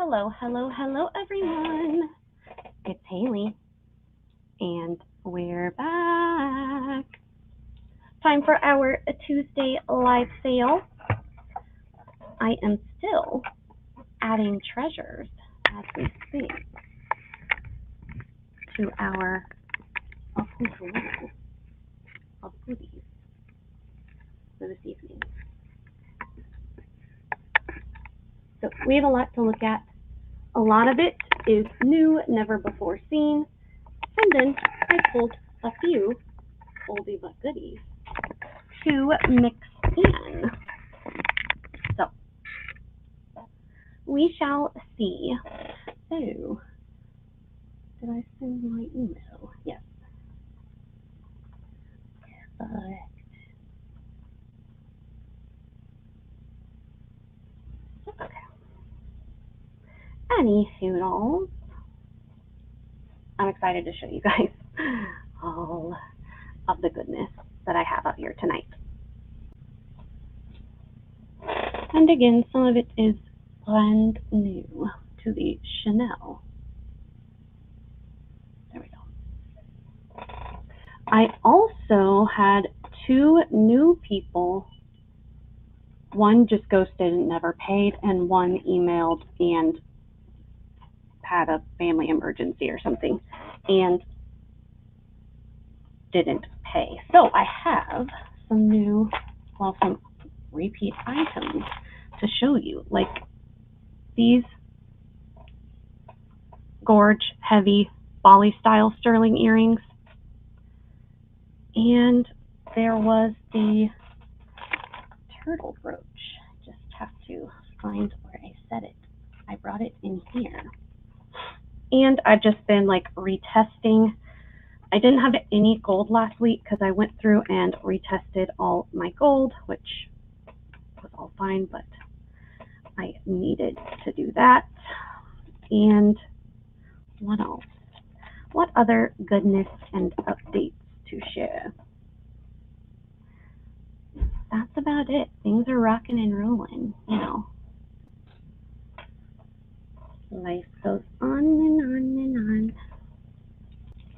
Hello, hello, hello, everyone. It's Haley, and we're back. Time for our Tuesday live sale. I am still adding treasures as we speak to our of goodies for this evening. So we have a lot to look at. A lot of it is new, never before seen, and then I pulled a few oldie but goodies to mix in. So we shall see. So, did I send my email? Yes. Okay. Anywho, dolls, I'm excited to show you guys all of the goodness that I have out here tonight. And again, some of it is brand new to the Chanel. There we go. I also had two new people. One just ghosted and never paid, and one emailed and had a family emergency or something and didn't pay. So I have some repeat items to show you, like these gorge heavy Bali style sterling earrings, and there was the turtle brooch. I just have to find where I set it. I brought it in here, and I've just been like retesting. I didn't have any gold last week because I went through and retested all my gold, which was all fine, but I needed to do that. And what else? What other goodness and updates to share? That's about it. Things are rocking and rolling, you know. Life goes on and on and on.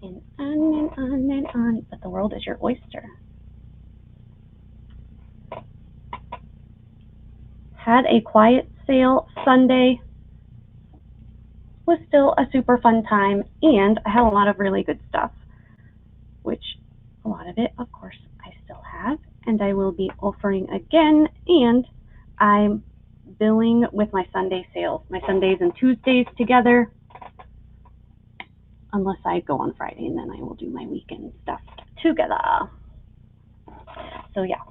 And on and on and on. But the world is your oyster. Had a quiet sale Sunday. Was still a super fun time, and I had a lot of really good stuff, which a lot of it, of course, I still have, and I will be offering again, and I'm billing with my Sunday sales, my Sundays and Tuesdays together, unless I go on Friday, and then I will do my weekend stuff together. So yeah,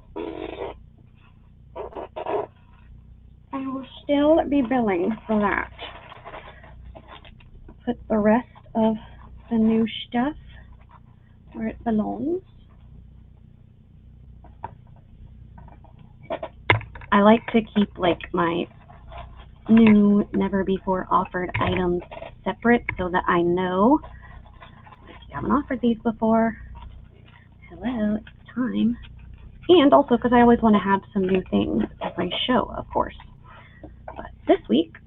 I will still be billing for that. Put the rest of the new stuff where it belongs. I like to keep like my new, never before offered items separate so that I know if you haven't offered these before, hello, it's time. And also because I always want to have some new things every show, of course. But this week,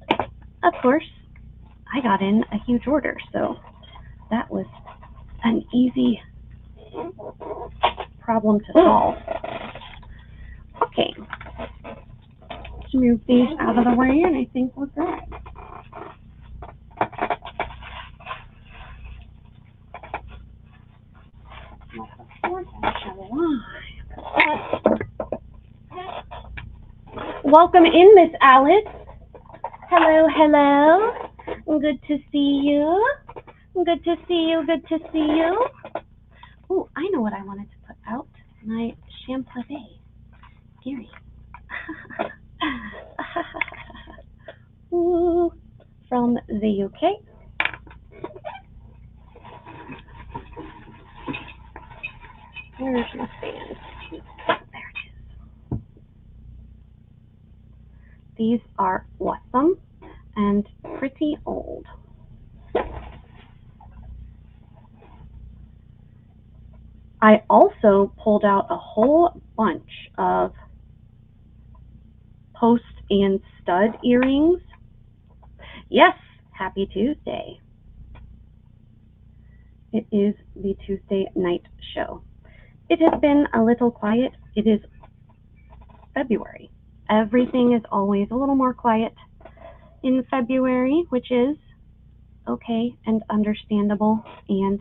of course, I got in a huge order, so that was an easy problem to solve. Okay, let's move these out of the way, and I think we're good. Welcome in, Miss Alice. Hello, hello. Good to see you. Good to see you. Good to see you. Oh, I know what I wanted to put out. My champagne. Scary. Ooh, from the UK. Where's my stand? There it is. These are awesome and pretty old. I also pulled out a whole bunch of post and stud earrings, Yes, happy Tuesday. It is the Tuesday night show. It has been a little quiet. It is February. Everything is always a little more quiet in February, which is okay and understandable and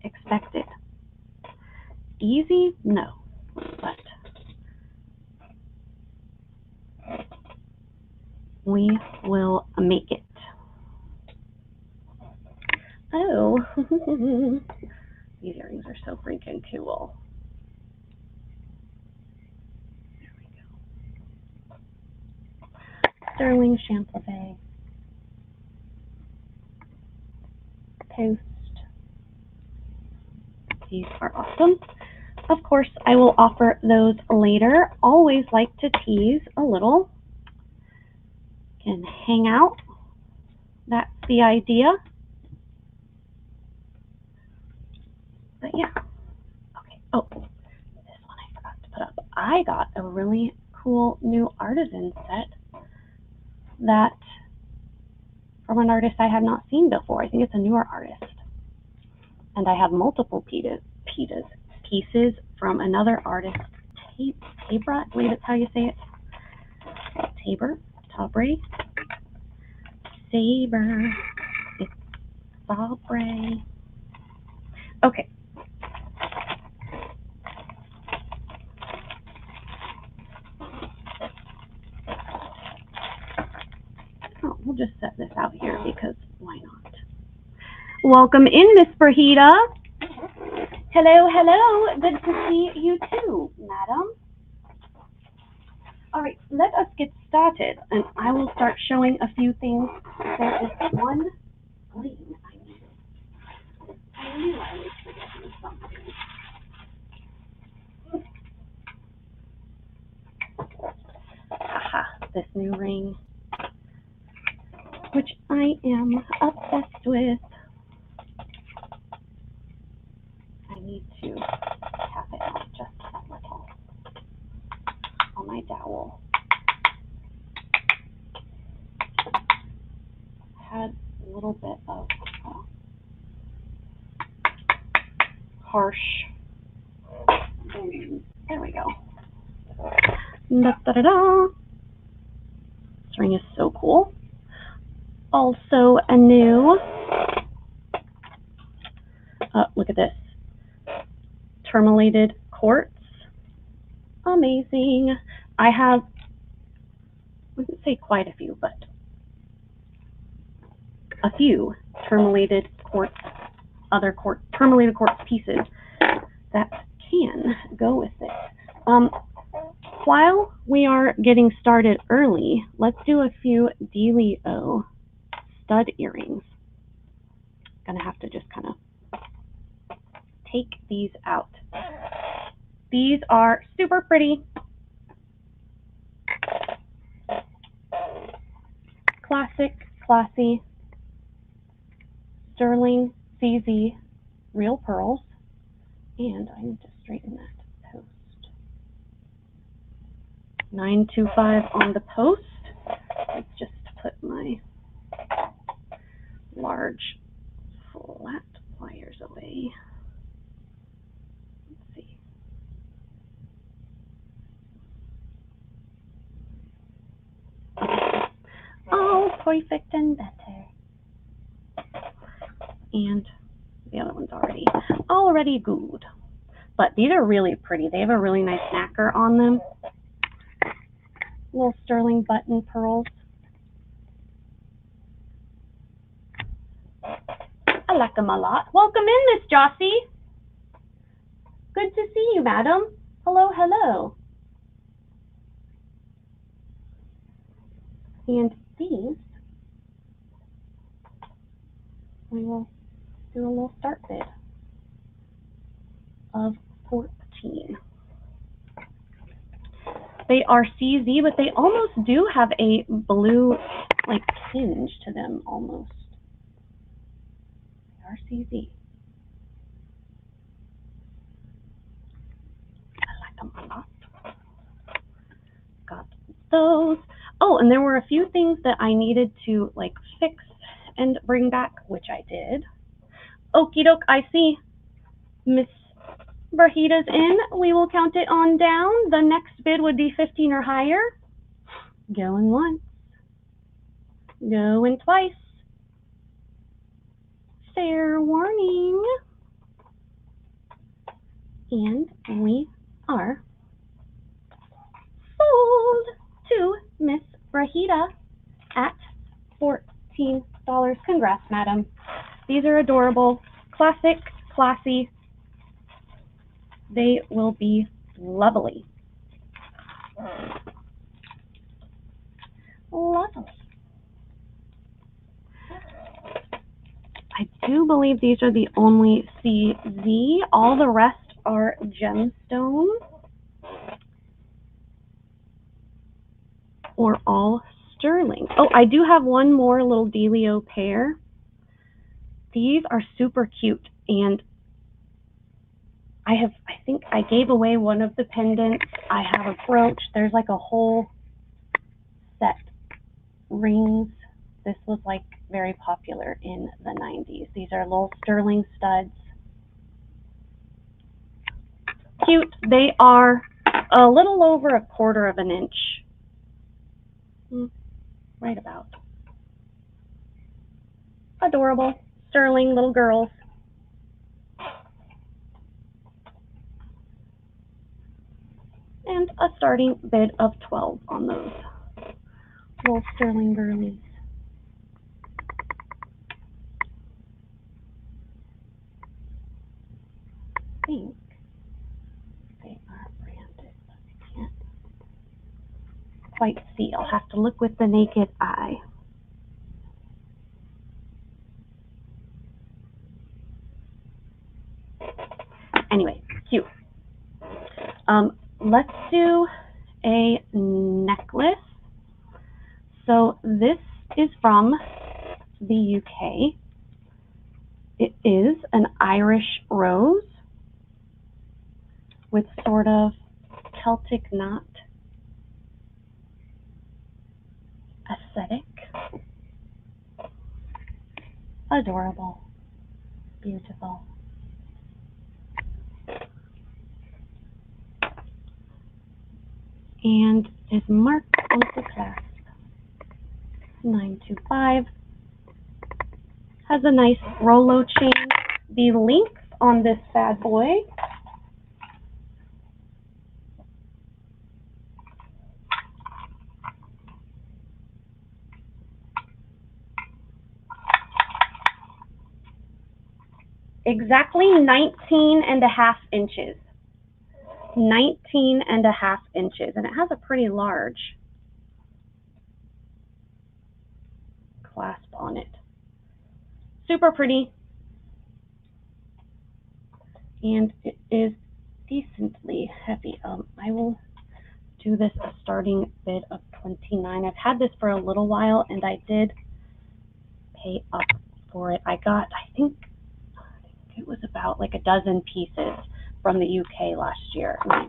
expected. Easy? No, but we will make it. Oh, these earrings are so freaking cool. There we go. Sterling Champlain. Toast. These are awesome. Of course, I will offer those later. Always like to tease a little. Can hang out. That's the idea. But yeah. Okay. Oh, this one I forgot to put up. I got a really cool new artisan set that from an artist I had not seen before. I think it's a newer artist. And I have multiple pieces from another artist, Tabra, I believe that's how you say it. Taber, Saber, it's Sabre. Okay. Oh, we'll just set this out here because why not? Welcome in, Miss Brahita. Hello, hello. Good to see you too, madam. All right, let us get started, and I will start showing a few things. There is one green I needed. I knew I was forgetting something. Haha, this new ring, which I am obsessed with. I need to tap it out just a little on my dowel. Had a little bit of harsh. There we go. Da, da, da, da. This ring is so cool. Also a new, look at this, tourmalated quartz. Amazing. I have, I wouldn't say quite a few, but a few tourmalated quartz, tourmalated quartz pieces that can go with it. While we are getting started early, let's do a few Delio stud earrings. Gonna have to just kind of take these out. These are super pretty. Classic, classy, sterling CZ real pearls. And I need to straighten that post. 925 on the post. Let's just put my large flat pliers away. Let's see. Oh, perfect and better. And the other one's already good. But these are really pretty. They have a really nice knacker on them. Little sterling button pearls. I like them a lot. Welcome in, Miss Jossie. Good to see you, madam. Hello, hello. And these, we will do a little start bid of 14. They are CZ, but they almost do have a blue, like, tinge to them, almost. They are CZ. I like them a lot. Got those. Oh, and there were a few things that I needed to like fix and bring back, which I did. Okie doke, I see. Miss Brahita's in. We will count it on down. The next bid would be 15 or higher. Going once. Going twice. Fair warning. And we are sold to Miss Brahita at $14. Congrats, madam. These are adorable, classic, classy. They will be lovely. Lovely. I do believe these are the only CZ. All the rest are gemstone or all sterling. Oh, I do have one more little Delio pair. These are super cute, and I think I gave away one of the pendants. I have a brooch. There's like a whole set. Rings. This was like very popular in the 90s. These are little sterling studs. Cute. They are a little over 1/4 of an inch. Right about. Adorable. Sterling little girls. And a starting bid of 12 on those little sterling girlies. I think they are branded. I can't quite see. I'll have to look with the naked eye. Anyway, cute. Let's do a necklace. So this is from the UK. It is an Irish rose with sort of Celtic knot aesthetic. Adorable. Beautiful. And is marked on the clasp. 925. Has a nice Rolo chain. The length on this bad boy exactly 19.5 inches. 19.5 inches, and it has a pretty large clasp on it. Super pretty, and it is decently heavy. I will do this a starting bid of 29. I've had this for a little while, and I did pay up for it. I think it was about like a dozen pieces from the UK last year. And I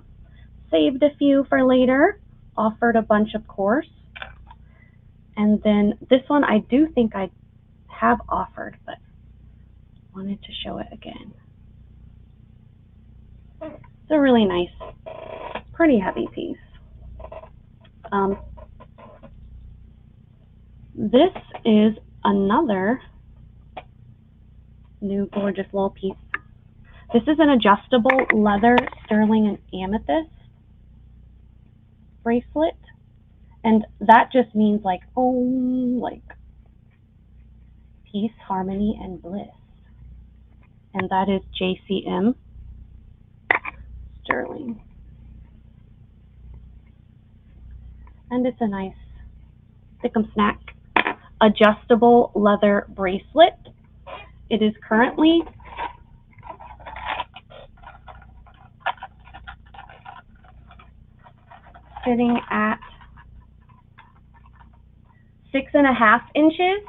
saved a few for later, offered a bunch, of course. And then this one I do think I have offered, but wanted to show it again. It's a really nice, pretty heavy piece. This is another new gorgeous little piece. This is an adjustable leather sterling and amethyst bracelet, and that just means like, oh, like peace, harmony, and bliss. And that is JCM sterling. And it's a nice Thick'em Snack adjustable leather bracelet. It is currently sitting at 6.5 inches,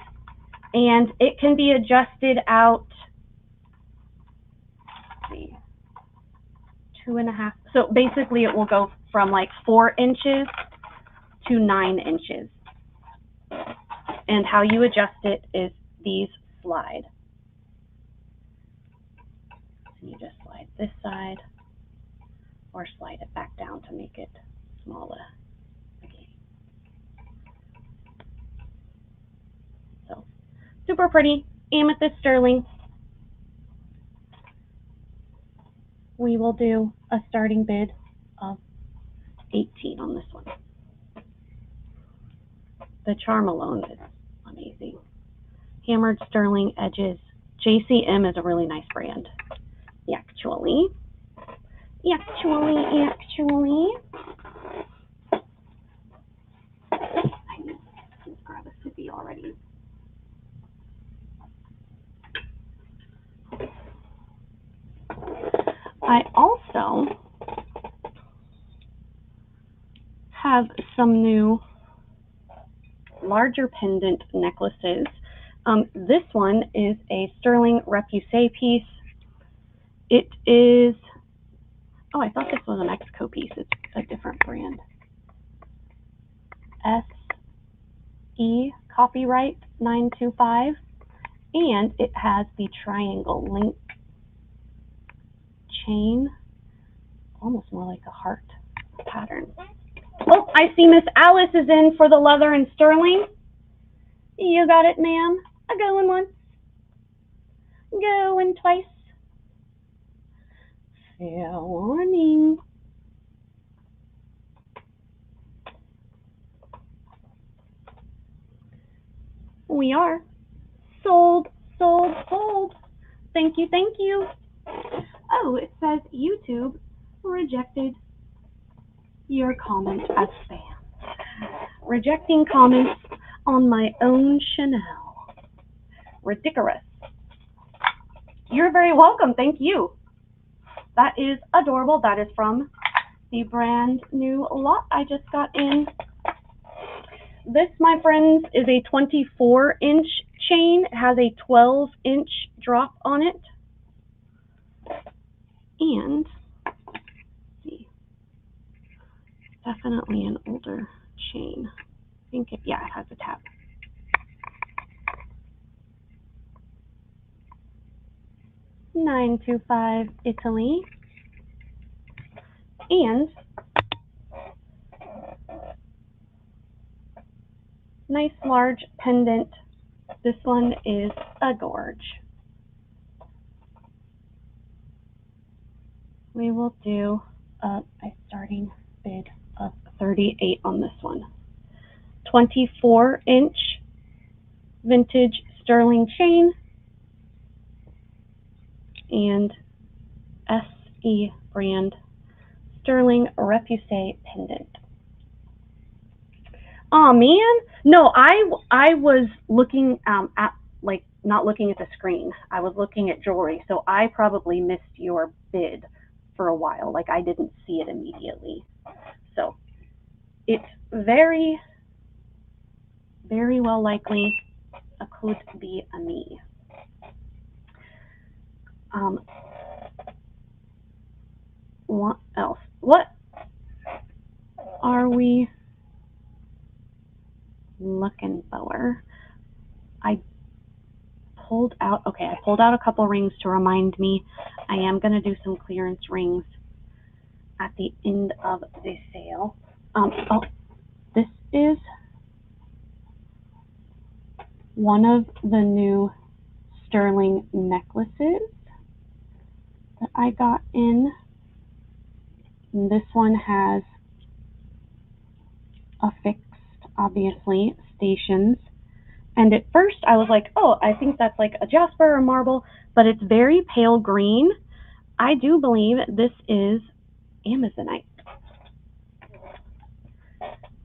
and it can be adjusted out, let's see, 2.5. So basically it will go from like 4 inches to 9 inches. And how you adjust it is these slide. So you just slide this side or slide it back down to make it smaller. Okay. So super pretty amethyst sterling. We will do a starting bid of 18 on this one. The charm alone is amazing. Hammered sterling edges. JCM is a really nice brand. Actually. I need to grab a sippy already. I also have some new larger pendant necklaces. This one is a sterling repoussé piece. It is, oh, I thought this was a Mexico piece. It's a different brand. SE copyright 925, and it has the triangle link chain, almost more like a heart pattern. Oh, I see Miss Alice is in for the leather and sterling. You got it, ma'am. A going once, going twice. Fair warning. We are sold. Thank you. Oh, it says YouTube rejected your comment as spam. Rejecting comments on my own Chanel. Ridiculous. You're very welcome. Thank you. That is adorable. That is from the brand new lot I just got in. This, my friends, is a 24-inch chain. It has a 12-inch drop on it. And, let's see, definitely an older chain. I think it, yeah, it has a tab. $925 Italy. And nice large pendant. This one is a gorge. We will do a starting bid of 38 on this one. 24-inch vintage sterling chain and SE brand sterling repoussé pendant. Oh man, no, I was looking at, like, not looking at the screen. I was looking at jewelry, so I probably missed your bid for a while. Like, I didn't see it immediately. So it's very, very well likely it could be a me. What else? What are we looking for? I pulled out a couple rings to remind me I am going to do some clearance rings at the end of the sale. Oh, this is one of the new sterling necklaces that I got in. And this one has affixed, obviously, stations. And at first I was like, oh, I think that's like a jasper or marble, but it's very pale green. I do believe this is Amazonite.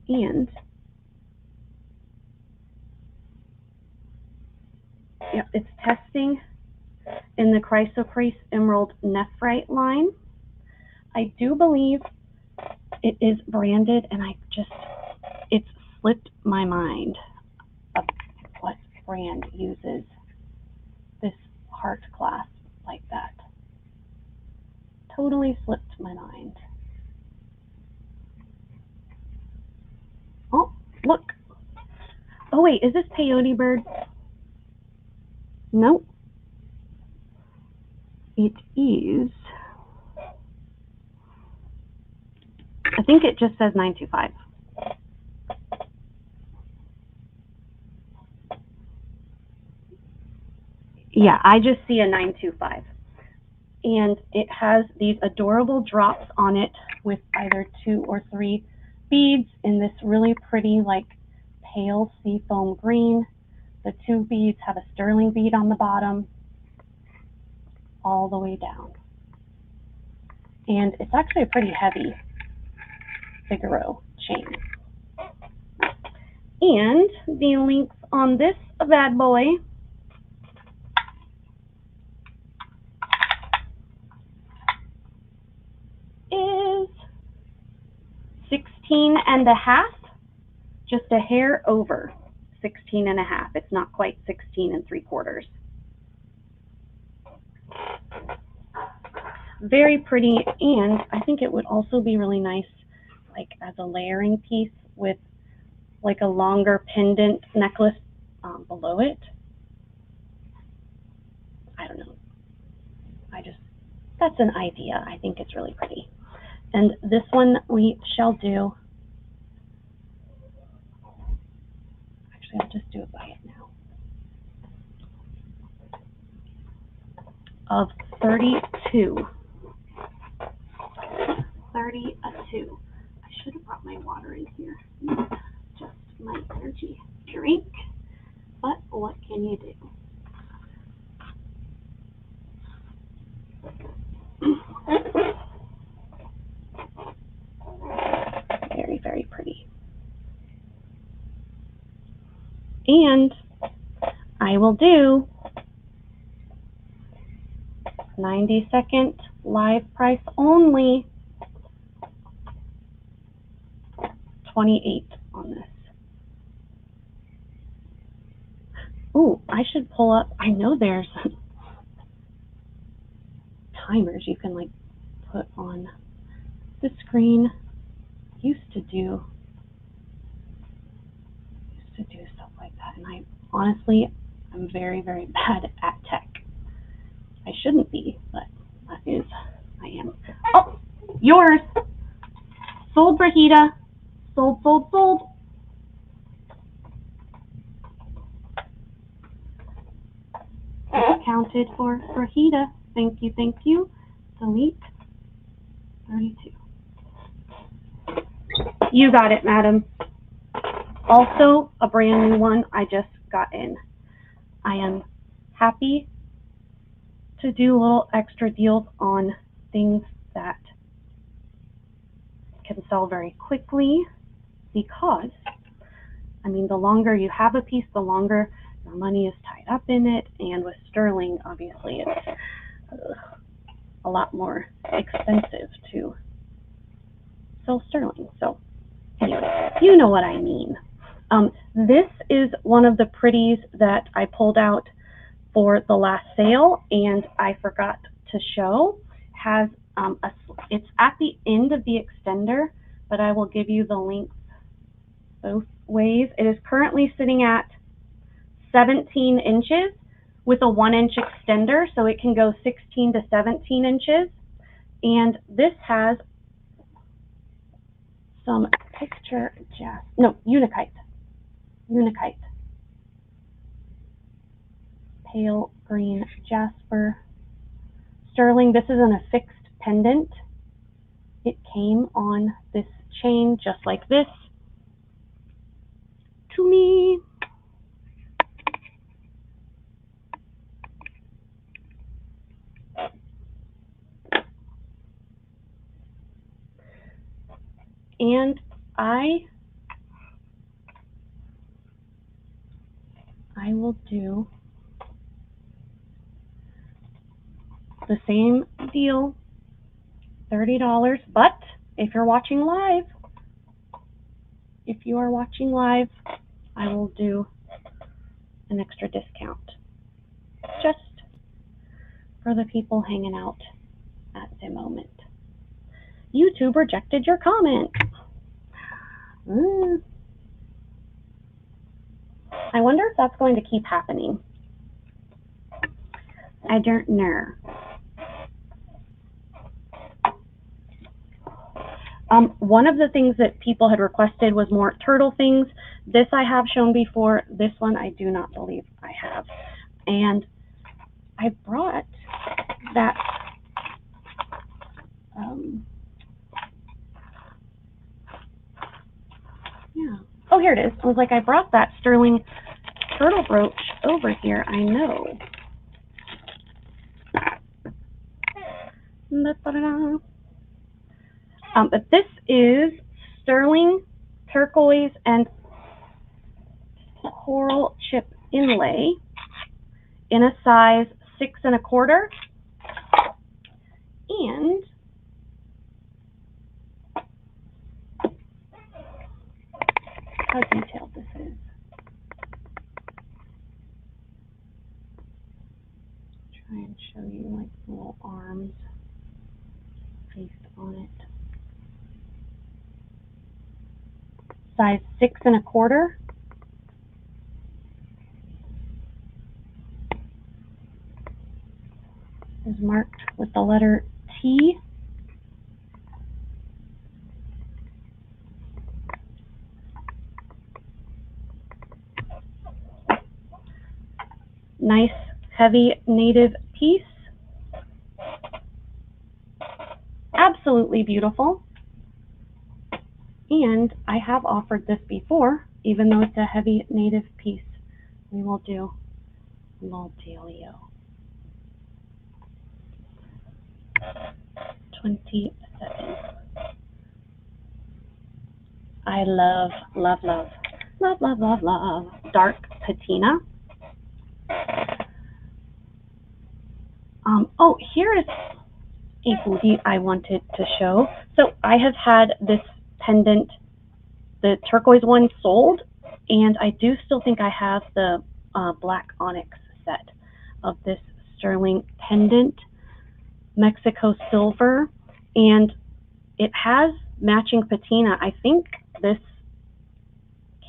And yeah, it's testing in the Chrysoprase Emerald Nephrite line. I do believe it is branded, and it's slipped my mind of what brand uses this heart clasp like that. Totally slipped my mind. Oh, Look. Oh wait, is this peyote bird? Nope. It is. I think it just says 925. Yeah, I just see a 925. And it has these adorable drops on it with either 2 or 3 beads in this really pretty, like, pale seafoam green. The 2 beads have a sterling bead on the bottom all the way down. And it's actually a pretty heavy Figaro chain. And the links on this bad boy is 16.5, just a hair over 16.5. It's not quite 16 3/4. Very pretty, and I think it would also be really nice, like as a layering piece with like a longer pendant necklace below it. I don't know. That's an idea. I think it's really pretty. And this one we shall do. Actually, I'll just do it by it now. Of 32. 32. I should have brought my water in here. Just my energy drink. But what can you do? Very, very pretty. And I will do 90-second live price only, $28 on this. Ooh, I should pull up. I know there's timers you can like put on the screen. Used to do stuff like that, and I honestly I'm very, very bad at tech. I shouldn't be, but I am. Oh, yours. Sold, Brahita. Sold, sold, sold. Counted for Brahita. Thank you, thank you. Delete 32. You got it, madam. Also, a brand new one I just got in. I am happy to do little extra deals on things that can sell very quickly because, I mean, the longer you have a piece, the longer your money is tied up in it. And with sterling, obviously, it's a lot more expensive to sell sterling. So anyway, you know what I mean. This is one of the pretties that I pulled out for the last sale and I forgot to show. Has it's at the end of the extender, but I will give you the links both ways. It is currently sitting at 17 inches with a 1-inch extender, so it can go 16 to 17 inches. And this has some Unakite. Pale green jasper. Sterling, this isn't a fixed pendant. It came on this chain just like this to me. And I will do the same deal, $30, but if you're watching live, I will do an extra discount just for the people hanging out at the moment. YouTube rejected your comment. I wonder if that's going to keep happening. I don't know. One of the things that people had requested was more turtle things. This I have shown before. This one I do not believe I have. And I brought that yeah. Oh, here it is. I was like, I brought that sterling turtle brooch over here. I know. But this is sterling turquoise and coral chip inlay in a size 6 1/4. And how detailed this is. Try and show you like the little arms based on it. Size 6 1/4. Is marked with the letter T. Nice, heavy native piece. Absolutely beautiful. And I have offered this before, even though it's a heavy native piece. We will do Moldalio. 27. I love, love, love, love, love, love, love dark patina. Oh, here is a booty I wanted to show. So I have had this pendant, the turquoise one, sold, and I do still think I have the black onyx set of this sterling pendant, Mexico silver, and it has matching patina. I think this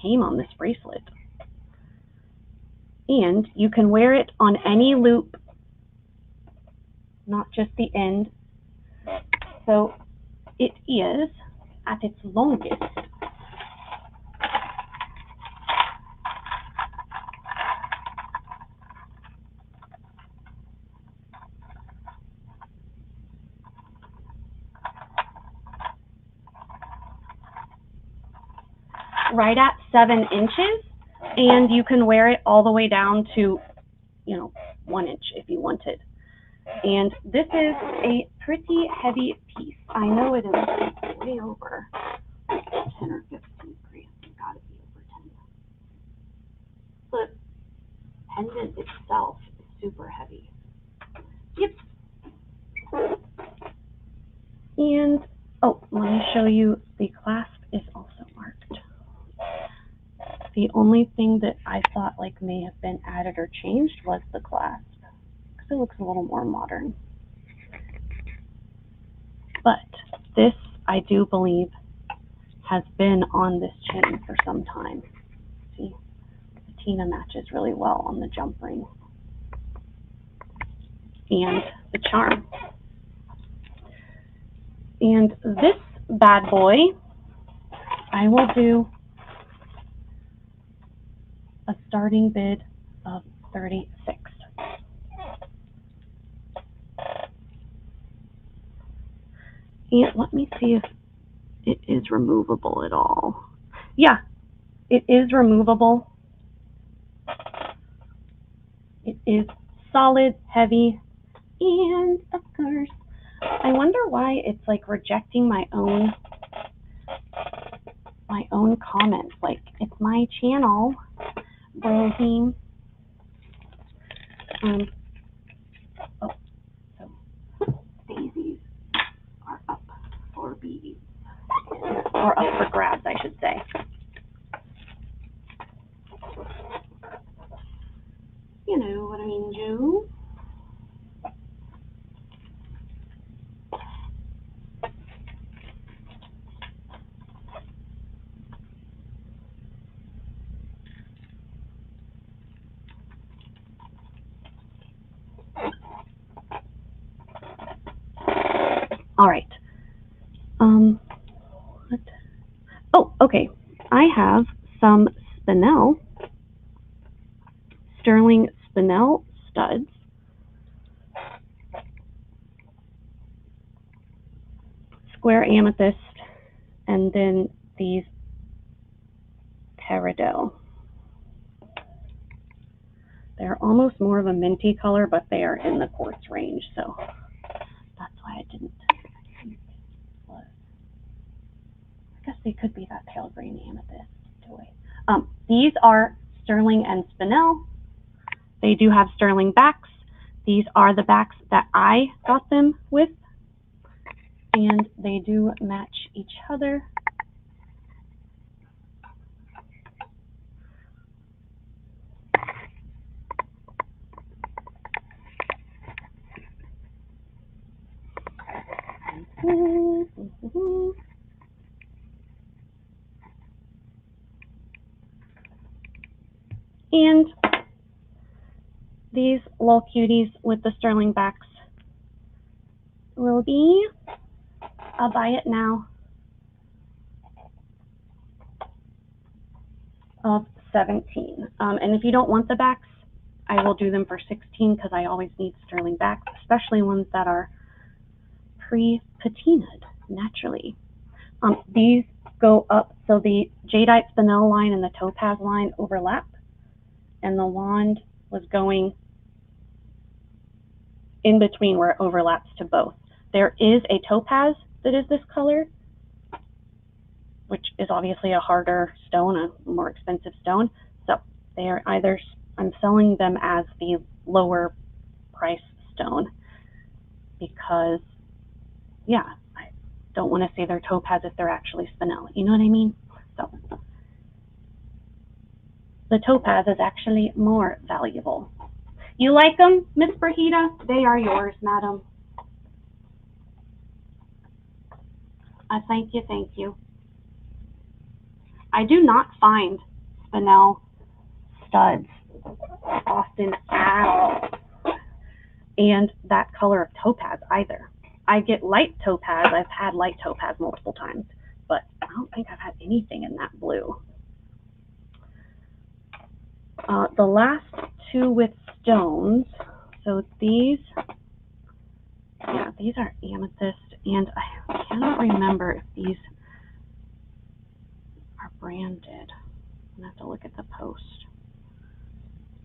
came on this bracelet. And you can wear it on any loop, not just the end. So it is at its longest. Right at 7 inches, and you can wear it all the way down to, 1 inch if you wanted. And this is a pretty heavy piece. I know it is way over 10 or 15 grams. It's got to be over 10. The pendant itself is super heavy. Yep. And, oh, let me show you, the clasp is also marked. The only thing that I thought like may have been added or changed was the clasp, because it looks a little more modern. But this, I do believe, has been on this chain for some time. See, patina matches really well on the jump ring and the charm. And this bad boy, I will do a starting bid of 36. And let me see if it is removable at all. Yeah, it is removable. It is solid, heavy, and of course, I wonder why it's like rejecting my own comments. Like, it's my channel, Brahim. Oh, so daisies are up for beads, or up for grabs, I should say. You know what I mean, Joe? All right. What? Oh, okay. I have some spinel, sterling spinel studs. Square amethyst, and then these peridot. They're almost more of a minty color, but they are in the quartz range, so that's why I didn't. I guess they could be that pale green amethyst. These are sterling and spinel. They do have sterling backs. These are the backs that I got them with, and they do match each other. And these little cuties with the sterling backs will be a buy it now of 17. And if you don't want the backs, I will do them for 16 because I always need sterling backs, especially ones that are pre-patinaed naturally. These go up, so the jadeite spinel line and the topaz line overlap, and the wand was going in between where it overlaps to both. There is a topaz that is this color, which is obviously a harder stone, a more expensive stone. So they are either, I'm selling them as the lower price stone because, yeah, I don't want to say they're topaz if they're actually spinel. You know what I mean? So the topaz is actually more valuable. You like them, Miss Brahita? They are yours, madam. I thank you, thank you. I do not find spinel studs often at all, and that color of topaz either. I get light topaz. I've had light topaz multiple times, but I don't think I've had anything in that blue. The last two with stones, so these, yeah, these are amethyst, and I cannot remember if these are branded. I'm gonna have to look at the post.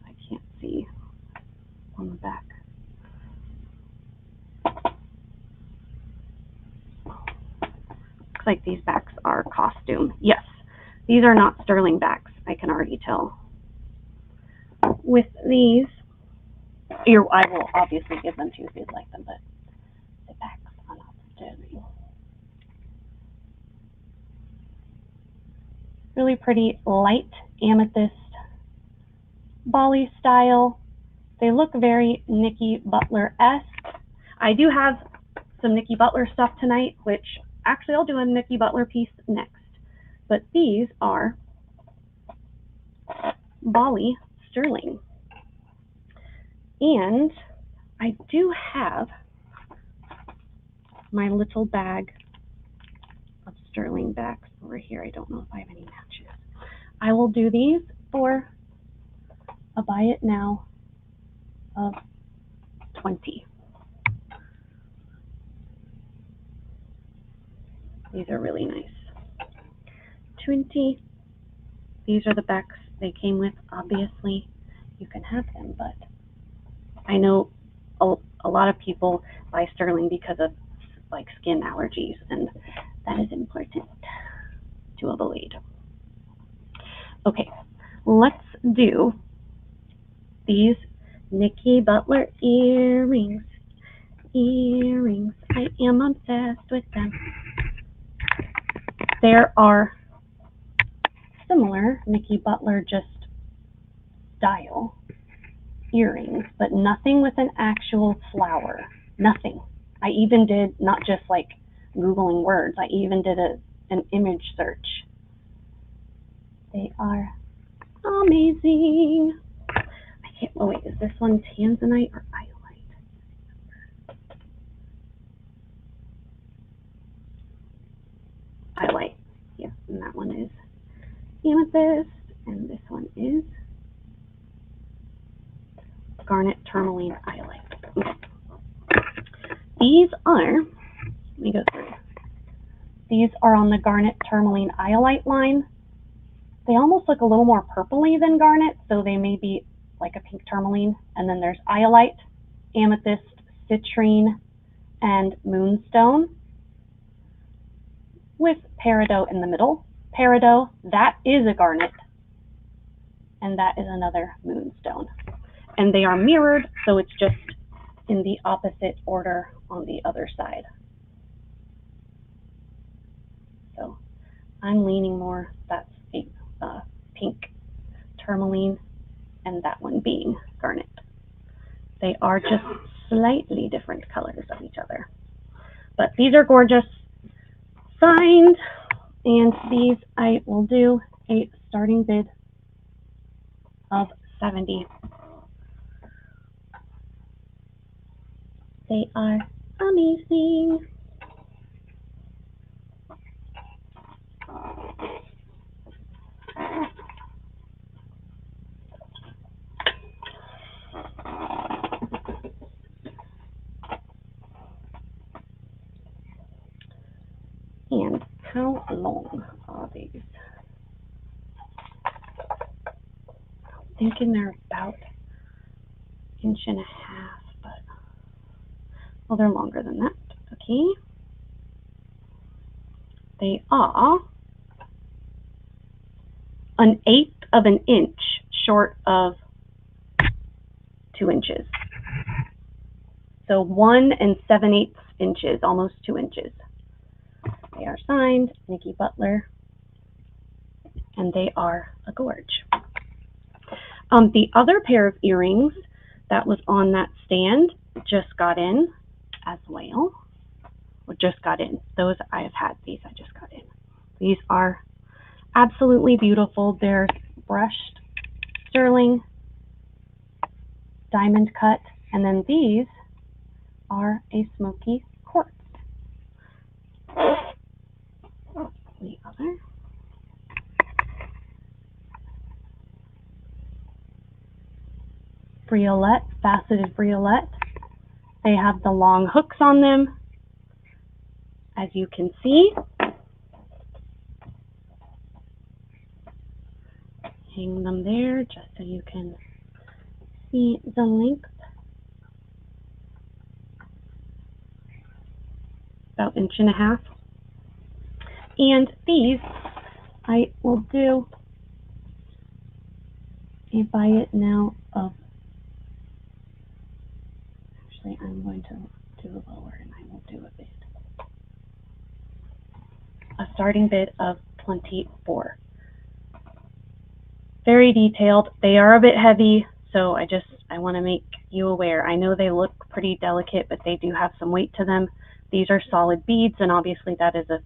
I can't see on the back. Looks like these backs are costume. Yes, these are not sterling backs, I can already tell. With these, I will obviously give them to you if you'd like them, but the backs are not sterling. Really pretty light amethyst Bali style. They look very Nikki Butler-esque. I do have some Nikki Butler stuff tonight, which actually I'll do a Nikki Butler piece next. But these are Bali sterling. And I do have my little bag of sterling backs over here. I don't know if I have any matches. I will do these for a buy it now of 20. These are really nice. 20. These are the backs they came with. Obviously, you can have them, but I know a lot of people buy sterling because of like skin allergies, and that is important to avoid. Okay, let's do these Nikki Butler earrings. Earrings, I am obsessed with them. There are similar Nikki Butler just style earrings, but nothing with an actual flower. Nothing. I even did not just like Googling words, I even did an image search. They are amazing. I can't, oh wait, is this one tanzanite or iolite? amethyst, and this one is garnet tourmaline iolite. Okay. These are, let me go through. These are on the garnet tourmaline iolite line. They almost look a little more purpley than garnet, so they may be like a pink tourmaline. And then there's iolite, amethyst, citrine, and moonstone with peridot in the middle. Peridot, that is a garnet, and that is another moonstone. And they are mirrored, so it's just in the opposite order on the other side. So I'm leaning more, that's a pink tourmaline, and that one being garnet. They are just slightly different colors of each other. But these are gorgeous, signed, and these I will do a starting bid of $70. They are amazing. And how long are these? I'm thinking they're about an inch and a half, but well, they're longer than that. Okay. They are 1/8 of an inch short of 2 inches. So 1 7/8 inches, almost 2 inches. They are signed Nikki Butler, and they are a gorge. The other pair of earrings that was on that stand just got in as well. Or just got in. Those I have had. These I just got in. These are absolutely beautiful. They're brushed sterling, diamond cut, and then these are a smoky quartz. The other. Briolette, faceted briolette. They have the long hooks on them, as you can see. Hang them there just so you can see the length. About 1.5 inches. And these I will do a buy it now of, actually I'm going to do a lower and I will do a bid. A starting bid of $24. Very detailed. They are a bit heavy, so I want to make you aware. I know they look pretty delicate, but they do have some weight to them. These are solid beads, and obviously that is a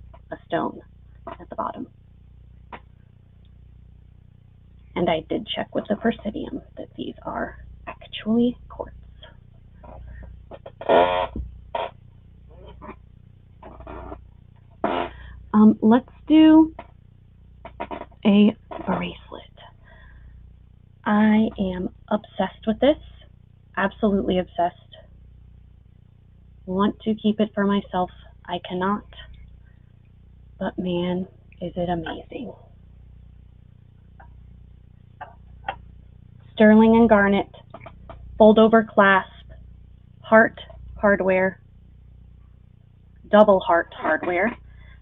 stone at the bottom. And I did check with the Presidium that these are actually quartz. Let's do a bracelet. I am obsessed with this, absolutely obsessed. Want to keep it for myself. I cannot, but man, is it amazing. Sterling and garnet, fold over clasp, heart hardware, double heart hardware.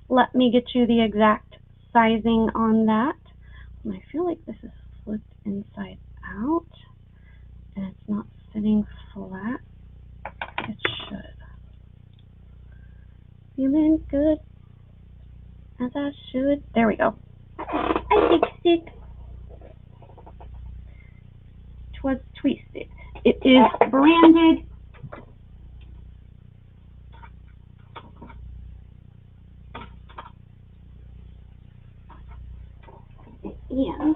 Let me get you the exact sizing on that. And I feel like this is flipped inside out and it's not sitting flat. It should. Feeling good as I should. There we go. I fixed it. Was twisted. It is branded and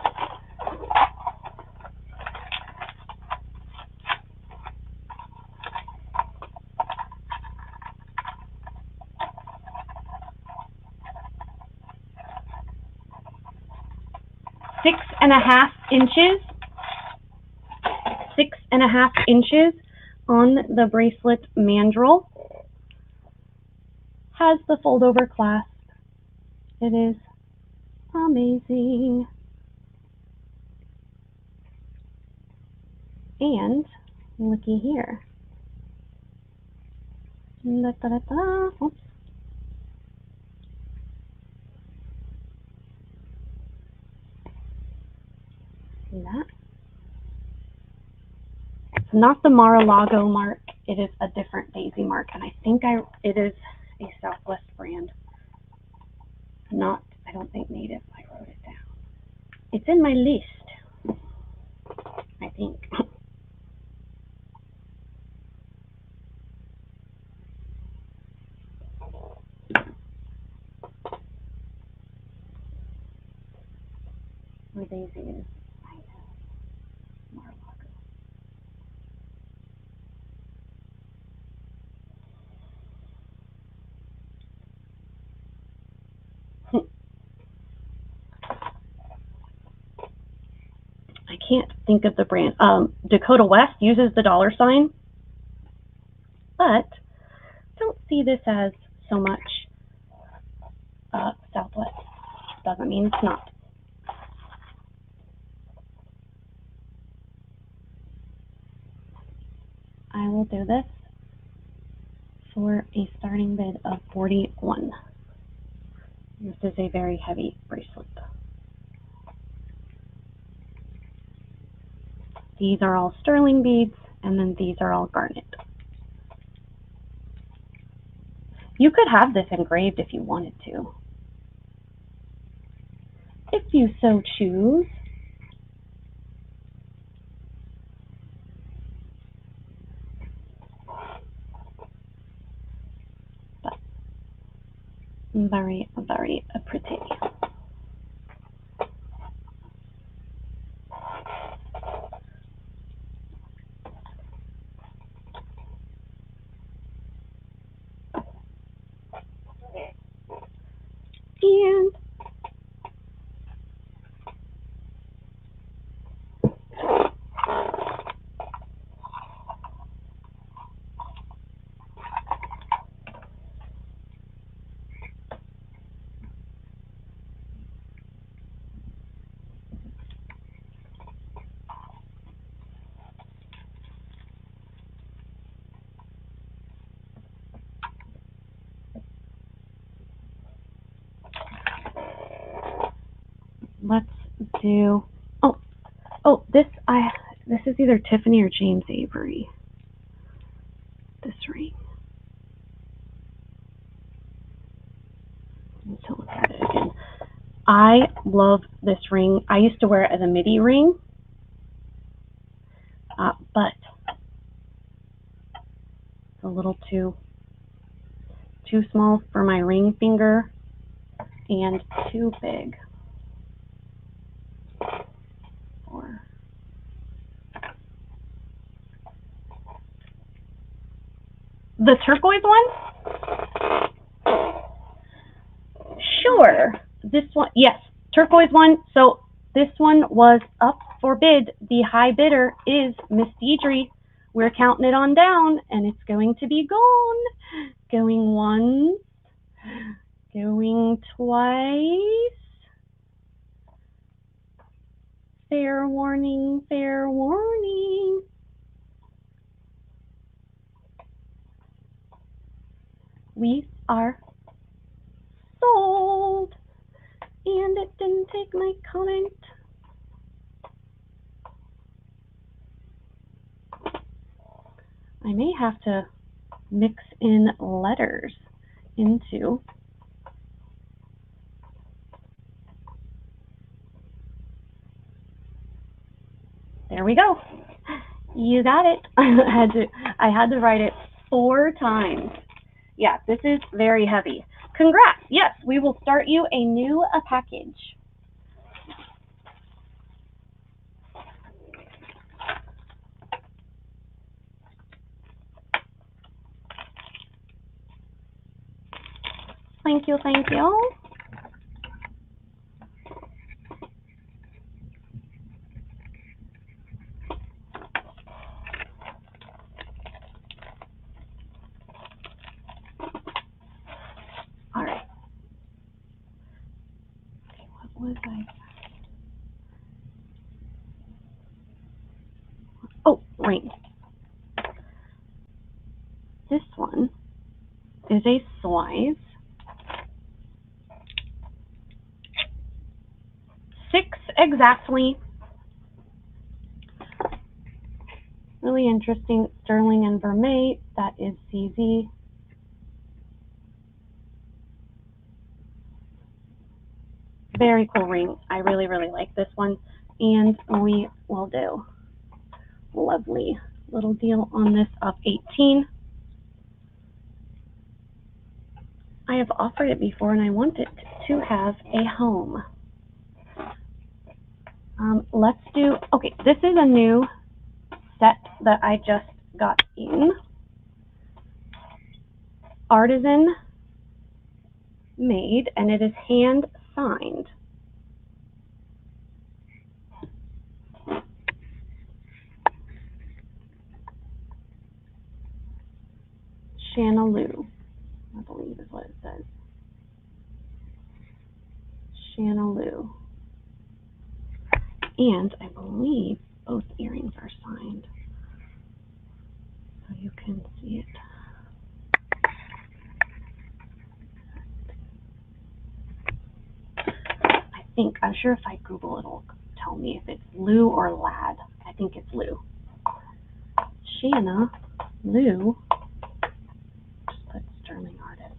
6.5 inches. 6.5 inches on the bracelet mandrel. Has the fold over clasp. It is amazing. And looky here. Da, da, da, da. Oops. See that? It's not the Mar-a-Lago mark. It is a different daisy mark, and I think it is a Southwest brand. Not, I don't think native. I wrote it down. It's in my list, I think. Where daisy is. I know. Mar-a-Lago. I can't think of the brand. Dakota West uses the $, but don't see this as so much Southwest. Doesn't mean it's not. I will do this for a starting bid of $41. This is a very heavy bracelet. These are all sterling beads, and then these are all garnet. You could have this engraved if you wanted to, if you so choose. But very, very pretty. And let's do, this is either Tiffany or James Avery. This ring. I need to look at it again. I love this ring. I used to wear it as a midi ring, but it's a little too small for my ring finger and too big for the turquoise one. Sure, this one, yes, turquoise one. So this one was up for bid. The high bidder is Miss Deidre. We're counting it on down, and it's going to be gone. Going once, going twice. Fair warning, fair warning. We are sold. And it didn't take my comment. I may have to mix in letters into. There we go. You got it. I had to write it 4 times. Yeah, this is very heavy. Congrats. Yes, we will start you a new package. Thank you, thank you. was I? Oh, ring. This one is a size 6 exactly. Really interesting sterling and vermeil. That is CZ. Very cool ring. I really, really like this one. And we will do lovely little deal on this of 18. I have offered it before and I want it to have a home. Let's do, okay, this is a new set that I just got in. Artisan made, and it is hand signed. Chanelou, I believe is what it says. Chanelou. And I believe both earrings are signed. So you can see it. I'm sure if I Google it'll tell me if it's Lou or Lad. I think it's Lou. Shanna, Lou, just put sterling artist.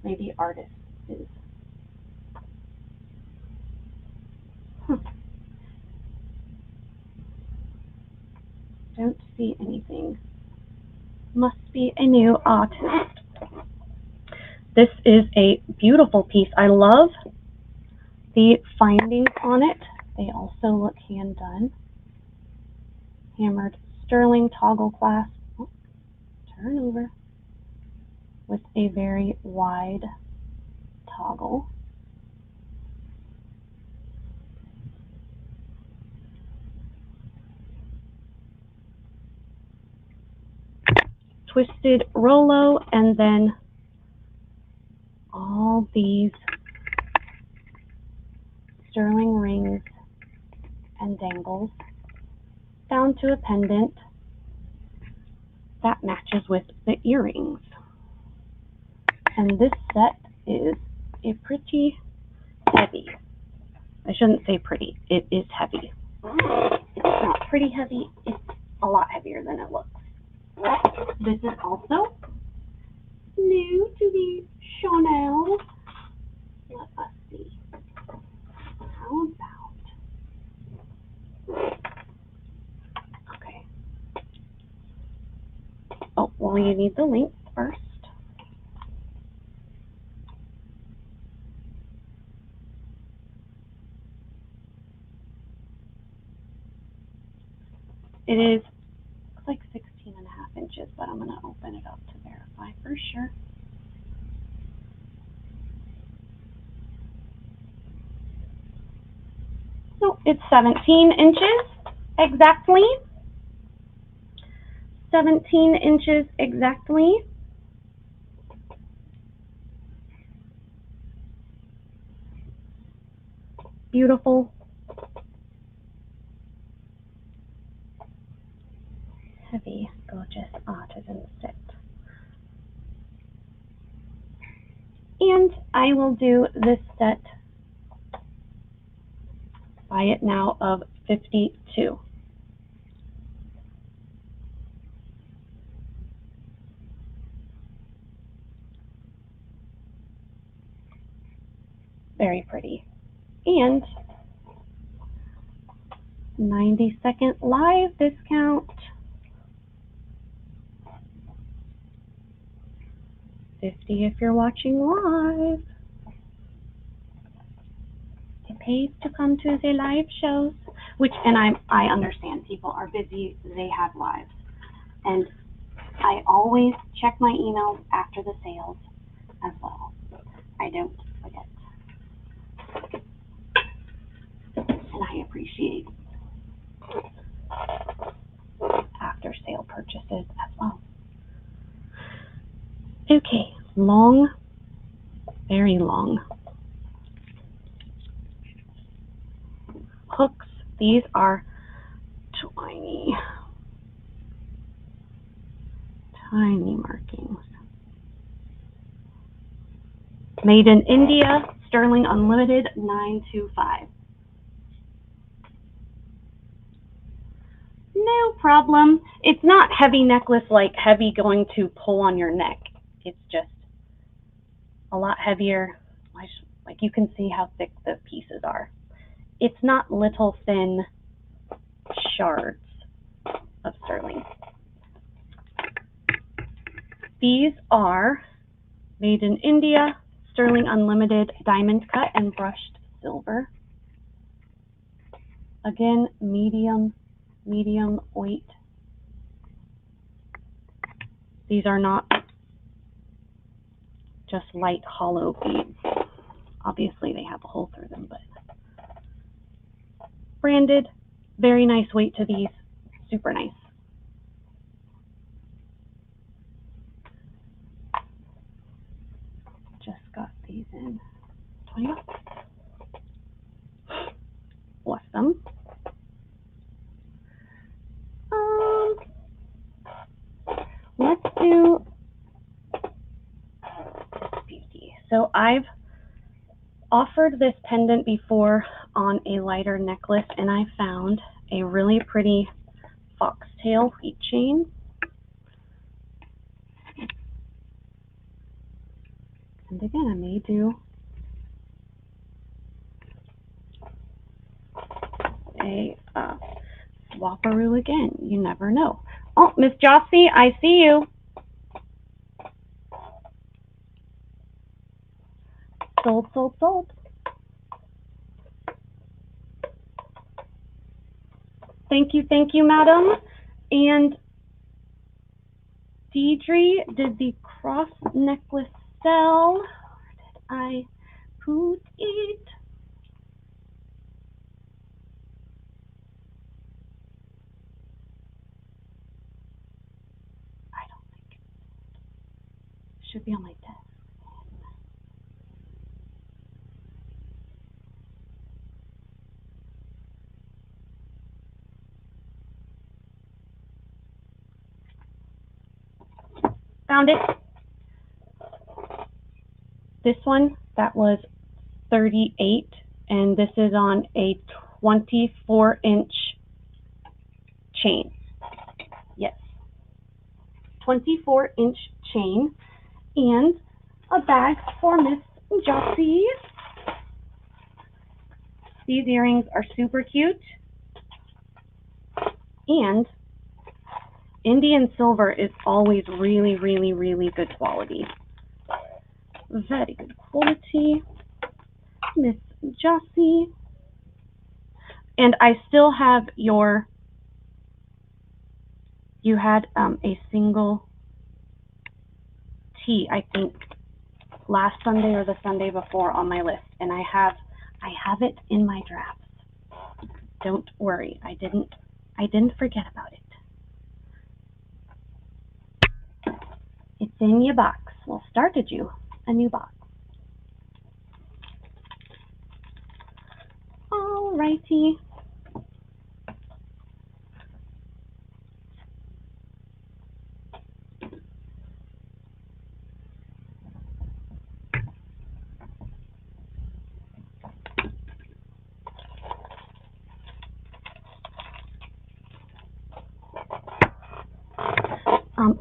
Maybe artist is. Don't see anything. Must be a new artist. This is a beautiful piece. I love the findings on it. They also look hand done. Hammered sterling toggle clasp. Oh, turn over. With a very wide toggle. Twisted Rolo, and then all these sterling rings and dangles down to a pendant that matches with the earrings. And this set is a pretty heavy. I shouldn't say pretty, it is heavy. It's not pretty heavy, it's a lot heavier than it looks. This is also new to the Chanel. Let us see. How about? Okay. Oh, well, you need the link first. It is like 16.5 inches, but I'm going to open it up to verify for sure. So it's 17 inches exactly. 17 inches exactly. Beautiful. Heavy, gorgeous artisan set. And I will do this set, buy it now, of 52. Very pretty. And 90-second live discount. 50 if you're watching live. It pays to come to the live shows, which, and I understand people are busy, they have lives. And I always check my emails after the sales as well. I don't forget. and I appreciate after sale purchases as well. Okay, long, very long hooks. These are tiny markings. Made in India, sterling unlimited, 925. No problem. It's not heavy necklace like heavy going to pull on your neck. It's just a lot heavier. Like you can see how thick the pieces are. It's not little thin shards of sterling. These are made in India, sterling unlimited, diamond cut and brushed silver. Again, medium weight. These are not just light hollow beads. Obviously they have a hole through them, but branded, very nice weight to these, super nice. Just got these in 20 bucks. Awesome. Let's do this beauty. So I've offered this pendant before on a lighter necklace, and I found a really pretty foxtail wheat chain. And again, I may do a swapperoo again. You never know. Oh, Miss Jossie, I see you. Sold, sold, sold. Thank you, madam. And Deidre, did the cross necklace sell? Where did I put it? I don't think it should be on my desk. Found it. This one, that was 38, and this is on a 24-inch chain. Yes, 24-inch chain, and a bag for Miss Jossie. These earrings are super cute, and Indian silver is always really, really, really good quality. Very good quality, Miss Jossie. And I still have you had a single tea, I think, last Sunday or the Sunday before on my list, and I have it in my drafts. Don't worry, I didn't forget about it. It's in your box. Well, started you a new box. Alrighty.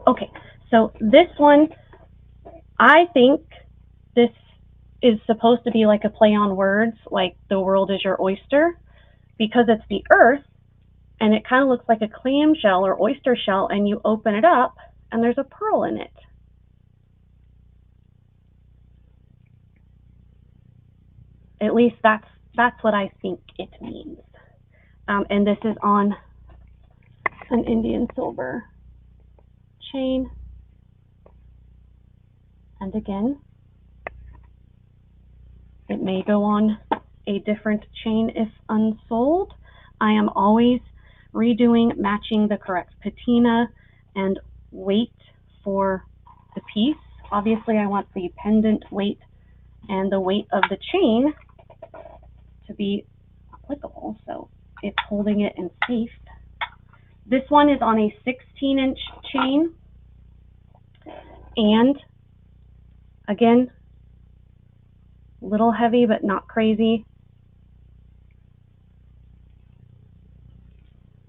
Okay, so this one, I think this is supposed to be like a play on words, like the world is your oyster, because it's the earth, and it kind of looks like a clam shell or oyster shell, and you open it up, and there's a pearl in it. At least that's what I think it means. And this is on an Indian silver chain. And again, it may go on a different chain if unsold. I am always redoing, matching the correct patina and weight for the piece. Obviously, I want the pendant weight and the weight of the chain to be applicable, so it's holding it in safe. This one is on a 16-inch chain, and again, a little heavy but not crazy.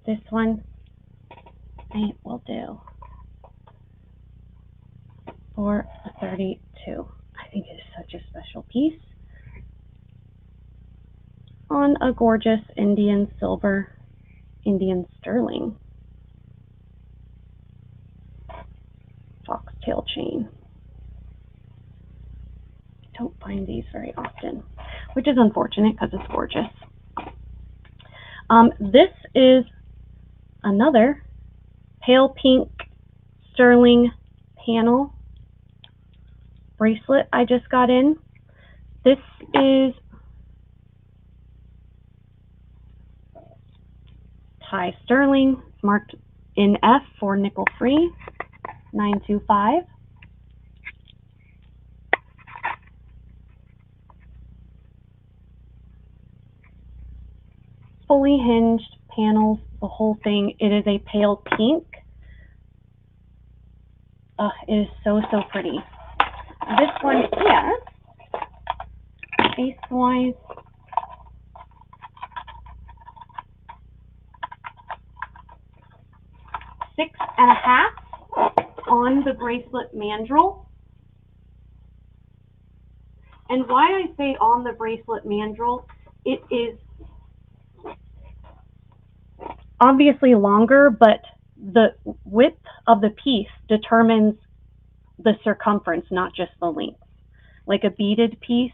This one I will do for a 32. I think it is such a special piece on a gorgeous Indian silver, Indian sterling foxtail chain. I don't find these very often, which is unfortunate because it's gorgeous. This is another pale pink sterling panel bracelet I just got in. This is Thai sterling, marked in F for nickel free, 925. Fully hinged panels, the whole thing. It is a pale pink. It is so, so pretty. This one, yes, face-wise, $6.5 on the bracelet mandrel. And why I say on the bracelet mandrel, it is obviously longer, but the width of the piece determines the circumference, not just the length. Like a beaded piece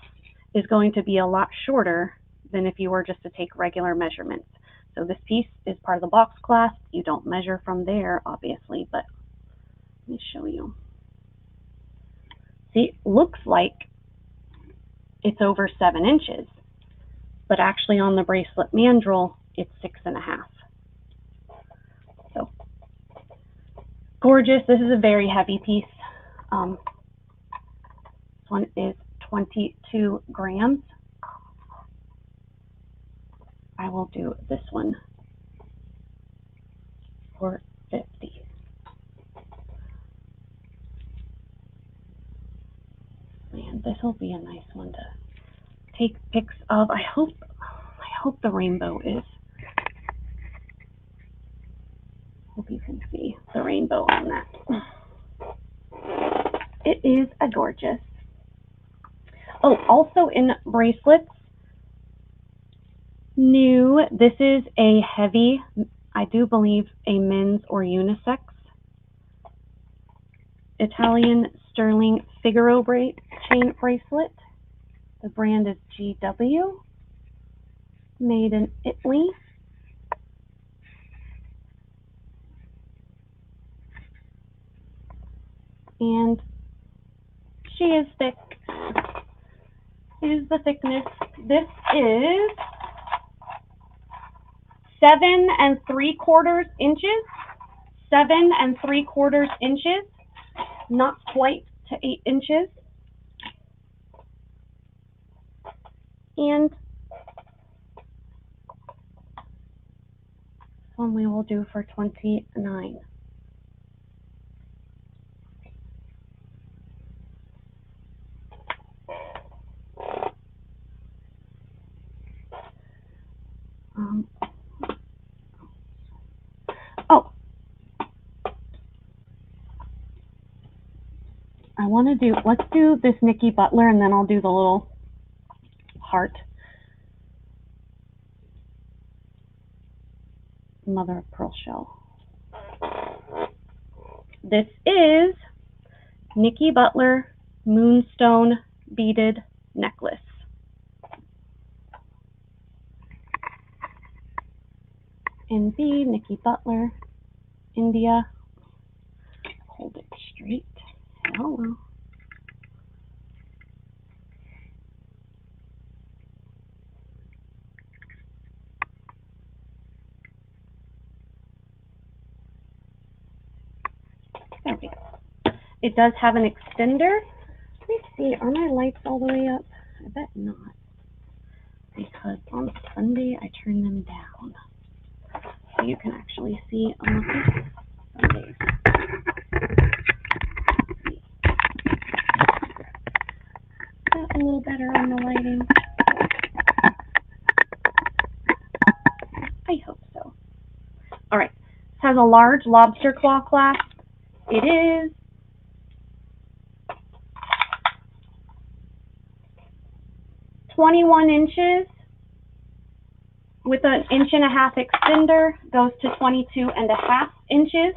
is going to be a lot shorter than if you were just to take regular measurements. So this piece is part of the box clasp. You don't measure from there, obviously, but let me show you. See, it looks like it's over 7 inches, but actually on the bracelet mandrel, it's 6.5. So gorgeous. This is a very heavy piece. This one is 22 grams. I will do this one for 50. Man, this will be a nice one to take pics of. I hope the rainbow is. Hope you can see the rainbow on that. It is a gorgeous. Oh, also in bracelets, new. This is a heavy, I do believe, a men's or unisex Italian sterling Figaro chain bracelet. The brand is GW, made in Italy. And she is thick. Here's the thickness. This is 7 3/4 inches. 7 3/4 inches, not quite to 8 inches. And this one we will do for 29. Oh, I want to do, let's do this Nikki Butler, and then I'll do the little heart. Mother of pearl shell. This is Nikki Butler moonstone beaded necklace. NB, Nikki Butler, India. Hold it straight. Hello. There we go. It does have an extender. Let me see, are my lights all the way up? I bet not, because on Sunday I turn them down, so you can actually see on Sundays. That's a little better on the lighting. I hope so. All right, this has a large lobster claw clasp. It is 21 inches with an 1.5 inch extender, goes to 22.5 inches.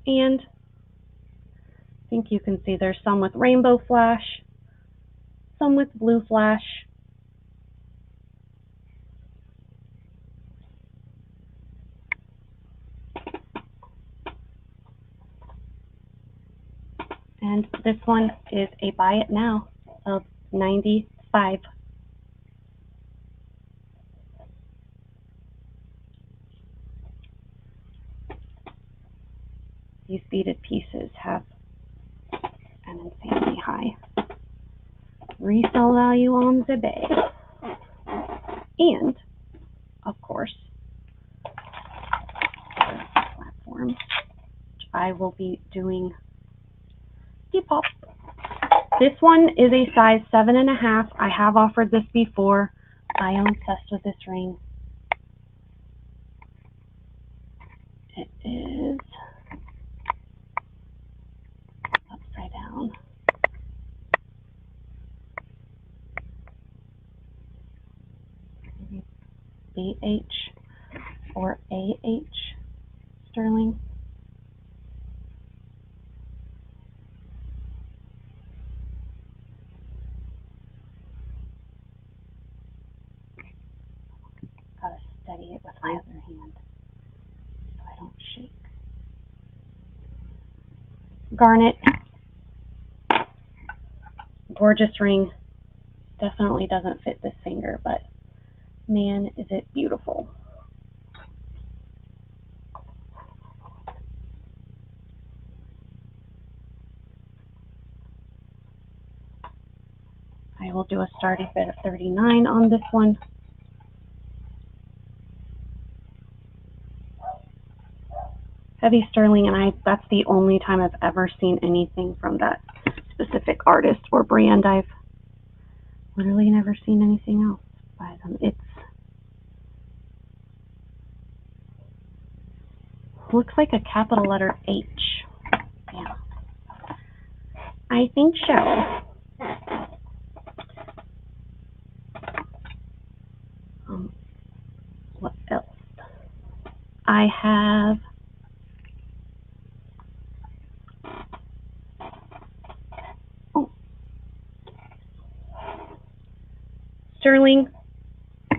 And I think you can see there's some with rainbow flash, some with blue flash. And this one is a buy it now of $95. These beaded pieces have an insanely high resale value on eBay. And, of course, platform, which I will be doing Depop. This one is a size 7.5. I have offered this before. I am obsessed with this ring. It is upside down. BH or AH sterling. Gotta steady it with my other hand so I don't shake. Garnet. Gorgeous ring. Definitely doesn't fit this finger, but man, is it beautiful. I will do a starting bid of $39 on this one. Heavy sterling, and that's the only time I've ever seen anything from that specific artist or brand. I've literally never seen anything else by them. It looks like a capital letter H. Yeah, I think so. What else? I have sterling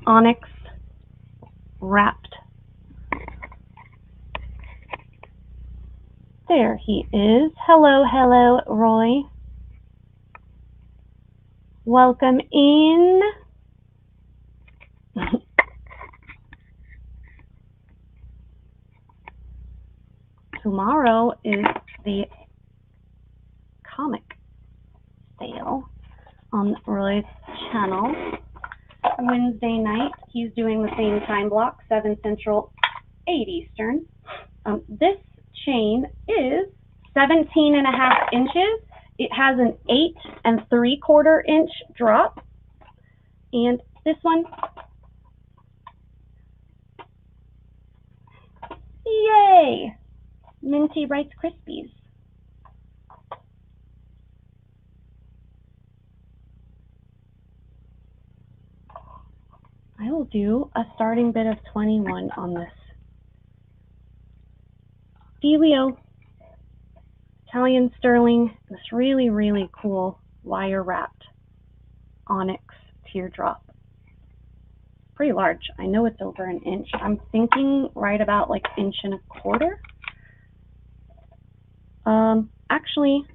onyx wrapped. There he is. Hello, hello, Roy. Welcome in. Tomorrow is the comic sale on Roy's channel. Wednesday night, he's doing the same time block, 7 Central, 8 Eastern. This chain is 17.5 inches. It has an 8 3/4 inch drop. And this one, yay! Minty Rice Krispies. I will do a starting bid of 21 on this. Delio Italian sterling, this really, really cool wire wrapped onyx teardrop. Pretty large. I know it's over an inch. I'm thinking right about like 1.25 inches. Actually,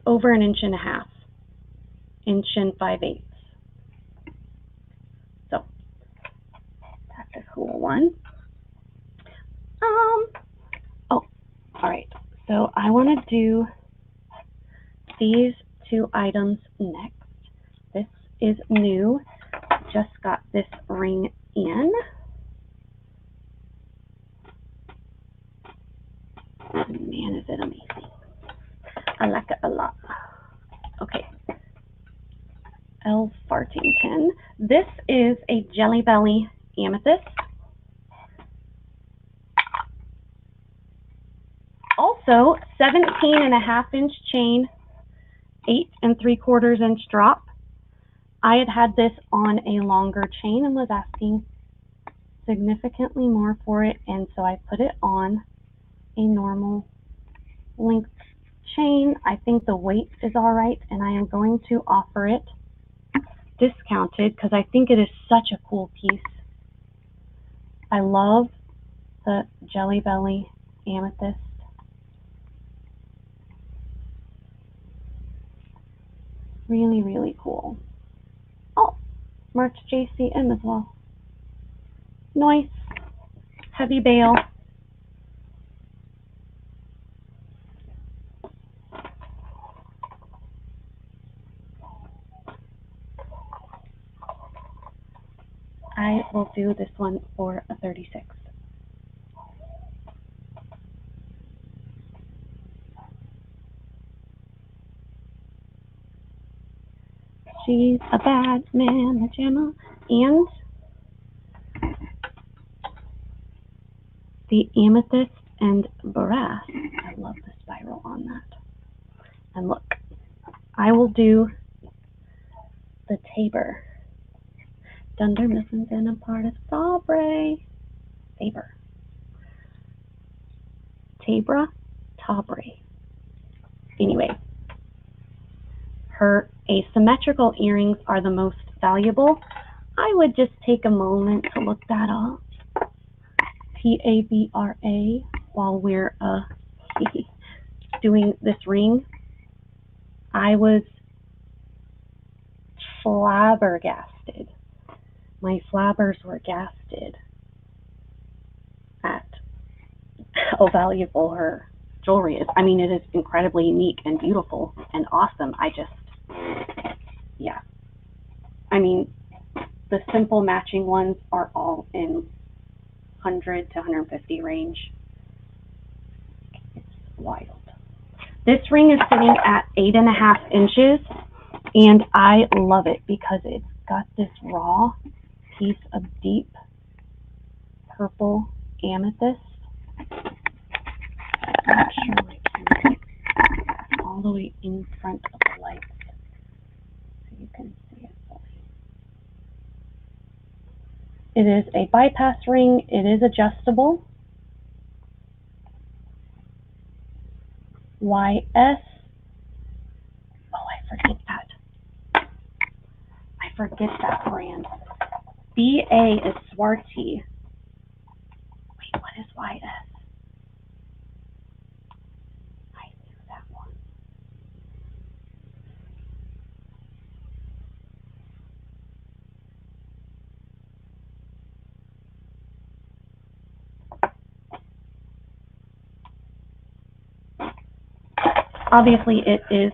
over 1.5 inches, 1 5/8. So that's a cool one. Oh, all right. So I want to do these 2 items next. This is new. Just got this ring in. Man, is it amazing. I like it a lot. Okay. L. Fartington. This is a Jelly Belly amethyst. Also, 17.5-inch chain, 8 3/4 inch drop. I had this on a longer chain and was asking significantly more for it, and so I put it on a normal length chain. I think the weight is all right, and I am going to offer it discounted because I think it is such a cool piece. I love the Jelly Belly amethyst. Really, really cool. Oh, March JCM as well. Nice. Heavy bale. I will do this one for a 36. She's a bad man, Gemma. And the amethyst and brass. I love the spiral on that. And look, I will do the Tabor. Dunder Mifflin's in a part of Sabre. Tabor. Tabra, Tabre. Anyway, her asymmetrical earrings are the most valuable. I would just take a moment to look that up. Tabra, while we're doing this ring. I was flabbergasted. My flabbers were gasted at how valuable her jewelry is. I mean, it is incredibly unique and beautiful and awesome. Yeah. I mean, the simple matching ones are all in 100 to 150 range. It's wild. This ring is sitting at 8.5 inches, and I love it because it's got this raw piece of deep purple amethyst. I'm not sure I can all the way in front of the light so you can see it fully. It is a bypass ring. It is adjustable. YS. Oh, I forget that brand. BA is Swarty. Wait, what is YS? I knew that one. Obviously, it is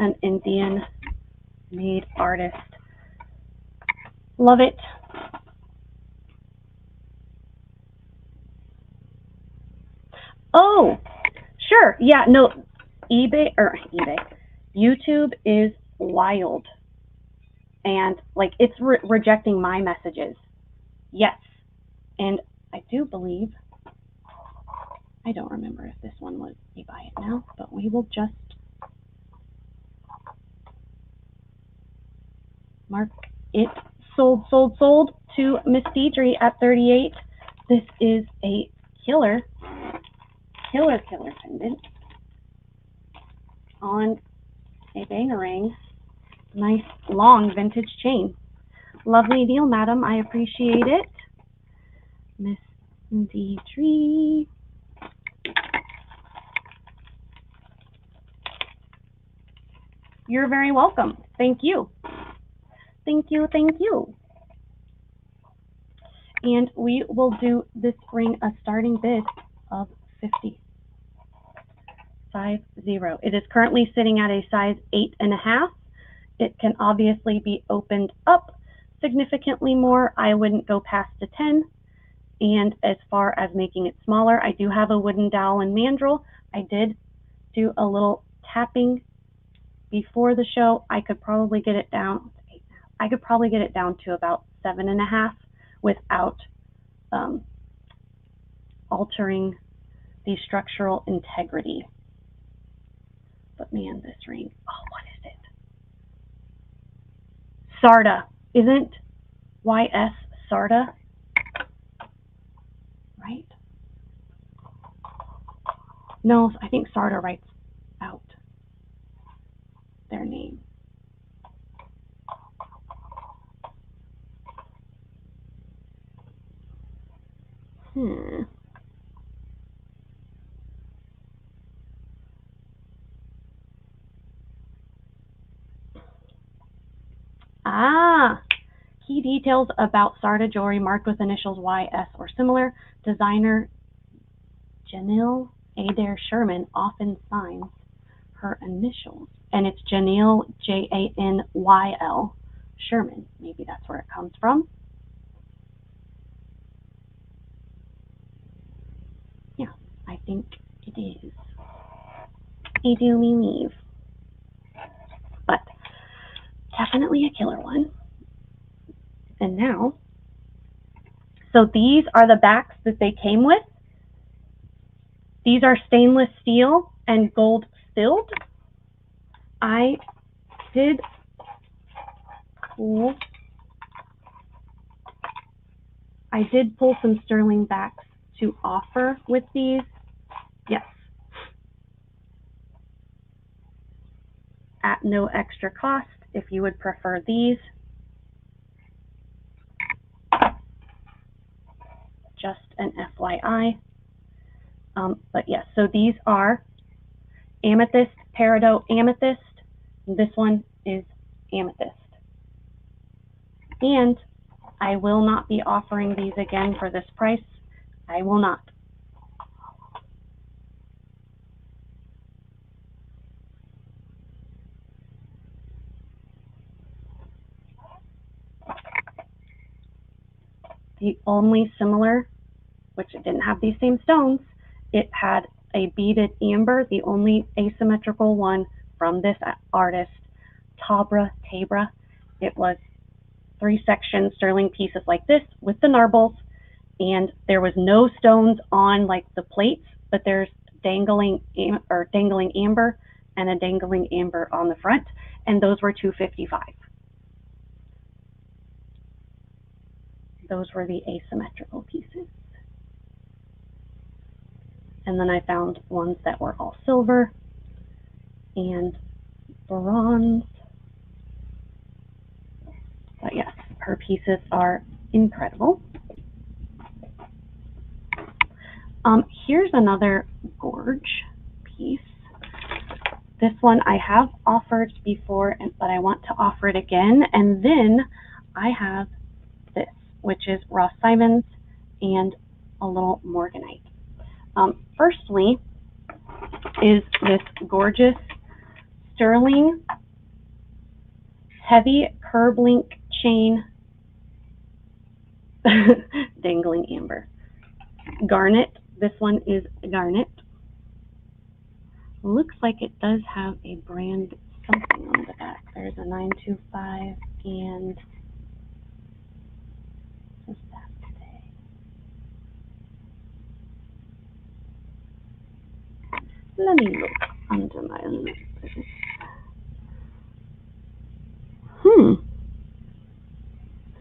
an Indian-made artist. Love it. Oh, sure. Yeah, no, YouTube is wild. And like it's rejecting my messages. Yes. And I do believe, I don't remember if this one was a buy it now, but we will just mark it sold to Miss Deidre at 38. This is a killer pendant on a bangerang. Nice long vintage chain. Lovely deal, madam. I appreciate it. Miss Deidre. You're very welcome. Thank you. Thank you, thank you. And we will do this ring a starting bid of 50. 50. It is currently sitting at a size 8.5. It can obviously be opened up significantly more. I wouldn't go past a 10. And as far as making it smaller, I do have a wooden dowel and mandrel. I did do a little tapping before the show. I could probably get it down. I could probably get it down to about 7.5 without altering the structural integrity. But man, this ring, oh, what is it? Sarda. Isn't YS Sarda? Right? No, I think Sarda writes out their name. Key details about Sarda jewelry marked with initials YS or similar. Designer Janelle Adair Sherman often signs her initials, and it's Janelle JANYL Sherman. Maybe that's where it comes from. Yeah, I think it is. I do believe. But definitely a killer one. And now, so these are the backs that they came with. These are stainless steel and gold filled. I did pull some sterling backs to offer with these. Yes. At no extra cost if you would prefer these. Just an FYI. But yes, so these are amethyst, peridot amethyst. This one is amethyst. And I will not be offering these again for this price. I will not. The only similar, which it didn't have these same stones, it had a beaded amber, the only asymmetrical one from this artist, Tabra. It was 3-section sterling pieces like this with the narbles, and there was no stones on like the plates, but there's dangling amber and a dangling amber on the front, and those were $255. Those were the asymmetrical pieces. And then I found ones that were all silver and bronze. But yes, her pieces are incredible. Here's another gorge piece. This one I have offered before, but I want to offer it again. And then I have this, which is Ross Simons and a little morganite. Firstly is this gorgeous sterling heavy curb link chain dangling amber. Garnet. This one is garnet. Looks like it does have a brand something on the back. There's a 925 and what's that today? Let me look under my lip.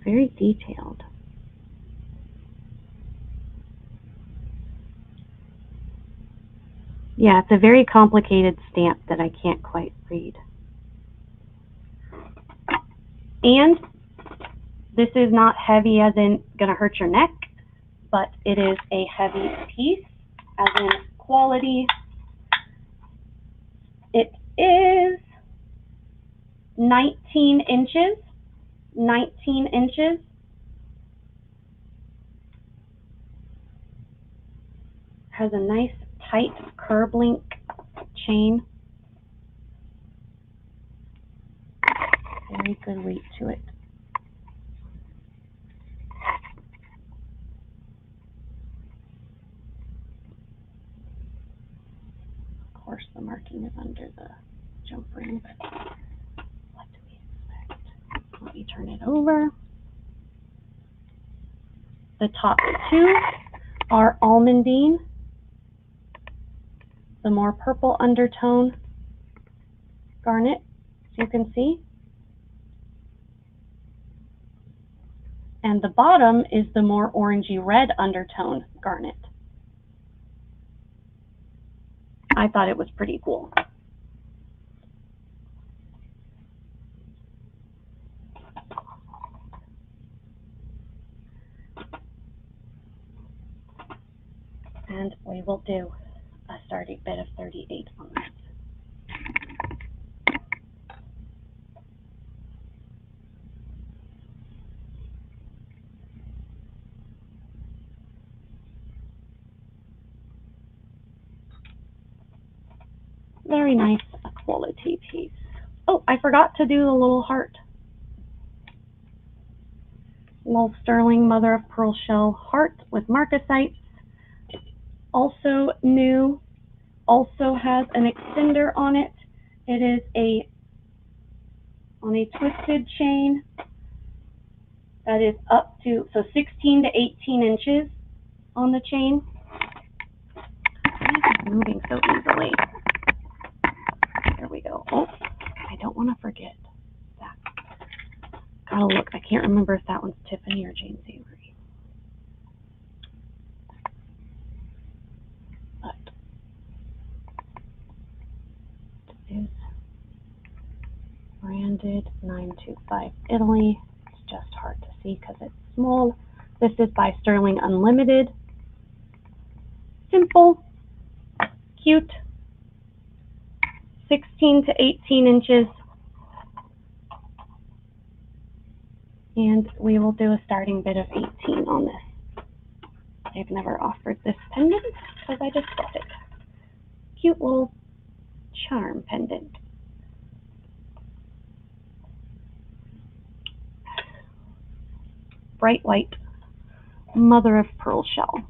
Very detailed. Yeah, it's a very complicated stamp that I can't quite read. And this is not heavy as in gonna hurt your neck, but it is a heavy piece as in quality. It is 19 inches. 19 inches. Has a nice tight curb link chain. Very good weight to it. Of course, the marking is under the jump ring, but what do we expect? Let me turn it over. The top two are almondine, the more purple undertone garnet, as you can see. And the bottom is the more orangey red undertone garnet. I thought it was pretty cool. And we will do a starting bid of 38 on this. Very nice quality piece. Oh, I forgot to do the little heart. Little sterling mother of pearl shell heart with marcasites. Also new. Also has an extender on it. It is on a twisted chain that is up to, so 16 to 18 inches on the chain. It's moving so easily. There we go. Oh, I don't want to forget that. Gotta look. I can't remember if that one's Tiffany or James Avery. But it is branded 925 Italy. It's just hard to see because it's small. This is by Sterling Unlimited. Simple, cute, 16 to 18 inches. And we will do a starting bid of 18 on this. They've never offered this pendant because I just got it. Cute little charm pendant. Bright white, mother of pearl shell.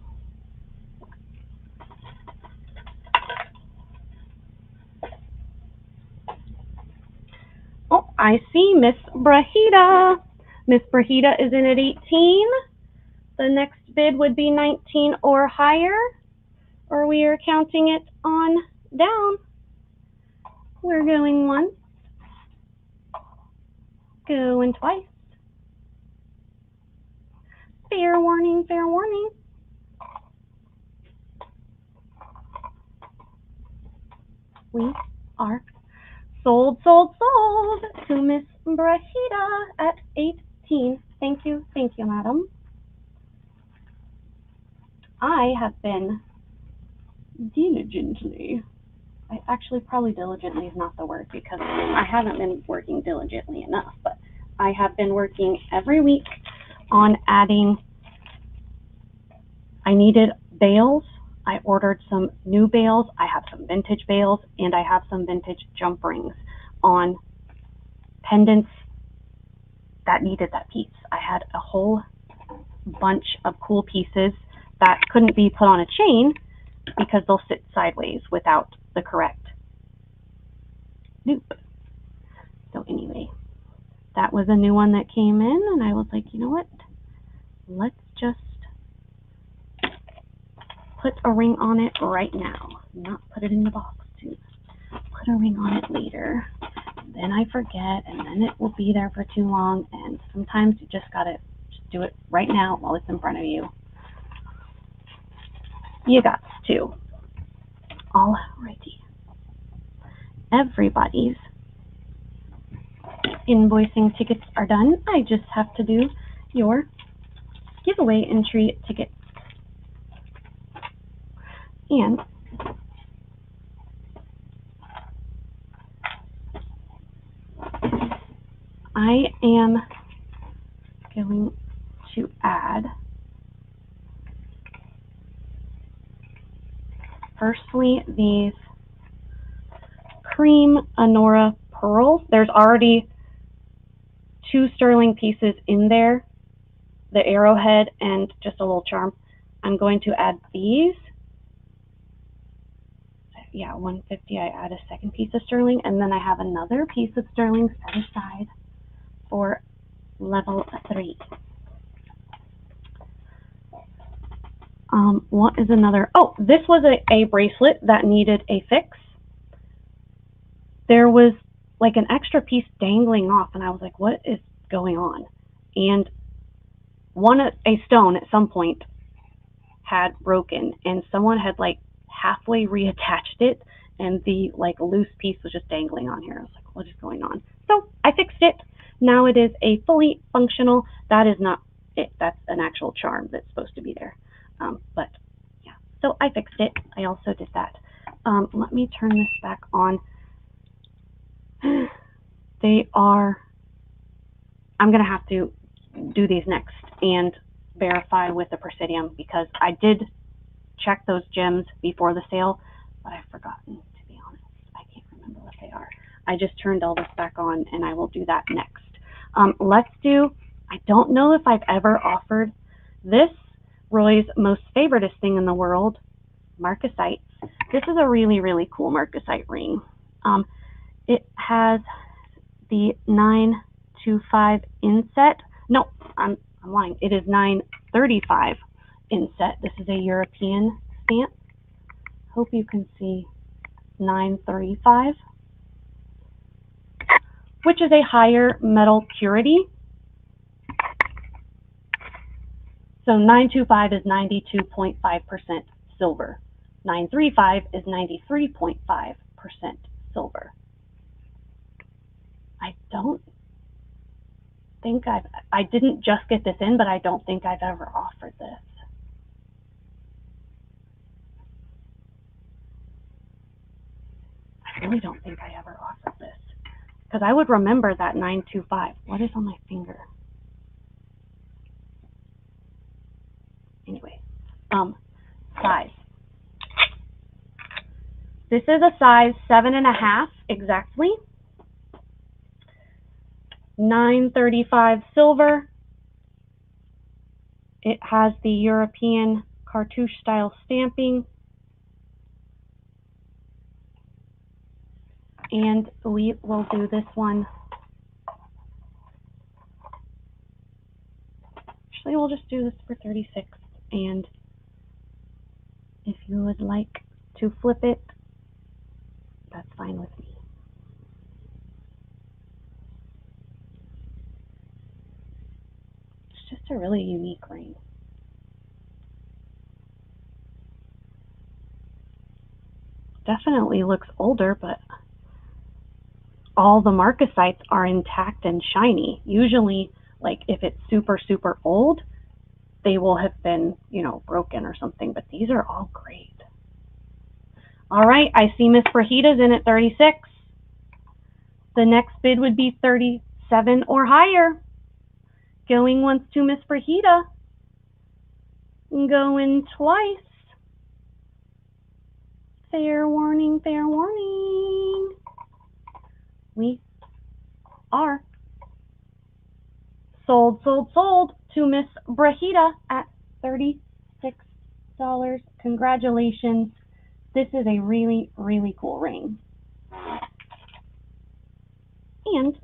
Oh, I see Miss Brahita. Miss Brahita is in at 18. The next bid would be 19 or higher, or we are counting it on down. We're going once, going twice. Fair warning, fair warning. We are sold, sold, sold to Miss Brahita at 18. Thank you, madam. I have been diligently, actually probably diligently is not the word because I haven't been working diligently enough, but I have been working every week on adding. I needed bales. I ordered some new bales. I have some vintage bales, and I have some vintage jump rings on pendants that needed that piece. I had a whole bunch of cool pieces that couldn't be put on a chain because they'll sit sideways without the correct loop. So anyway, that was a new one that came in, and I was like, you know what? Let's just put a ring on it right now, not put it in the box to put a ring on it later. Then I forget, and then it will be there for too long, and sometimes you just gotta just do it right now while it's in front of you. You got to. Alrighty. Everybody's invoicing tickets are done. I just have to do your giveaway entry tickets. And I am going to add, firstly, these cream Anora pearls. There's already 2 sterling pieces in there, the arrowhead and just a little charm. I'm going to add these. Yeah, 150, I add a second piece of sterling, and then I have another piece of sterling set aside for level 3. What is another? Oh, this was a bracelet that needed a fix. There was like an extra piece dangling off, and I was like, what is going on? And a stone at some point had broken, and someone had like halfway reattached it, and the like loose piece was just dangling on here. I was like, what is going on? So I fixed it. Now it is a fully functional. That is not it. That's an actual charm that's supposed to be there. But yeah, so I fixed it. I also did that. Let me turn this back on. They are, I'm going to have to do these next and verify with the Presidium, because I did check those gems before the sale, but I've forgotten, to be honest. I can't remember what they are. I just turned all this back on, and I will do that next. Let's do, I don't know if I've ever offered this, Roy's most favoriteest thing in the world, marcasite. This is a really, really cool marcasite ring. It has the 925 inset. No, I'm lying. It is 935 inset. This is a European stamp. Hope you can see 935, which is a higher metal purity. So 925 is 92.5% silver. 935 is 93.5% silver. I don't think I didn't just get this in, but I don't think I've ever offered this. I really don't think I ever offered this, because I would remember that 925. What is on my finger? Anyway, size. This is a size 7.5 exactly. 935 silver. It has the European cartouche style stamping. And we will do this one. Actually, we'll just do this for 36. And if you would like to flip it, that's fine with me. It's just a really unique ring. Definitely looks older, but all the marcasites are intact and shiny. Usually, like if it's super, super old, they will have been, you know, broken or something, but these are all great. All right, I see Miss Brahita's in at 36. The next bid would be 37 or higher. Going once to Miss Brahita. Going twice. Fair warning, fair warning. We are sold, sold, sold to Miss Brahita at $36. Congratulations. This is a really, really cool ring. And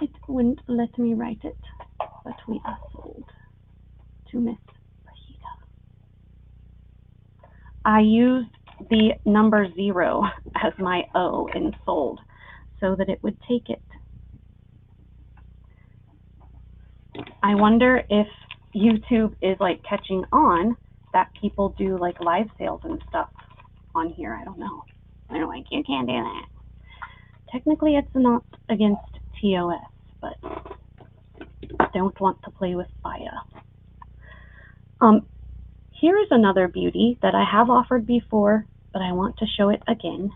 it wouldn't let me write it, but we are sold to Miss Brahita. I used the number 0 as my O in sold so that it would take it. I wonder if YouTube is like catching on that people do like live sales and stuff on here. I don't know. They're like, you can't do that. Technically, it's not against TOS, but don't want to play with fire. Here is another beauty that I have offered before, but I want to show it again.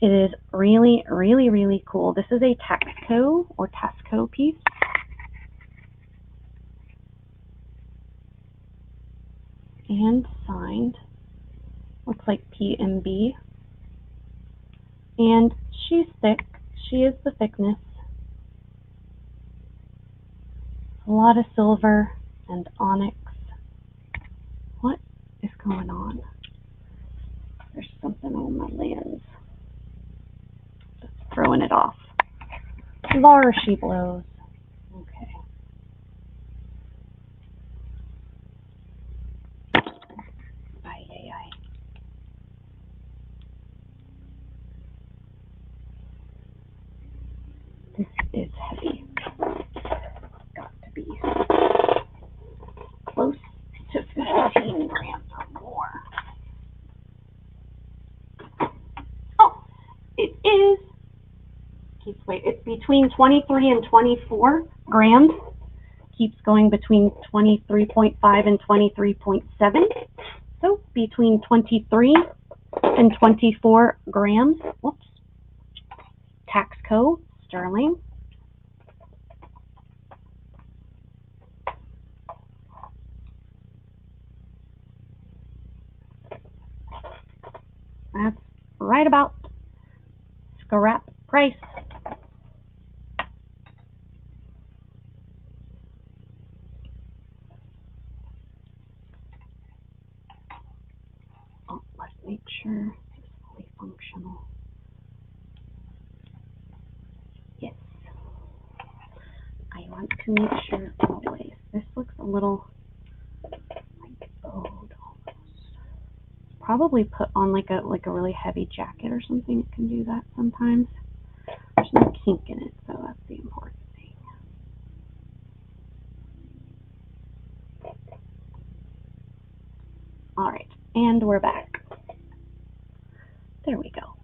It is really, really, really cool. This is a Taxco or Tasco piece. And signed. Looks like PMB. And she's thick. She is the thickness. A lot of silver and onyx. What is going on? There's something on my lens. Just throwing it off. There she blows. Okay. Ay, ay, ay. This is heavy. Got to be close to 15 grams or more. Oh, it is. It's between 23 and 24 grams. Keeps going between 23.5 and 23.7. So between 23 and 24 grams. Whoops. Taxco, sterling. That's right about scrap price. Oh, let's make sure it's fully functional. Yes. I want to make sure always. This looks a little like bowed almost. Probably put on like a really heavy jacket or something. It can do that sometimes. There's no kink in it, so that's the important thing. All right, and we're back. There we go.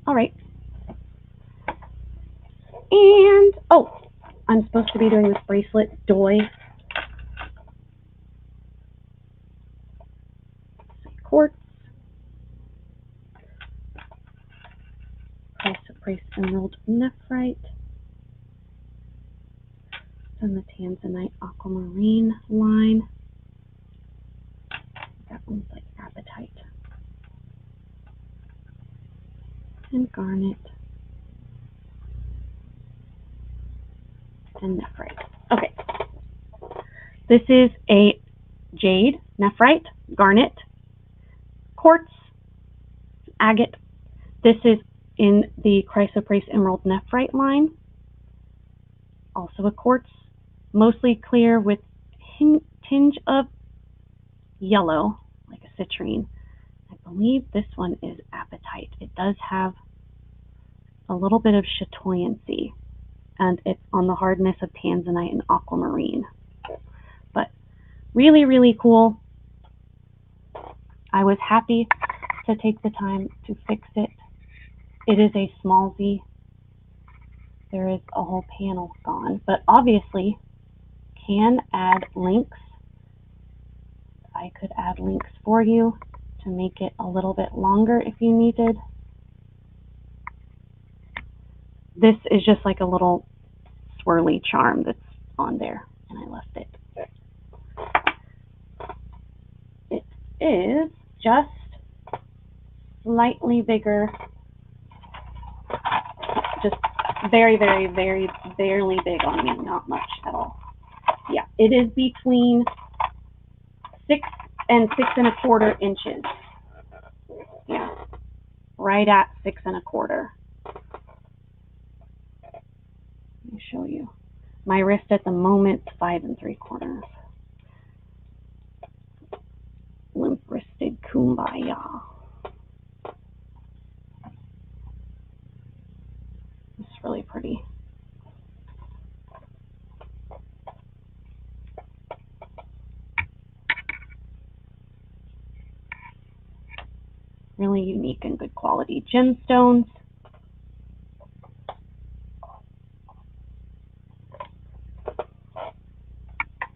All right. And, oh, I'm supposed to be doing this bracelet, Doi. Quartz. Chrysoprase emerald nephrite. And the tanzanite aquamarine line. That one's like apatite. And garnet. And nephrite. Okay. This is a jade, nephrite, garnet, quartz, agate. This is in the chrysoprase emerald nephrite line. Also a quartz, mostly clear with tinge of yellow, like a citrine. I believe this one is apatite. It does have a little bit of chatoyancy, and it's on the hardness of tanzanite and aquamarine. But really, really cool. I was happy to take the time to fix it. It is a small Z. There is a whole panel gone, but obviously can add links. I could add links for you to make it a little bit longer if you needed. This is just like a little swirly charm that's on there, and I left it. It is just slightly bigger, just very, very, very barely big on me, not much at all. Yeah, it is between 6 and 6 1/4 inches. Yeah, right at 6 1/4. Let me show you. My wrist at the moment, 5 3/4. Limp-wristed kumbaya. It's really pretty. Really unique and good quality gemstones.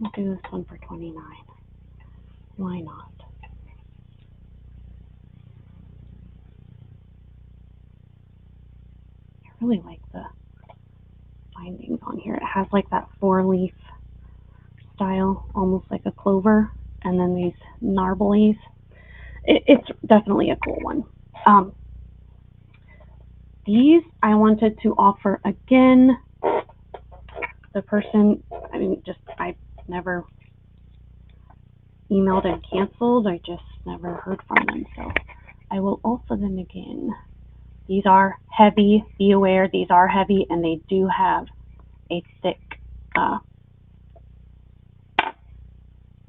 I'll do this one for $29. Why not? really like the bindings on here. It has like that 4-leaf style, almost like a clover, and then these narblies. It's definitely a cool one. These I wanted to offer again. The person, I mean, just I never emailed and canceled. I just never heard from them, so I will offer them again. These are heavy. Be aware, these are heavy, and they do have a thick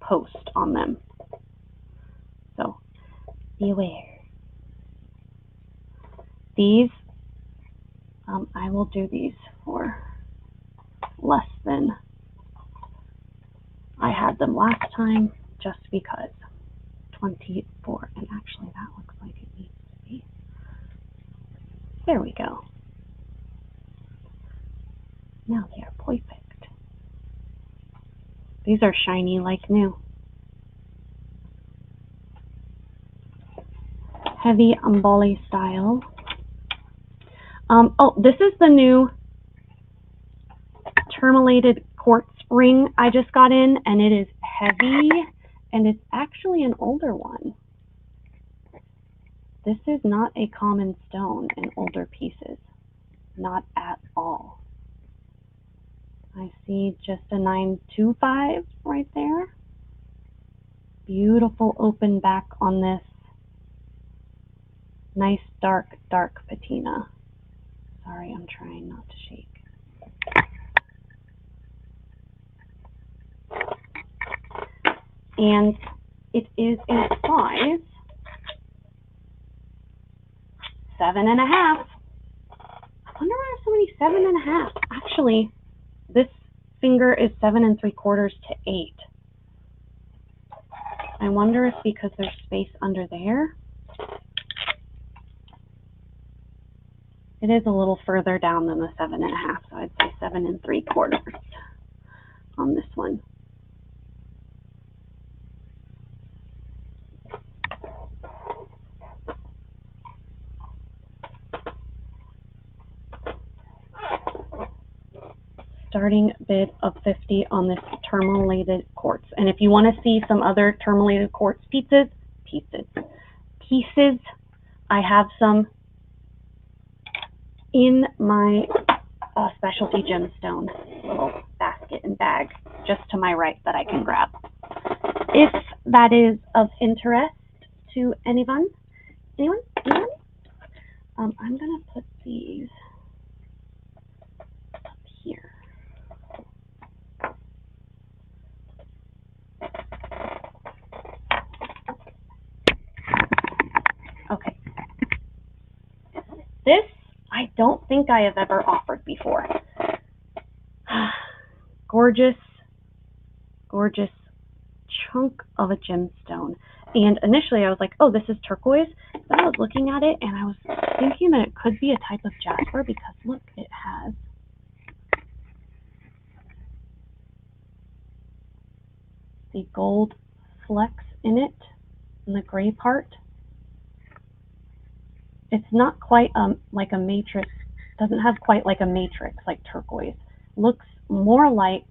post on them. So be aware. These, I will do these for less than I had them last time, just because. 24, and actually that looks like it needs to be. There we go. Now they are perfect. These are shiny like new. Heavy Umbali style. Oh, this is the new tourmalated quartz ring I just got in, and it is heavy, and it's actually an older one. This is not a common stone in older pieces, not at all. I see just a 925 right there. Beautiful open back on this. Nice dark patina. Sorry, I'm trying not to shake. And it is a size 7.5. I wonder why there's so many 7.5. Actually, this finger is 7 3/4 to 8. I wonder if because there's space under there. It is a little further down than the 7.5, so I'd say 7 3/4 on this one. Starting bid of 50 on this tourmalated quartz. And if you want to see some other tourmalated quartz pieces, I have some in my specialty gemstone little basket and bag just to my right that I can grab. If that is of interest to anyone? I'm gonna put these up here. Okay. This I don't think I have ever offered before. Gorgeous, gorgeous chunk of a gemstone. And initially I was like, oh, this is turquoise. Then I was looking at it and I was thinking that it could be a type of jasper because look, it has the gold flecks in it, in the gray part. It's not quite like a matrix, doesn't have quite like a matrix like turquoise. Looks more like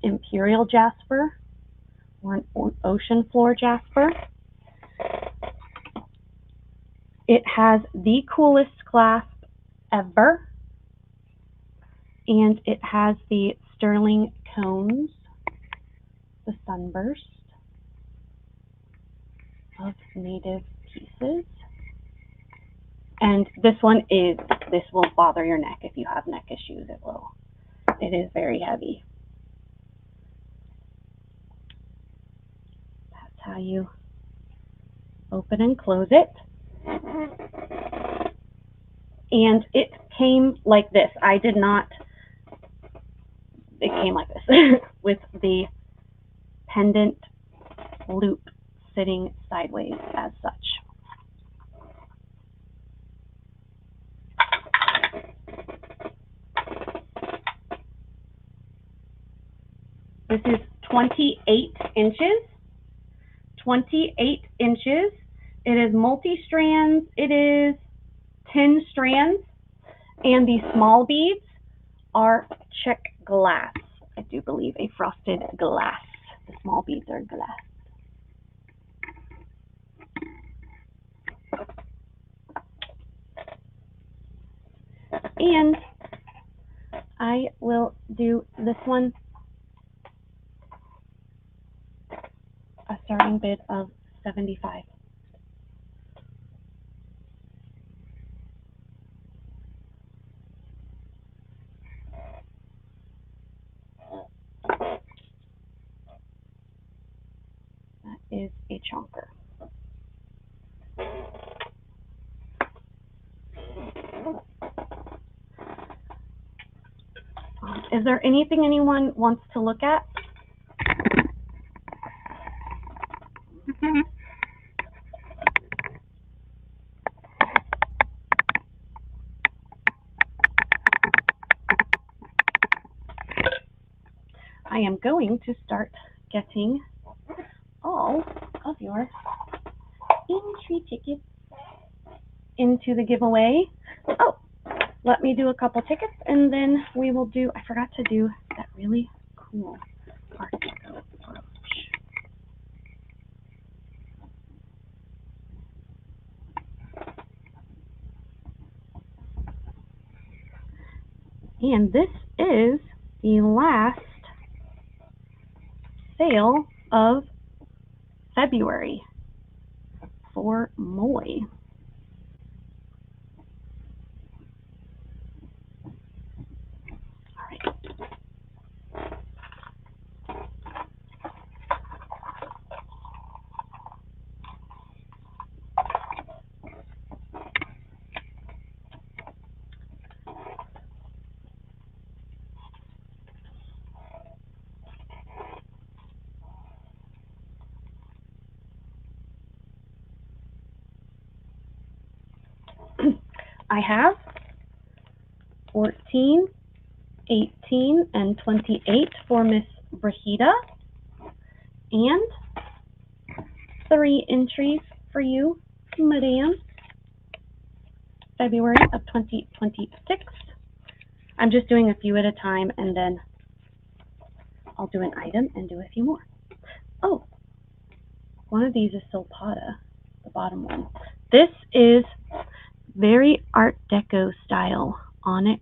imperial jasper or an ocean floor jasper. It has the coolest clasp ever, and it has the sterling cones, the sunburst of native pieces. And this one is, this will bother your neck if you have neck issues, it will. It is very heavy. That's how you open and close it. And it came like this. I did not, it came like this with the pendant loop sitting sideways as such. This is 28 inches. 28 inches. It is multi-strands. It is 10 strands. And these small beads are check glass. I do believe a frosted glass. The small beads are glass. And I will do this one, a starting bid of $75. That is a chonker. Is there anything anyone wants to look at? I am going to start getting all of your entry tickets into the giveaway. Oh, let me do a couple tickets and then we will do, I forgot to do that really cool Art Deco brooch. And this is the last sale of February for Moy. All right. I have 14, 18, and 28 for Miss Brahita, and 3 entries for you, Madame, February of 2026. I'm just doing a few at a time, and then I'll do an item and do a few more. Oh, one of these is Silpata, the bottom one. This is very Art Deco style onyx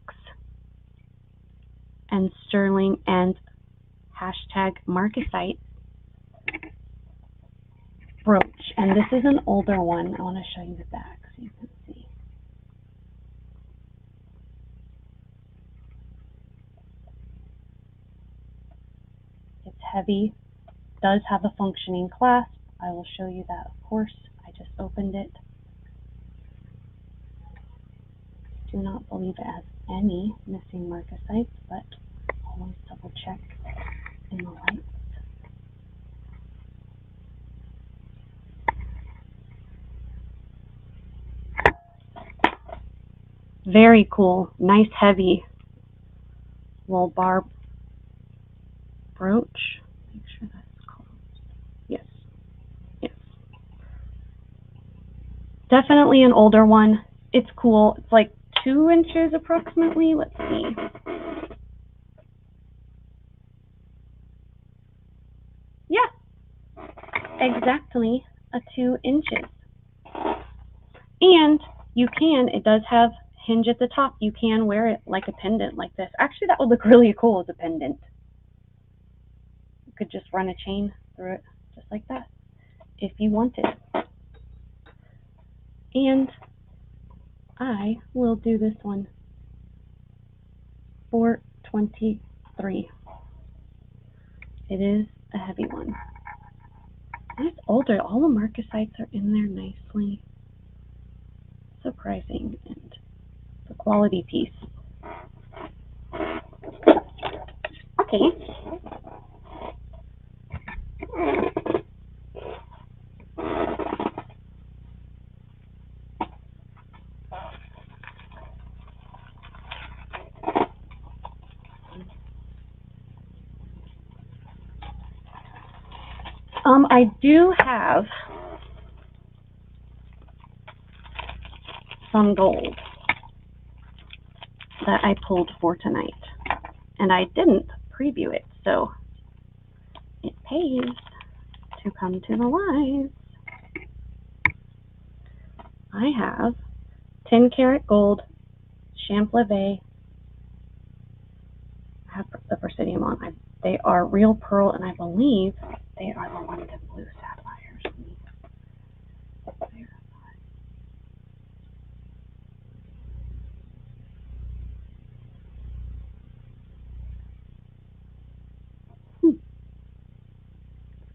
and sterling and hashtag marcasite brooch. And this is an older one. I want to show you the back so you can see. It's heavy, does have a functioning clasp. I will show you that, of course. I just opened it. Do not believe it has any missing marcasites, but always double check in the light. Very cool, nice heavy wool barb brooch. Make sure that's closed. Yes, yes. Definitely an older one. It's cool. It's like 2 inches approximately. Let's see. Yeah, exactly a 2 inches. And you can, it does have hinge at the top. You can wear it like a pendant like this. Actually, that would look really cool as a pendant. You could just run a chain through it just like that if you wanted. And I will do this one for $23. It is a heavy one. And it's older. All the marcasites are in there nicely. Surprising, and it's a quality piece. Okay. I do have some gold. that I pulled for tonight. And I didn't preview it, so it pays to come to the live. I have 10 karat gold, Champlavet. I have the Presidium on. They are real pearl, and I believe they are the ones in blue sapphires. Let me verify.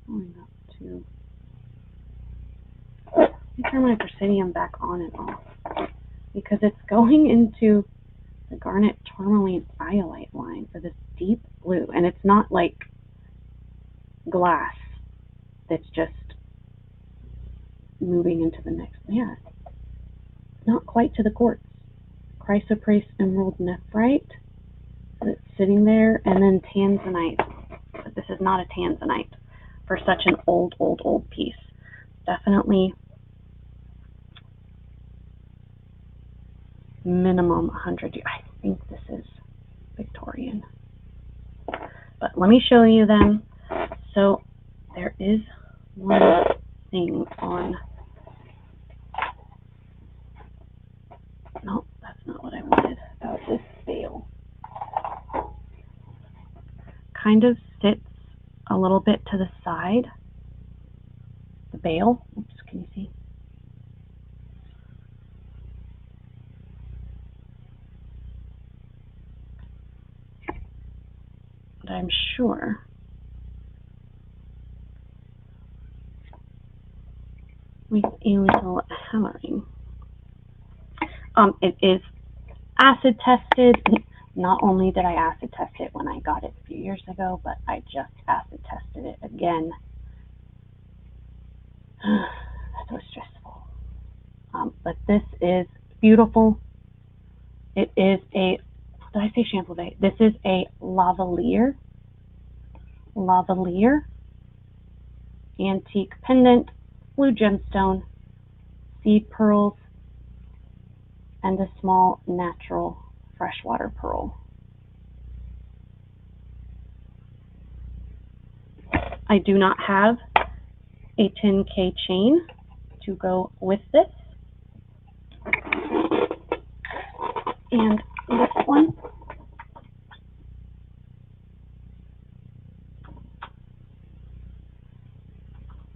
Going up to. Let me turn my Presidium back on and off because it's going into the garnet tourmaline iolite line for this deep blue, and it's not like glass that's just moving into the next. Yeah, not quite to the quartz. Chrysoprase emerald nephrite that's sitting there, and then tanzanite. But this is not a tanzanite for such an old piece. Definitely minimum 100 years. I think this is Victorian. But let me show you them. So there is one thing on. No, that's not what I wanted. About this veil. Kind of sits a little bit to the side. The veil. Oops, can you see? But I'm sure with a little hammering. It is acid tested. Not only did I acid test it when I got it a few years ago, but I just acid tested it again. That was stressful. But this is beautiful. It is a, did I say Champlavet? This is a lavalier antique pendant, blue gemstone, seed pearls, and a small natural freshwater pearl. I do not have a 10K chain to go with this. And this one,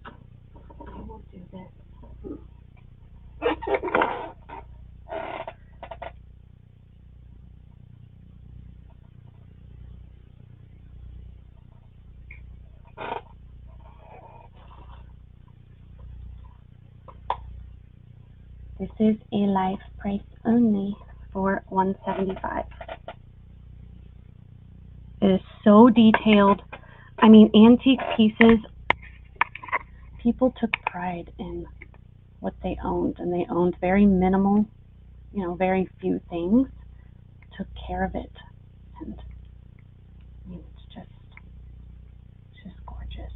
I will do this. This is a live price only for $175. It is so detailed. I mean, antique pieces, people took pride in what they owned, and they owned very minimal, very few things, took care of it, and I mean, it's just gorgeous.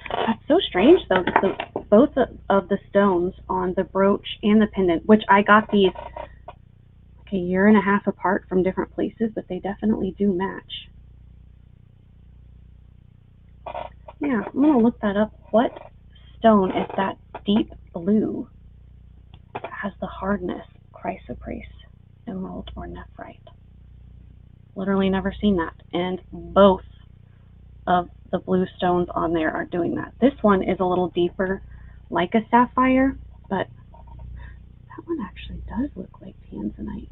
That's so strange, though, that both of the stones on the brooch and the pendant, which I got these like a year and a half apart from different places, but they definitely do match. Yeah, I'm going to look that up. What stone is that deep blue that has the hardness, chrysoprase, emerald, or nephrite? Literally never seen that. And both of the blue stones on there are doing that. This one is a little deeper, like a sapphire, but that one actually does look like tanzanite.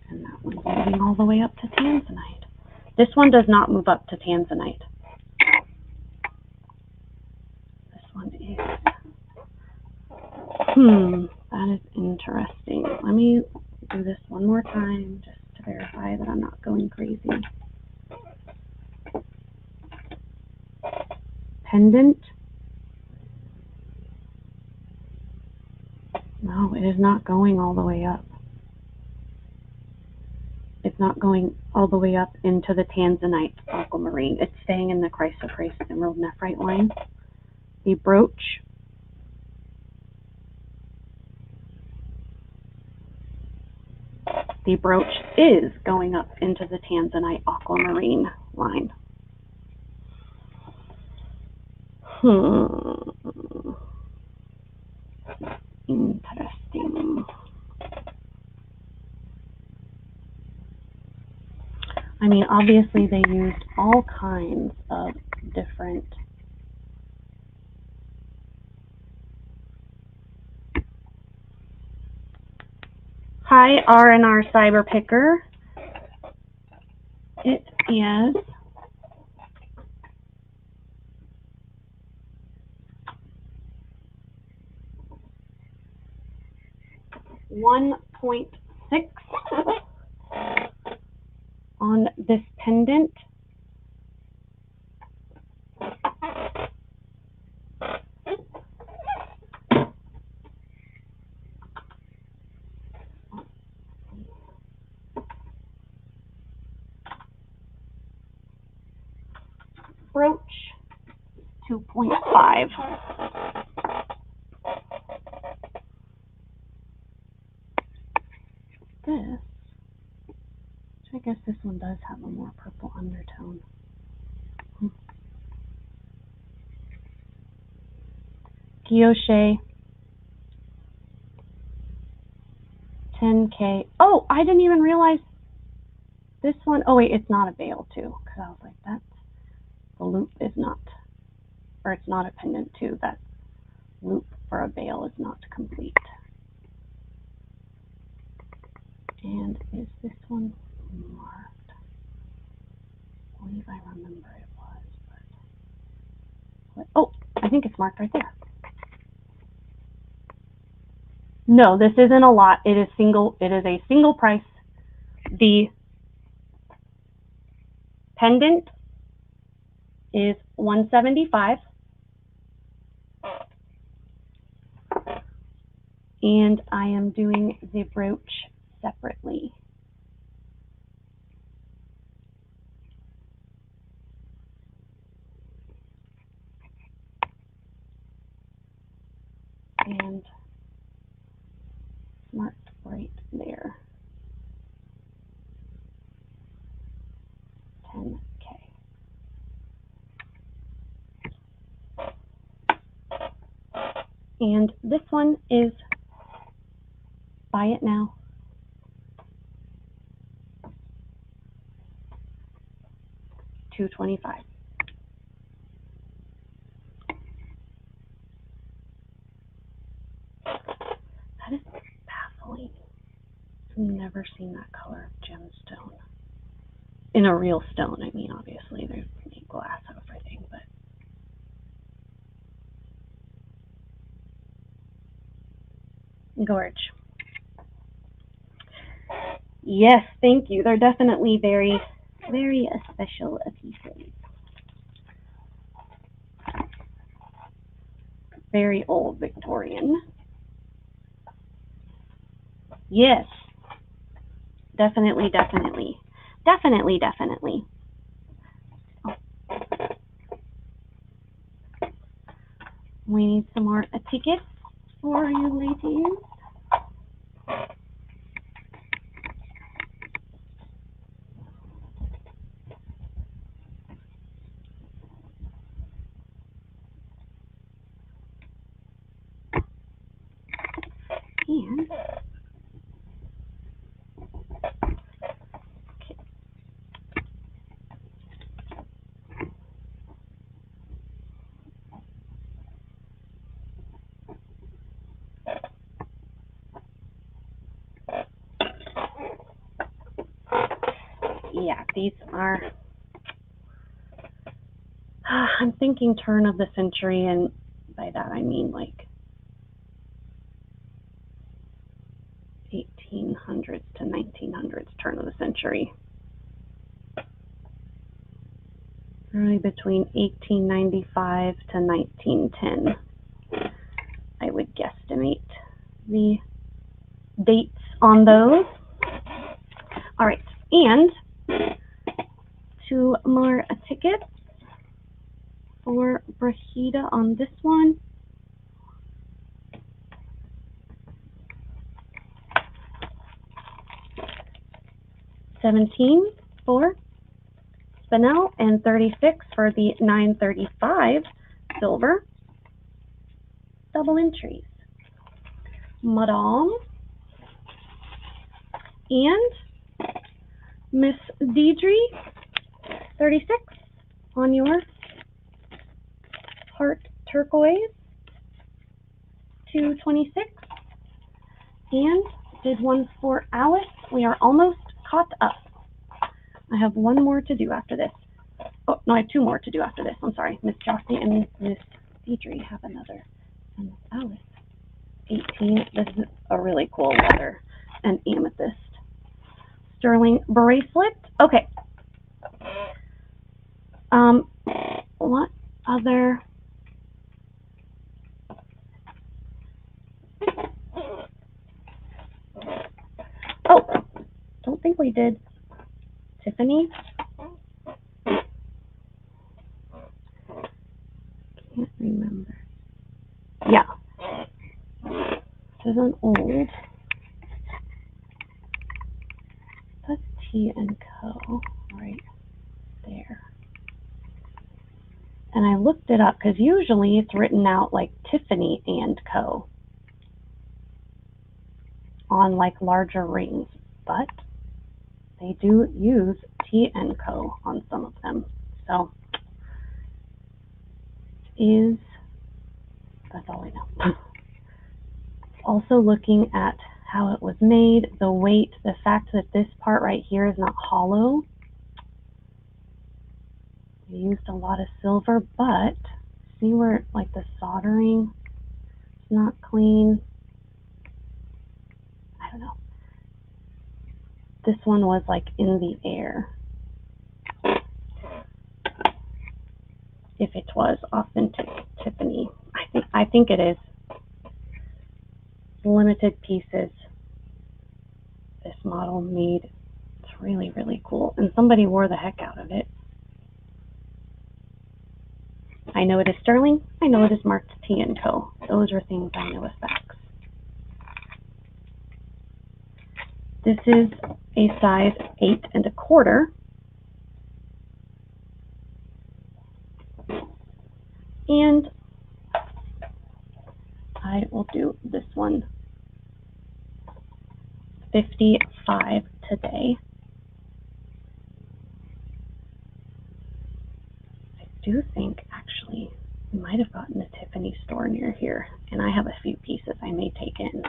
And that one's moving all the way up to tanzanite. This one does not move up to tanzanite. This one is, that is interesting. Let me do this one more time just to verify that I'm not going crazy. Pendant. No, it is not going all the way up. It's not going all the way up into the tanzanite aquamarine. It's staying in the chrysoprase emerald nephrite line. The brooch the brooch is going up into the Tanzanite aquamarine line. Interesting. I mean, obviously they used all kinds of different Hi, R&R Cyber Picker. It is $1.6 on this pendant. Brooch, 2.5. This, I guess this one does have a more purple undertone. Guilloche, 10K. Oh, I didn't even realize this one. Oh wait, it's not a veil too, because I was like, that's, the loop is not, or it's not a pendant too. That loop for a veil is not complete. And is this one marked? I believe I remember it was, but oh, I think it's marked right there. No, this isn't a lot. It is single. It is a single price. The pendant is $175, and I am doing the brooch separately. And marked right there. 10K. And this one is buy it now. $225. That is baffling. I've never seen that color of gemstone. In a real stone, I mean, obviously, they make glass out of everything, but gorge. Yes, thank you. They're definitely very, very special pieces. Very old Victorian. Yes. Definitely, definitely. Definitely, definitely. Oh. We need some more tickets for you ladies. And yeah, these are, I'm thinking turn of the century, and by that I mean like 1800s to 1900s, turn of the century. Really between 1895 to 1910, I would guesstimate the dates on those. All right, and 2 more tickets for Brahida on this one. $17 for spinel and $36 for the 935 silver double entries. Madame and Miss Deidre, 36 on your heart turquoise, 226, and did one for Alice. We are almost caught up. I have one more to do after this. Oh, no, I have two more to do after this. I'm sorry. Miss Jossie and Miss Deidre have another. And Miss Alice, 18. This is a really cool leather and amethyst sterling bracelet. Okay. What other? Oh, don't think we did Tiffany. Can't remember. Yeah. This is an old. That's T&Co right there. And I looked it up because usually it's written out like Tiffany & Co. on like larger rings, but they do use T&Co on some of them. So that's all I know. Also looking at how it was made, the weight, the fact that this part right here is not hollow. They used a lot of silver, but see where like the soldering is not clean. I don't know. This one was like in the air. If it was authentic Tiffany, I think it is. Limited pieces. This model made. It's really, really cool, and somebody wore the heck out of it. I know it is sterling. I know it is marked T&Co. Those are things I know as facts. This is a size 8 1/4. And I will do this one, 55 today. I do think actually we might have gotten a Tiffany store near here, and I have a few pieces I may take in.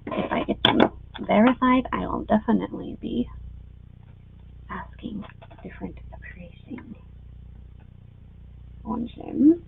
If I get them verified, I will definitely be asking different pricing on them.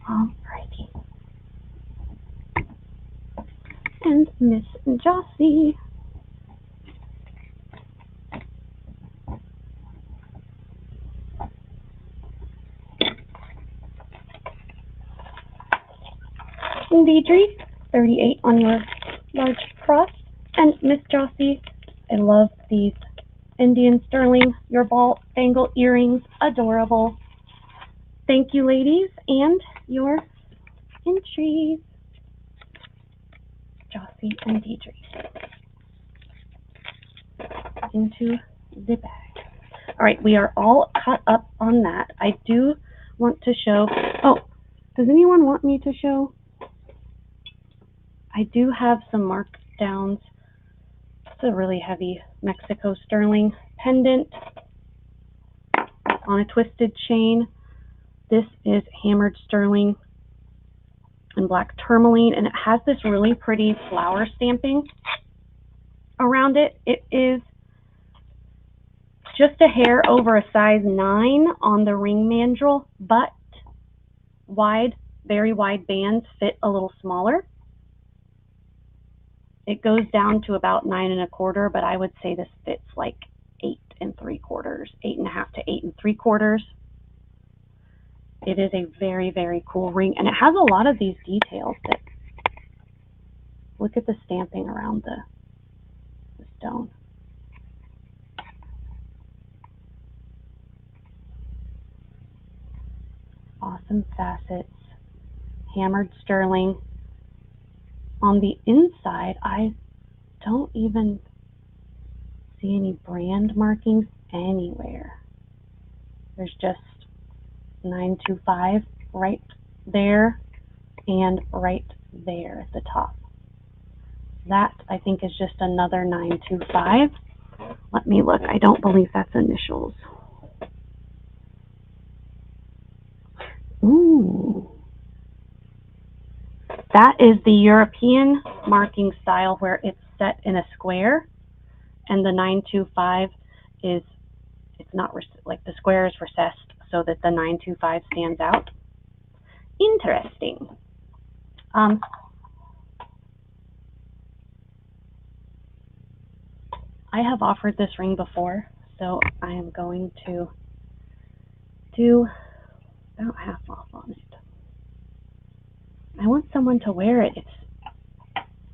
Alrighty. And Miss Jossie. Deidre, 38 on your large cross. And Miss Jossie, I love these Indian sterling, your ball bangle earrings, adorable. Thank you, ladies, and your entries, Jossie and Deidre, into the bag. All right, we are all caught up on that. I do want to show, oh, does anyone want me to show? I do have some markdowns. It's a really heavy Mexico sterling pendant on a twisted chain. This is hammered sterling and black tourmaline, and it has this really pretty flower stamping around it. It is just a hair over a size 9 on the ring mandrel, but wide, very wide bands fit a little smaller. It goes down to about 9 1/4, but I would say this fits like 8 3/4, 8.5 to 8 3/4. it is a very, very cool ring, and it has a lot of these details. That look at the stamping around the stone. Awesome facets, hammered sterling. On the inside, I don't even see any brand markings anywhere. There's just 925 right there and right there at the top. That, I think, is just another 925. Let me look. I don't believe that's initials. Ooh. That is the European marking style where it's set in a square, and the 925 is, it's not, like the square is recessed so that the 925 stands out. Interesting. I have offered this ring before, so I am going to do about half off on it. I want someone to wear it. It's,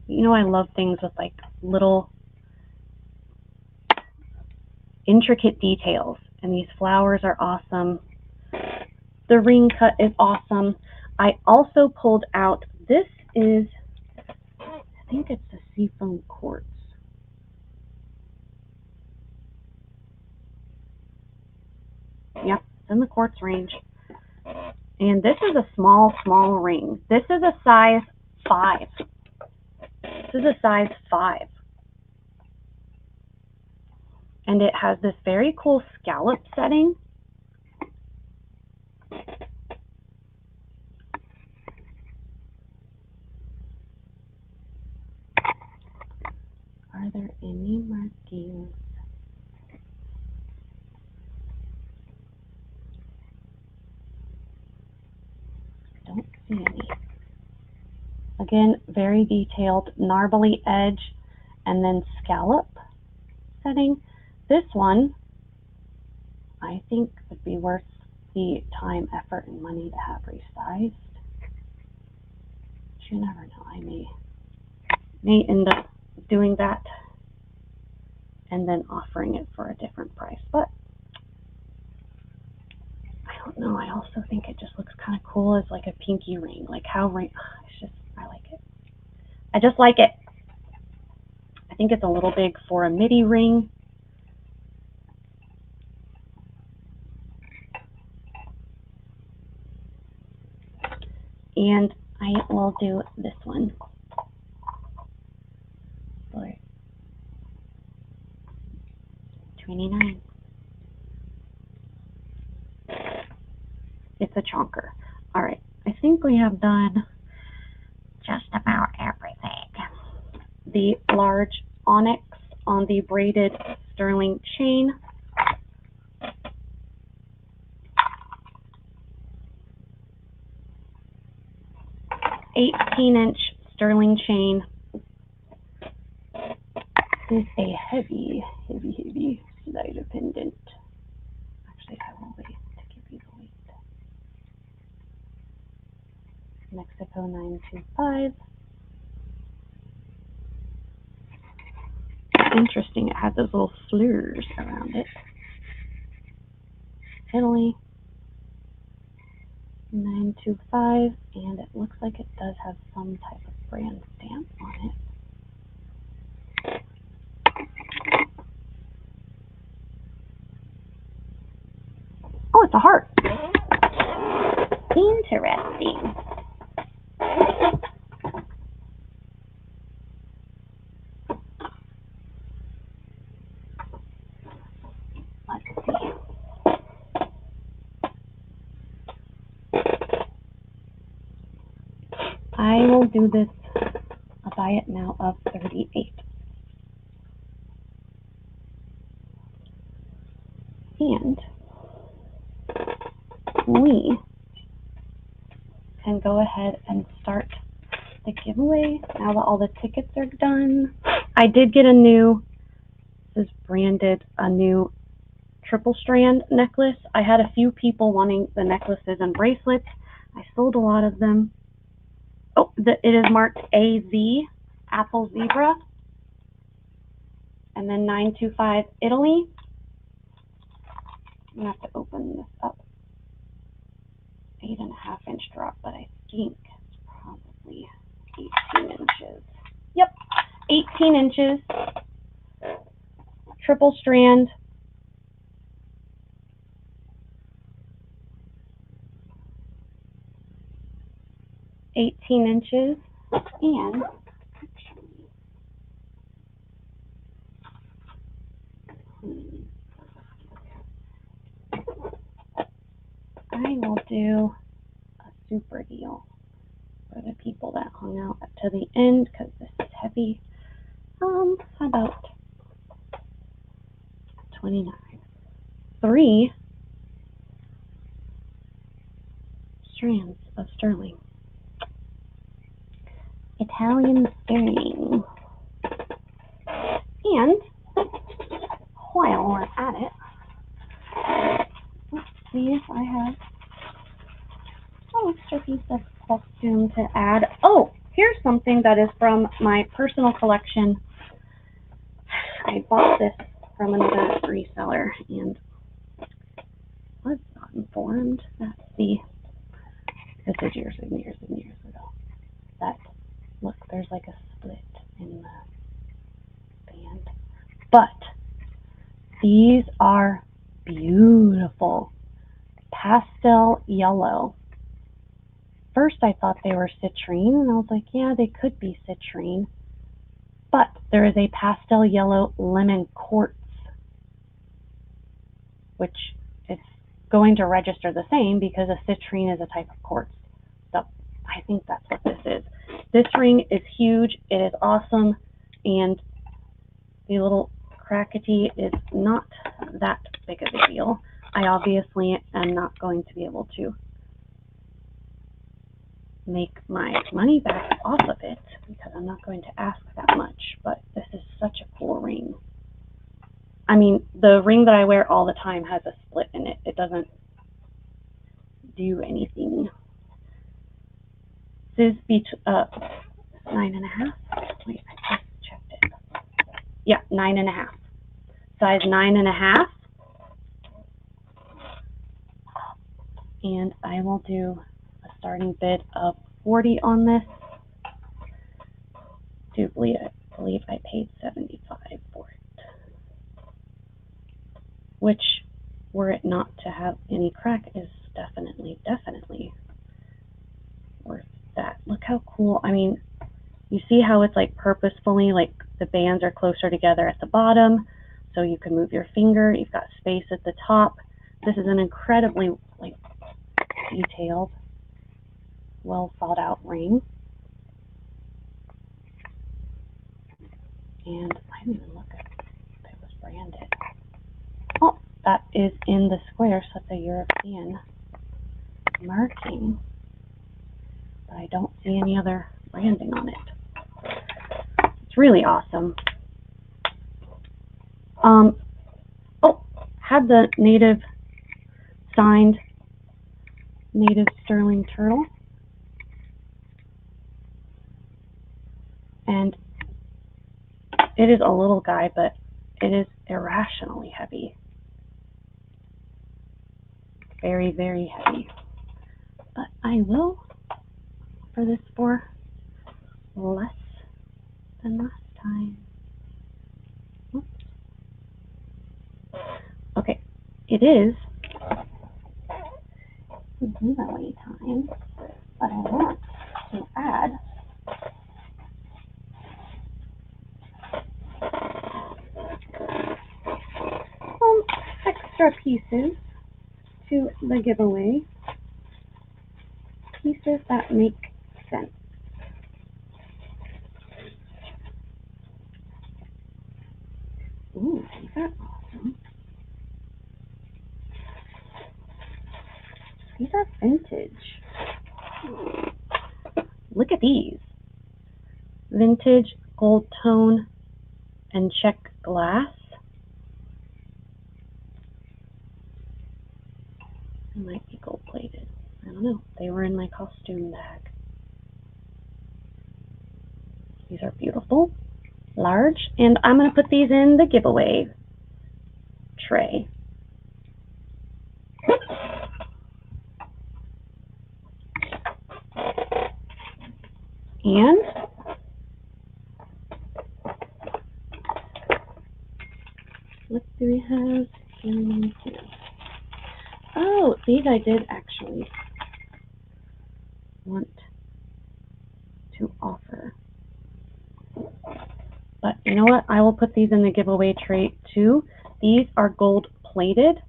you know, I love things with like little intricate details, and these flowers are awesome. The ring cut is awesome. I also pulled out, this is, I think it's a seafoam quartz. Yep, it's in the quartz range. And this is a small, small ring. This is a size 5. This is a size 5. And it has this very cool scallop setting. Are there any markings? Don't see any. Again, very detailed, marbly edge, and then scallop setting. This one, I think, would be worth the time, effort, and money to have resized. But you never know. I may end up doing that and then offering it for a different price. But I don't know. I also think it just looks kind of cool as like a pinky ring. Like how ring, it's just, I like it. I just like it. I think it's a little big for a midi ring. And I will do this one for $29. It's a chonker. All right, I think we have done just about everything. The large onyx on the braided sterling chain. 18-inch sterling chain. This is a heavy slider pendant. Actually, I will wait to give you the weight. Mexico 925. Interesting, it had those little fleurs around it. Italy 925, and it looks like it does have some type of brand stamp on it. Oh, it's a heart. Interesting. Let's see. I will do this a buy it now of 38. And we can go ahead and start the giveaway now that all the tickets are done. I did get a new, this is branded, a new triple strand necklace. I had a few people wanting the necklaces and bracelets. I sold a lot of them. Oh, it is marked AZ, Apple Zebra, and then 925 Italy. I'm going to have to open this up. 8.5 inch drop, but I think it's probably 18 inches. Yep, 18 inches, triple strand. Inches, and I will do a super deal for the people that hung out to the end because this is heavy. How about 29? 3 strands of sterling. Italian sterling. And while we're at it, let's see if I have an extra piece of costume to add. Oh, here's something that is from my personal collection. I bought this from another reseller and was not informed that this is years and years and years ago. That, look, there's like a split in the band. But these are beautiful. Pastel yellow. First I thought they were citrine, and I was like, yeah, they could be citrine. But there is a pastel yellow lemon quartz, which is going to register the same because a citrine is a type of quartz. So I think that's what this is. This ring is huge. It is awesome. And the little crackety is not that big of a deal. I obviously am not going to be able to make my money back off of it because I'm not going to ask that much, but this is such a cool ring. I mean, the ring that I wear all the time has a split in it. It doesn't do anything. This is 9.5. Wait, I just checked it. Yeah, 9.5. Size 9.5. And I will do a starting bid of 40 on this. I do believe I paid 75 for it. Which, were it not to have any crack, is definitely worth that. Look how cool. I mean, you see how it's like purposefully, like the bands are closer together at the bottom, so you can move your finger. You've got space at the top. This is an incredibly like detailed, well thought out ring. And I didn't even look at if it was branded. Oh, that is in the square, so it's a European marking. But I don't see any other branding on it. It's really awesome. Oh, had the native signed native sterling turtle. And it is a little guy, but it is irrationally heavy. Very, very heavy. But I will offer this for less than last time. Oops. Okay, it is giveaway time, but I want to add some extra pieces to the giveaway. Pieces that make sense. Ooh, these are awesome. These are vintage. Look at these. Vintage gold tone and check glass. They might be gold plated. I don't know. They were in my costume bag. These are beautiful, large, and I'm going to put these in the giveaway tray. And what do we have in here? Oh, these I did actually want to offer. But you know what? I will put these in the giveaway tray too. These are gold plated.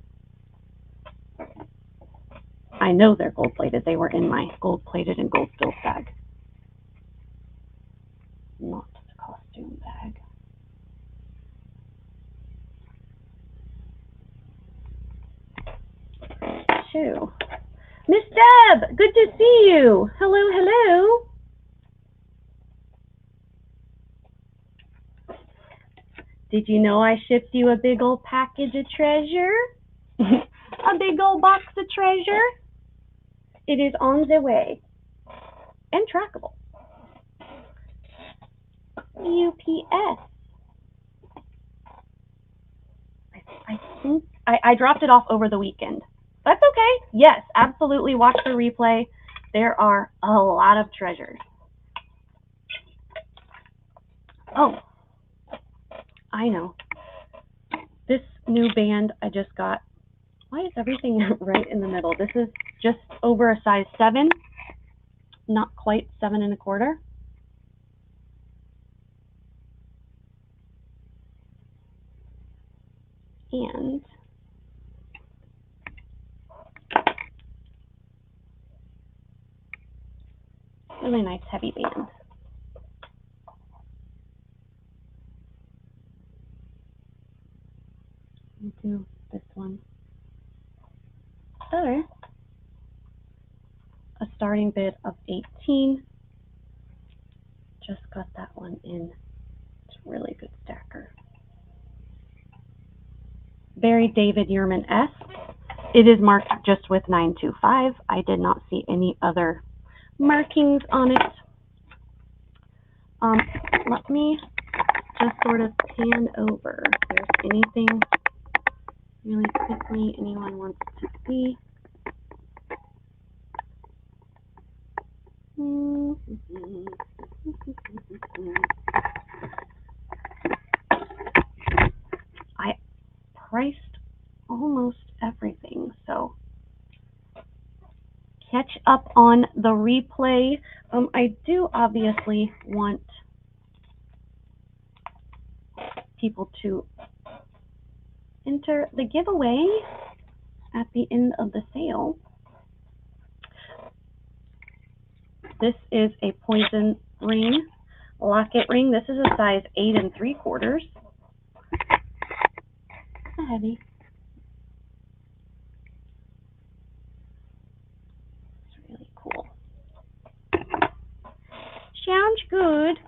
I know they're gold plated. They were in my gold plated and gold filled bag. Not the costume bag. Two. Miss Deb, good to see you. Hello, hello. Did you know I shipped you a big old package of treasure? A big old box of treasure? It is on the way. And trackable. UPS. I think I dropped it off over the weekend. That's okay. Yes, absolutely. Watch the replay. There are a lot of treasures. Oh, I know. This new band I just got. Why is everything right in the middle? This is just over a size 7. Not quite 7 1/4. And really nice heavy band. Do this one. Other. A starting bid of 18. Just got that one in. It's a really good stacker. Barry David Yerman S. It is marked just with 925. I did not see any other markings on it. Let me just sort of pan over if there's anything really quickly anyone wants to see. I priced almost everything, so catch up on the replay. I do obviously want people to enter the giveaway at the end of the sale. This is a poison ring, locket ring. This is a size 8 3/4. It's heavy. It's really cool. Sounds good.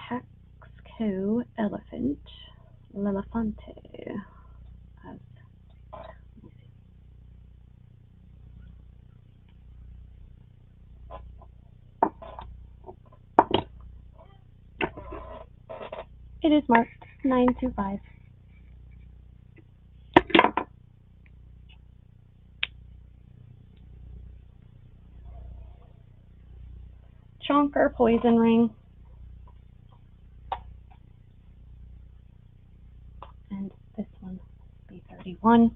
Taxco elephant, L'Elefante. It is marked 925. Chonker poison ring. And this one, B31.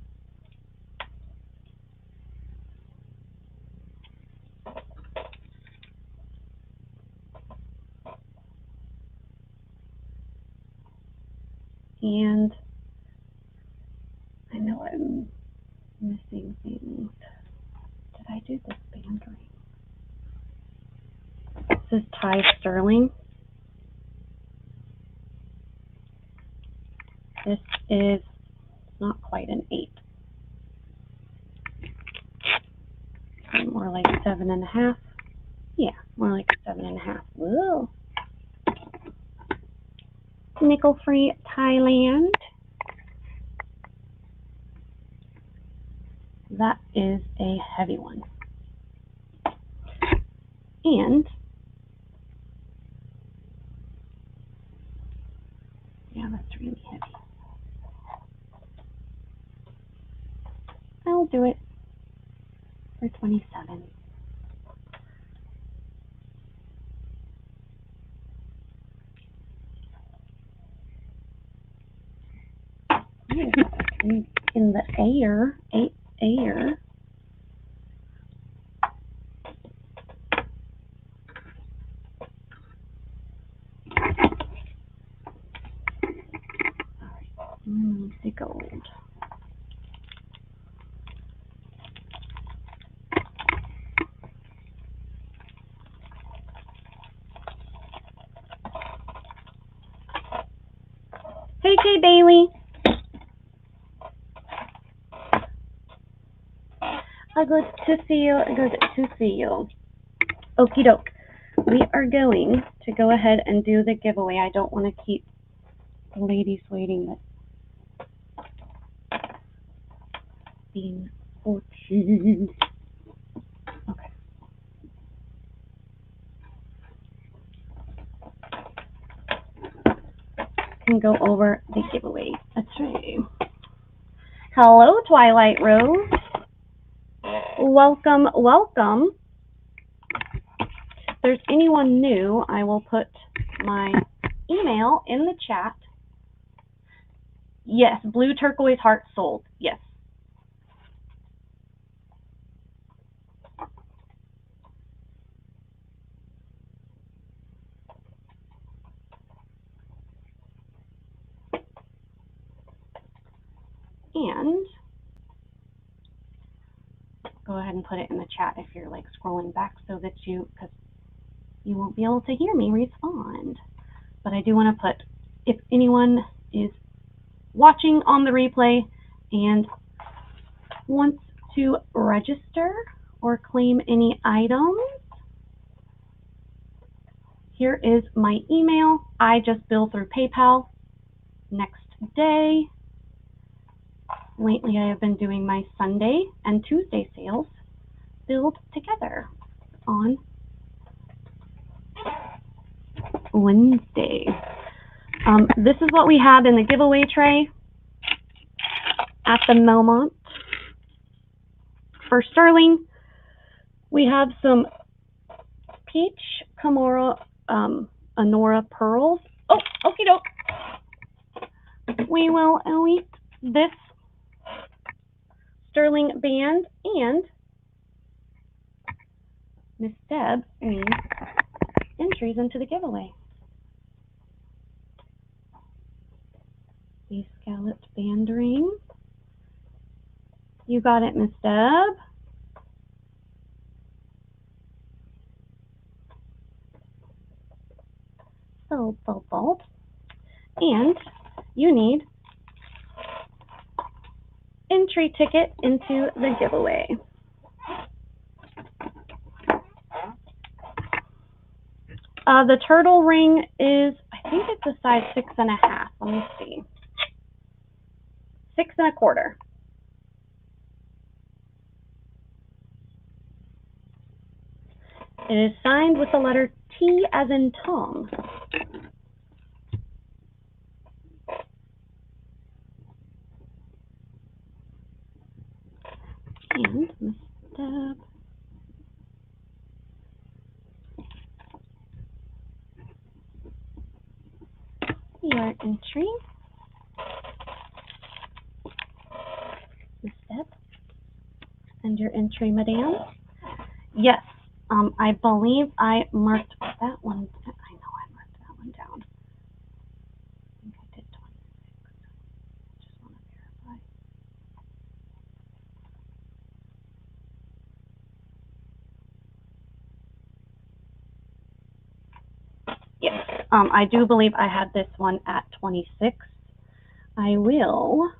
And I know I'm missing things. Did I do this band ring? This is Ty Sterling. This is not quite an 8. More like 7 1/2. Yeah, more like 7 1/2. Whoa. Nickel free Thailand. that is a heavy one. And yeah, that's really heavy. I'll do it for 27. In the air, air. The gold. Hey, Jay Bailey. Good to see you. Good to see you. Okie doke. We are going to go ahead and do the giveaway. I don't want to keep the ladies waiting. Being 14. Okay. Can go over the giveaway. That's right. Hello, Twilight Rose. Welcome, welcome. If there's anyone new, I will put my email in the chat. Yes, blue turquoise heart sold. Yes. And go ahead and put it in the chat if you're like scrolling back so that because you won't be able to hear me respond. But I do want to put, if anyone is watching on the replay and wants to register or claim any items, here is my email. I just bill through PayPal next day. Lately, I have been doing my Sunday and Tuesday sales billed together on Wednesday. This is what we have in the giveaway tray at the Melmont. For Sterling, we have some Peach Kimura Anora pearls. Oh, okie doke. We will elite this Sterling band, and Miss Deb needs entries into the giveaway. The scalloped band ring. You got it, Miss Deb. Bolt. And you need entry ticket into the giveaway. The turtle ring is, I think it's a size 6.5. Let me see. 6 1/4. It is signed with the letter T as in Tom. And Miss Deb. Your entry. Miss Deb. And your entry, Madame. Yes, I believe I marked that one. I know I marked that one down. I think I did 26. Just want to verify. Yes, I do believe I had this one at 26. I will.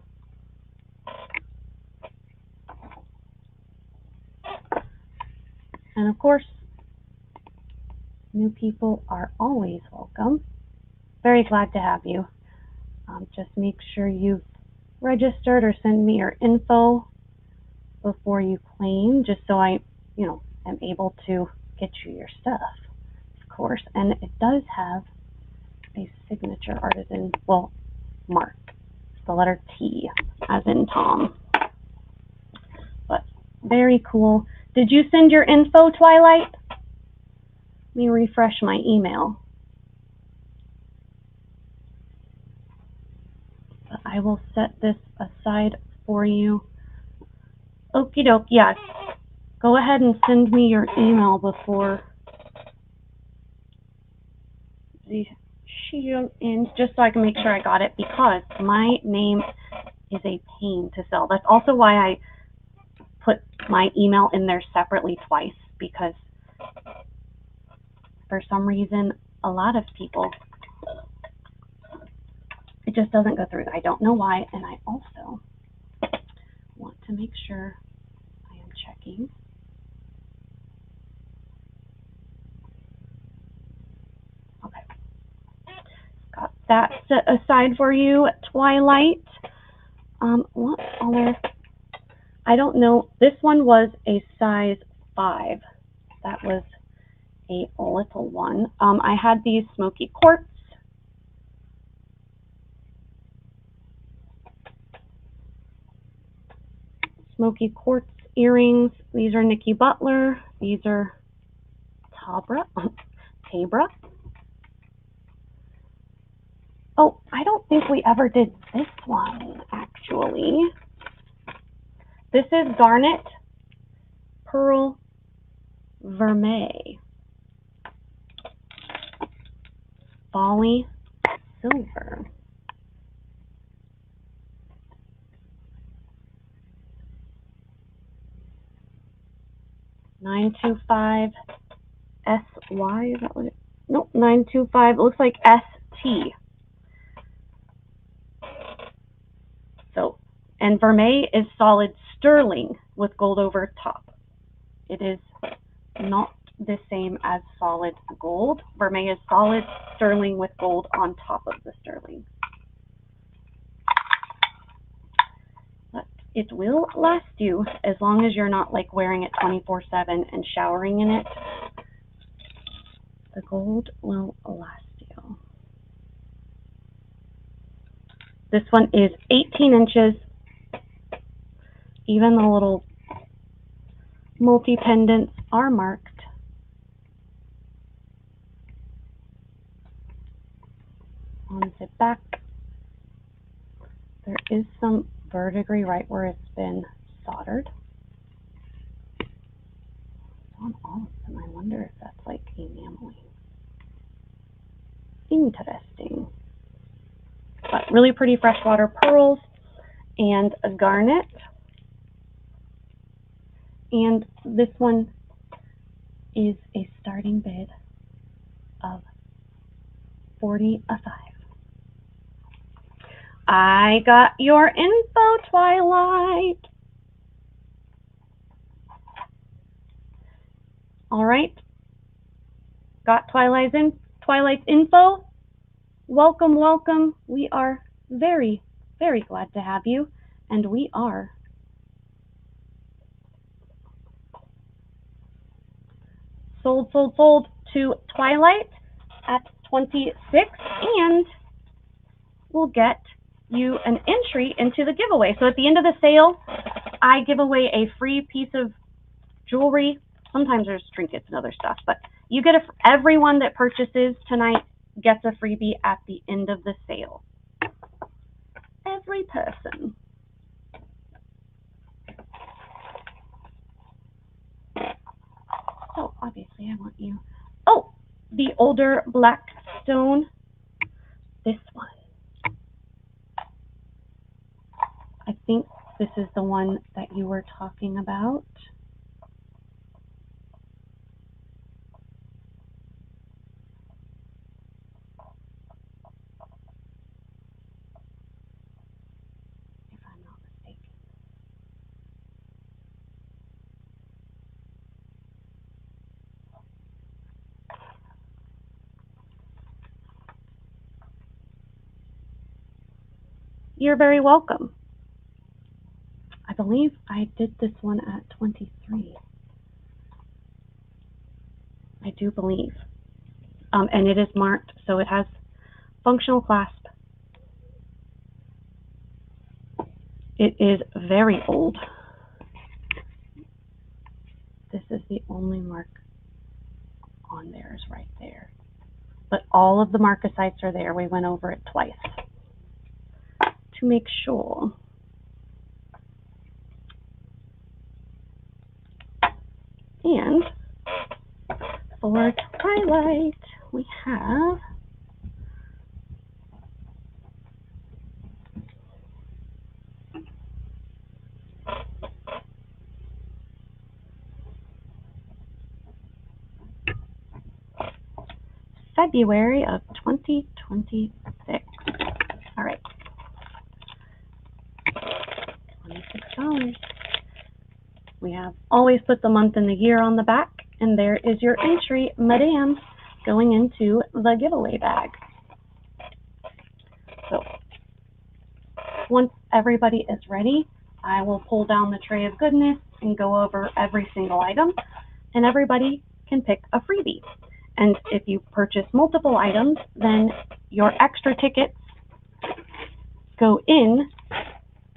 And of course, new people are always welcome. Very glad to have you. Just make sure you've registered or send me your info before you claim, just so I, am able to get you your stuff, of course. And it does have a signature artisan, well, mark, the letter T, as in Tom. But very cool. Did you send your info, Twilight? Let me refresh my email. But I will set this aside for you. Okie doke, yes. Go ahead and send me your email before the shield ends, just so I can make sure I got it, because my name is a pain to spell. That's also why I put my email in there separately twice, because for some reason, a lot of people, it just doesn't go through. I don't know why, and I also want to make sure I am checking. Okay. Got that set aside for you, Twilight. What other? I don't know. This one was a size 5. That was a little one. I had these smoky quartz. Smoky quartz earrings. These are Nikki Butler. These are Tabra. Oh, I don't think we ever did this one, actually. This is Garnet Pearl Vermeil. Bali Silver. $925 SY, is that what it? Nope, 925. It looks like ST. So, and Vermeil is solid sterling with gold over top. It is not the same as solid gold. Vermeil is solid sterling with gold on top of the sterling. But it will last you as long as you're not like wearing it 24/7 and showering in it. The gold will last you. This one is 18 inches. Even the little multi-pendants are marked. On the back, there is some verdigris right where it's been soldered. On all of them, I wonder if that's like enameling. Interesting. But really pretty freshwater pearls and a garnet. And this one is a starting bid of $45. I got your info, Twilight. All right. Got Twilight's info. Welcome, welcome. We are very, very glad to have you. And we are sold to Twilight at 26, and we'll get you an entry into the giveaway. So at the end of the sale, I give away a free piece of jewelry. Sometimes there's trinkets and other stuff, but you get everyone that purchases tonight gets a freebie at the end of the sale. Every person. So obviously I want you. Oh, the older black stone. This one. I think this is the one that you were talking about. If I'm not mistaken. You're very welcome. I believe I did this one at 23. I do believe. And it is marked, so it has functional clasp. It is very old. This is the only mark on there, is right there. But all of the marcasites are there. We went over it twice to make sure. And for Twilight, we have February of 2026. All right. $26. We have always put the month and the year on the back, and there is your entry, Madame, going into the giveaway bag. So once everybody is ready, I will pull down the tray of goodness and go over every single item, and everybody can pick a freebie. And if you purchase multiple items, then your extra tickets go in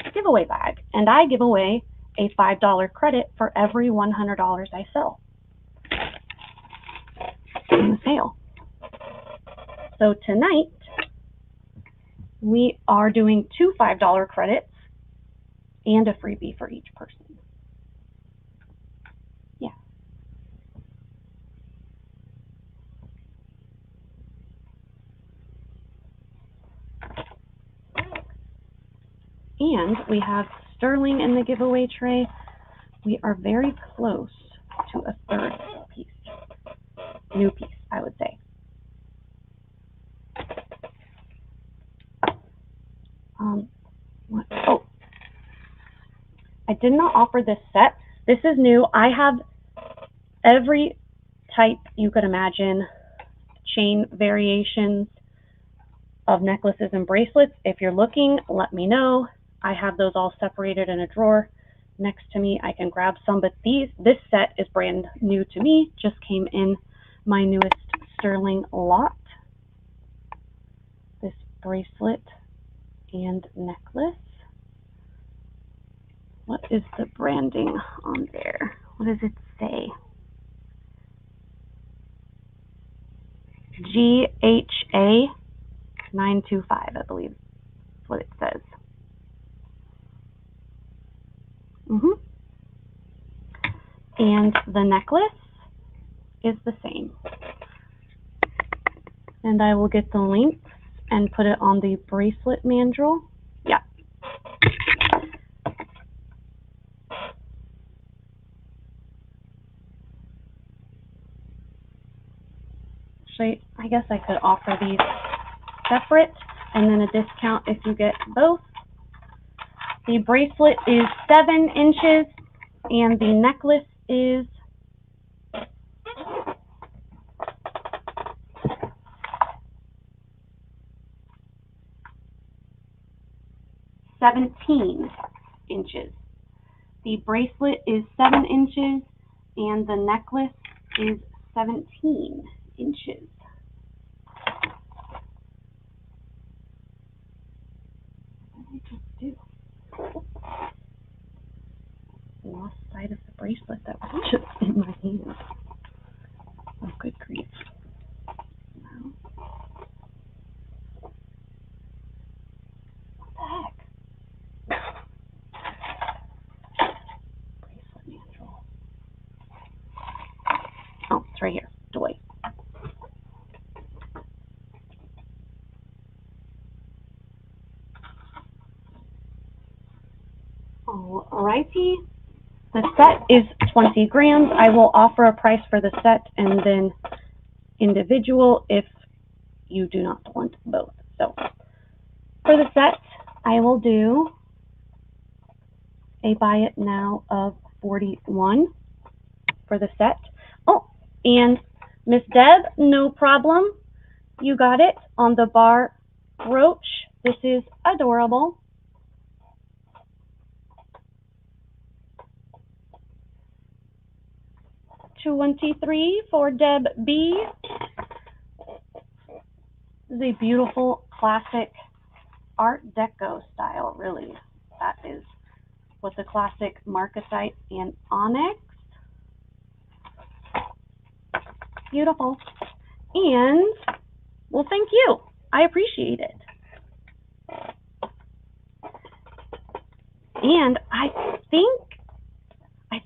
the giveaway bag. And I give away a $5 credit for every $100 I sell in the sale. So tonight, we are doing 2 $5 credits and a freebie for each person. Yeah. And we have sterling in the giveaway tray. We are very close to a third piece. New piece, I would say. Oh, I did not offer this set. This is new. I have every type you could imagine, chain variations of necklaces and bracelets. If you're looking, let me know. I have those all separated in a drawer next to me. I can grab some, but this set is brand new to me, just came in my newest sterling lot. This bracelet and necklace. What is the branding on there? What does it say? GHA 925, I believe is what it says. And the necklace is the same. And I will get the links and put it on the bracelet mandrel. Yeah. Actually, I guess I could offer these separate and then a discount if you get both. The bracelet is 7 inches and the necklace is 17 inches. The bracelet is 7 inches and the necklace is 17 inches. What did I just do? Lost sight of the bracelet that was just in my hand. Oh, good grief. No. What the heck? Bracelet mandrel. Oh, it's right here. Doy. Alrighty. The set is 20 grams. I will offer a price for the set and then individual if you do not want both. So for the set, I will do a buy it now of 41 for the set. Oh, and Miss Deb, no problem. You got it on the bar brooch. This is adorable. 23 for Deb B. This is a beautiful classic Art Deco style, really. That is with the classic marcasite and onyx. Beautiful. And, well, thank you. I appreciate it. And I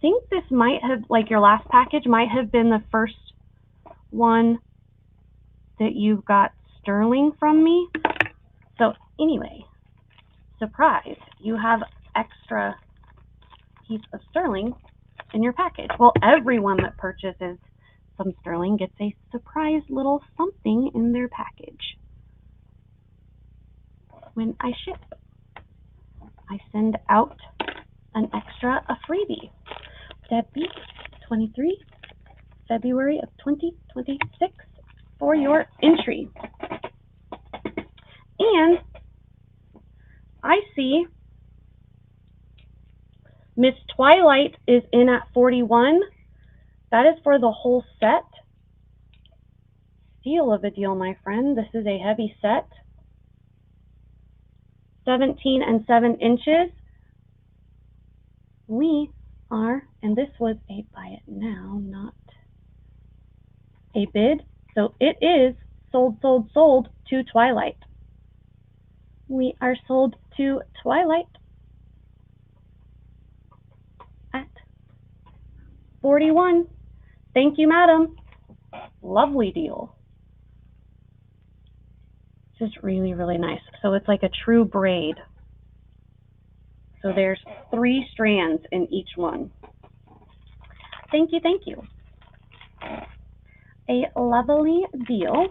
think this might have, like your last package might have been the first one that you got sterling from me. So anyway, surprise, you have extra piece of sterling in your package. Well, everyone that purchases some sterling gets a surprise little something in their package. When I ship, I send out an extra, a freebie. Debbie 23, February of 2026 for your entry. And I see Miss Twilight is in at 41. That is for the whole set. Steal of a deal, my friend. This is a heavy set. 17 and 7 inches. We are, and this was a buy it now, not a bid. So it is sold, sold, sold to Twilight. We are sold to Twilight at 41. Thank you, madam. Lovely deal. Just really, really nice. So it's like a true braid. So there's 3 strands in each one. Thank you, thank you. A lovely deal.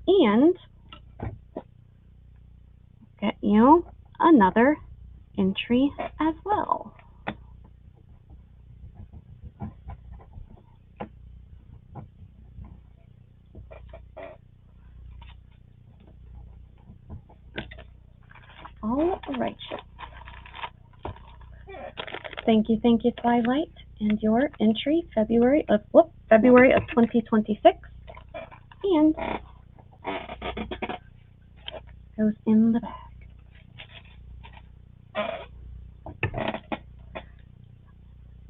And get you another entry as well. All right. Thank you, Twilight, and your entry February of 2026, and goes in the bag.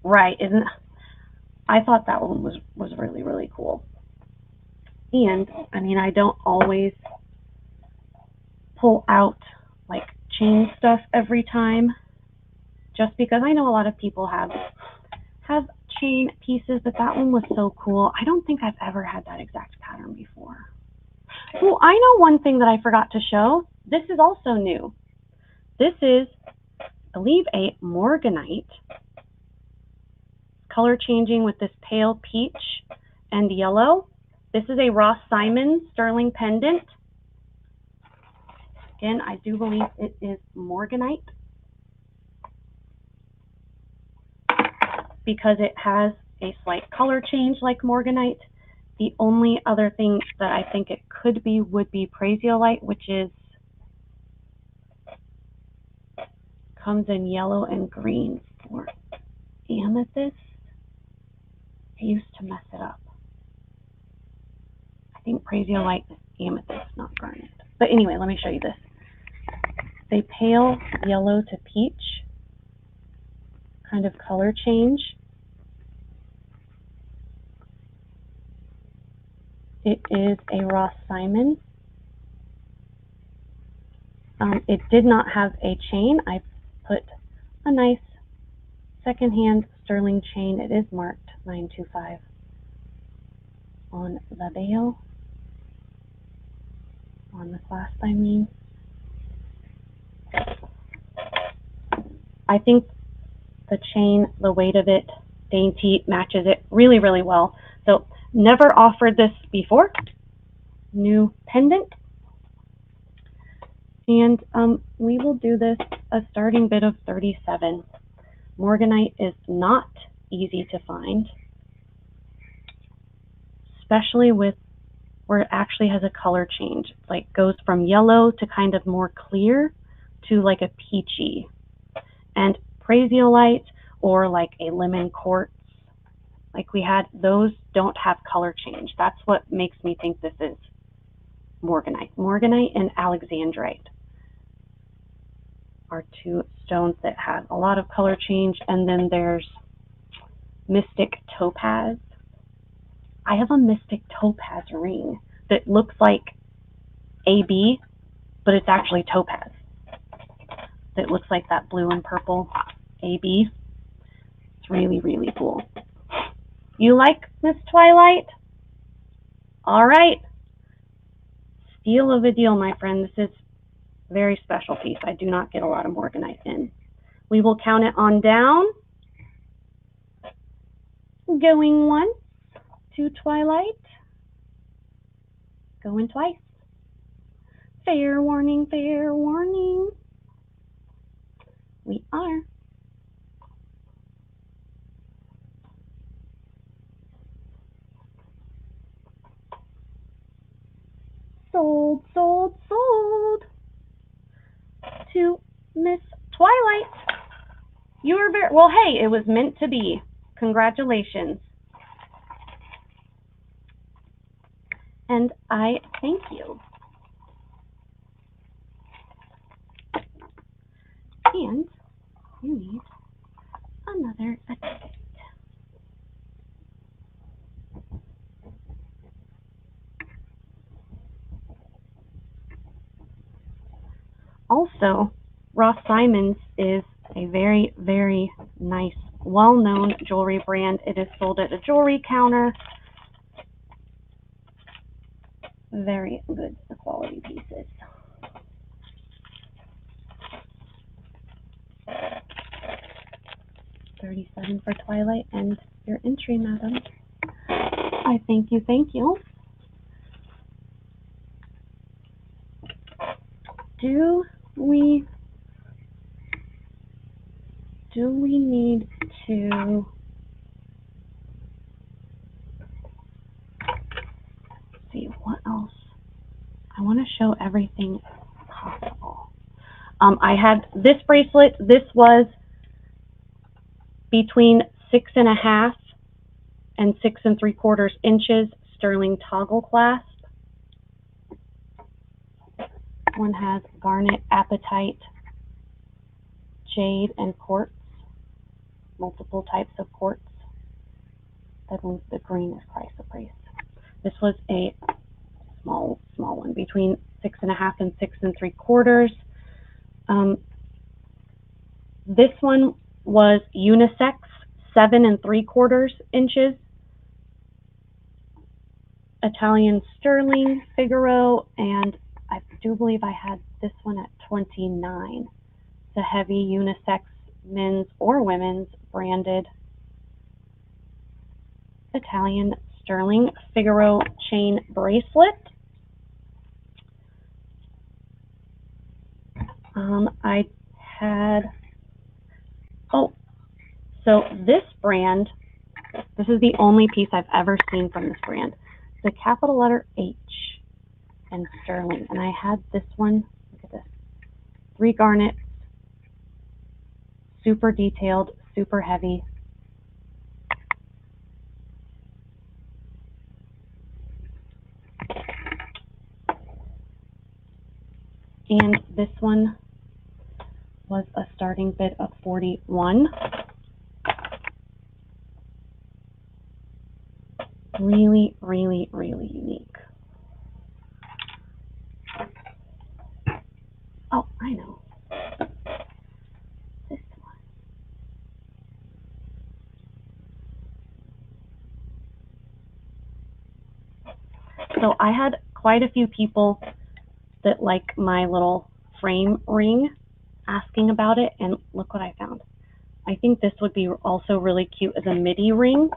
Right, isn't? I thought that one was really, really cool. And I mean, I don't always pull out like chain stuff every time, just because I know a lot of people have chain pieces, but that one was so cool. I don't think I've ever had that exact pattern before. Oh, I know one thing that I forgot to show. This is also new. This is, I believe, a morganite, color changing with this pale peach and yellow. This is a Ross Simon sterling pendant. Again, I do believe it is morganite because it has a slight color change like morganite. The only other thing that I think it could be would be prasiolite, which is comes in yellow and green for amethyst. I used to mess it up. I think prasiolite is amethyst, not garnet. But anyway, let me show you this. It's a pale yellow to peach kind of color change. It is a Ross Simon. It did not have a chain. I put a nice secondhand sterling chain. It is marked 925 on the bail, on the clasp, I mean. I think the chain, the weight of it, dainty, matches it really, really well. So never offered this before. New pendant. And we will do this a starting bid of 37. Morganite is not easy to find, especially with where it actually has a color change. Like goes from yellow to kind of more clear to like a peachy. And prasiolite or like a lemon quartz like we had, those don't have color change. That's what makes me think this is morganite. Morganite and alexandrite are two stones that have a lot of color change. And then there's mystic topaz. I have a mystic topaz ring that looks like AB, but it's actually topaz. It looks like that blue and purple AB. It's really, really cool. You like Miss Twilight? All right. Steal of a deal, my friend. This is a very special piece. I do not get a lot of morganite in. We will count it on down. Going once to Twilight. Going twice. Fair warning, fair warning. We are. Sold, sold, sold to Miss Twilight. You were very, well, hey, it was meant to be. Congratulations. And I thank you. And you need another attendant. Also, Ross Simon's is a very, very nice, well-known jewelry brand. It is sold at a jewelry counter. Very good quality pieces. $37 for Twilight and your entry, madam. I thank you, thank you. Do we need to see what else? I want to show everything possible. I had this bracelet. This was between 6.5 and 6 3/4 inches sterling toggle clasp. One has garnet, apatite, jade, and quartz. Multiple types of quartz. The green is chrysoprase. This was a small one, between 6.5 and 6 3/4. This one was unisex, 7 3/4 inches. Italian sterling Figaro, and I do believe I had this one at 29. It's a heavy unisex men's or women's branded Italian sterling Figaro chain bracelet. I had, so this brand, this is the only piece I've ever seen from this brand. The capital letter H and sterling, and I had this one. Look at this, 3 garnets, super detailed, super heavy. And this one was a starting bid of 41. Really, really, really unique. Oh, I know. This one. So I had quite a few people that like my little frame ring asking about it, and look what I found. I think this would be also really cute as a midi ring.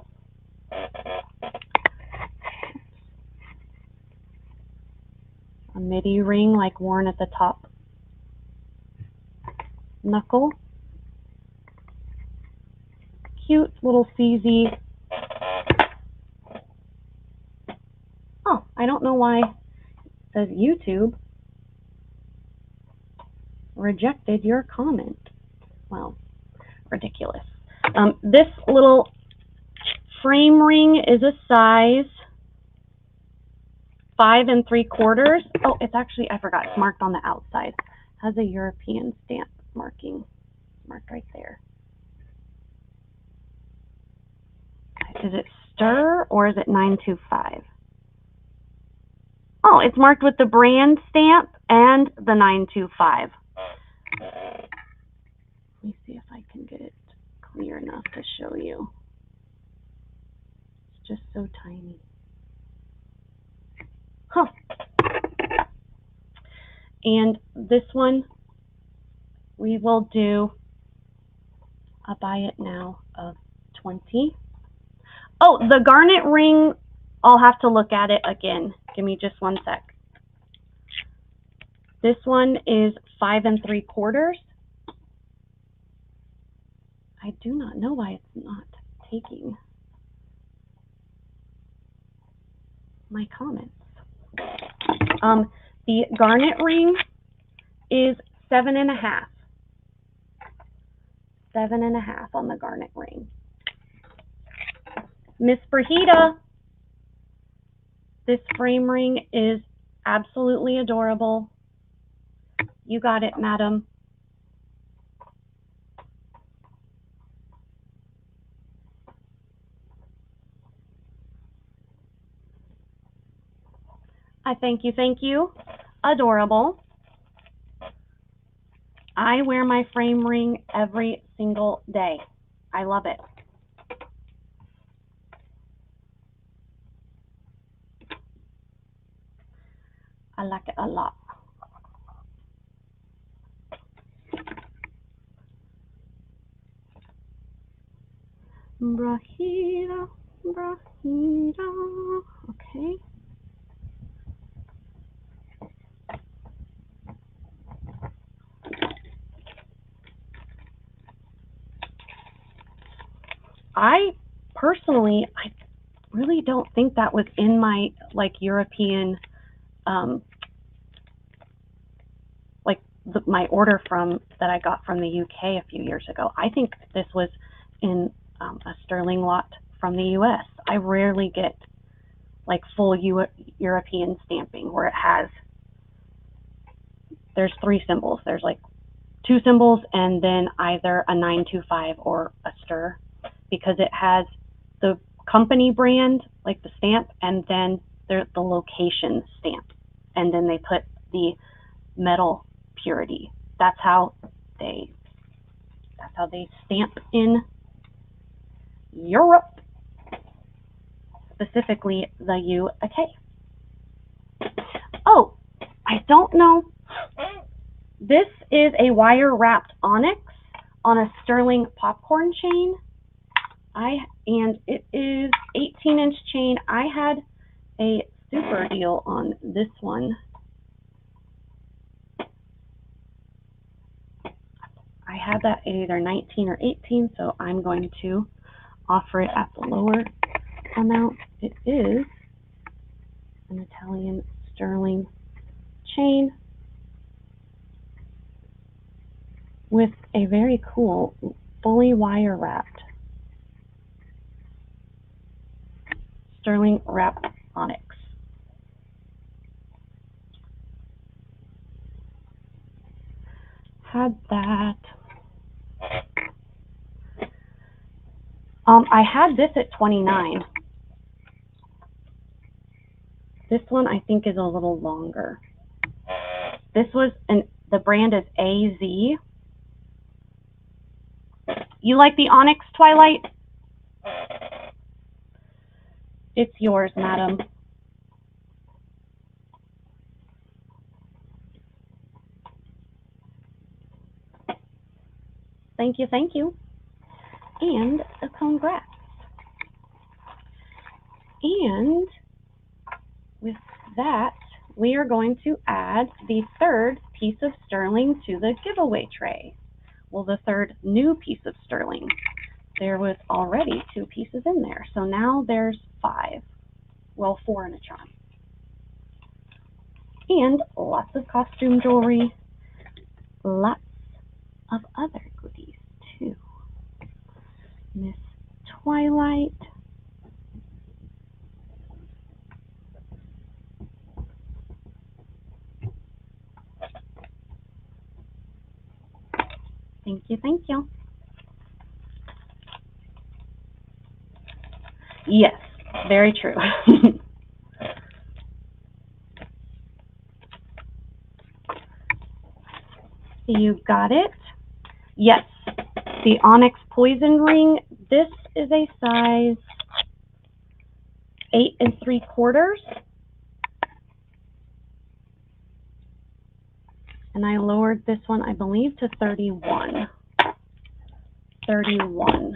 A midi ring like worn at the top knuckle. Cute little CZ. Oh, I don't know why it says YouTube rejected your comment. Well, ridiculous. This little frame ring is a size 5 3/4. Oh, it's actually, I forgot, it's marked on the outside. It has a European stamp marking. Marked right there. Is it stir or is it 925? Oh, it's marked with the brand stamp and the 925. Let me see if I can get it clear enough to show you. It's just so tiny. Huh. And this one, we will do a buy it now of 20. Oh, the garnet ring, I'll have to look at it again. Give me just one sec. This one is 5 3/4. I do not know why it's not taking my comments. The garnet ring is 7 1/2. 7 1/2 on the garnet ring. Miss Brahita, this frame ring is absolutely adorable. You got it, madam. I thank you, thank you. Adorable. I wear my frame ring every single day. I love it. I like it a lot. Brahita, Brahita. Okay. I personally, I really don't think that was in my like European, my order from that I got from the UK a few years ago. I think this was in a sterling lot from the US. I rarely get like full European stamping where it has, there's 3 symbols. There's like 2 symbols and then either a 925 or a stir, because it has the company brand, like the stamp, and then the location stamp, and then they put the metal purity. That's how they stamp in Europe, specifically the UK. Oh, I don't know. This is a wire wrapped onyx on a sterling popcorn chain. And it is 18-inch chain. I had a super deal on this one. I had that at either 19 or 18, so I'm going to offer it at the lower amount. It is an Italian sterling chain with a very cool, fully wire wrapped sterling wrapped onyx. Had that. I had this at 29. This one I think is a little longer. This was the brand is AZ. You like the onyx, Twilight? It's yours, madam. Thank you, thank you. And a congrats. And with that, we are going to add the 3rd piece of sterling to the giveaway tray. Well, the 3rd new piece of sterling. There was already 2 pieces in there, so now there's 5. Well, 4 and a charm. And lots of costume jewelry, lots of other goodies too. Miss Twilight, Thank you. Yes, very true. You got it. Yes, the onyx poison ring. This is a size 8 3/4. And I lowered this one, I believe, to 31. 31.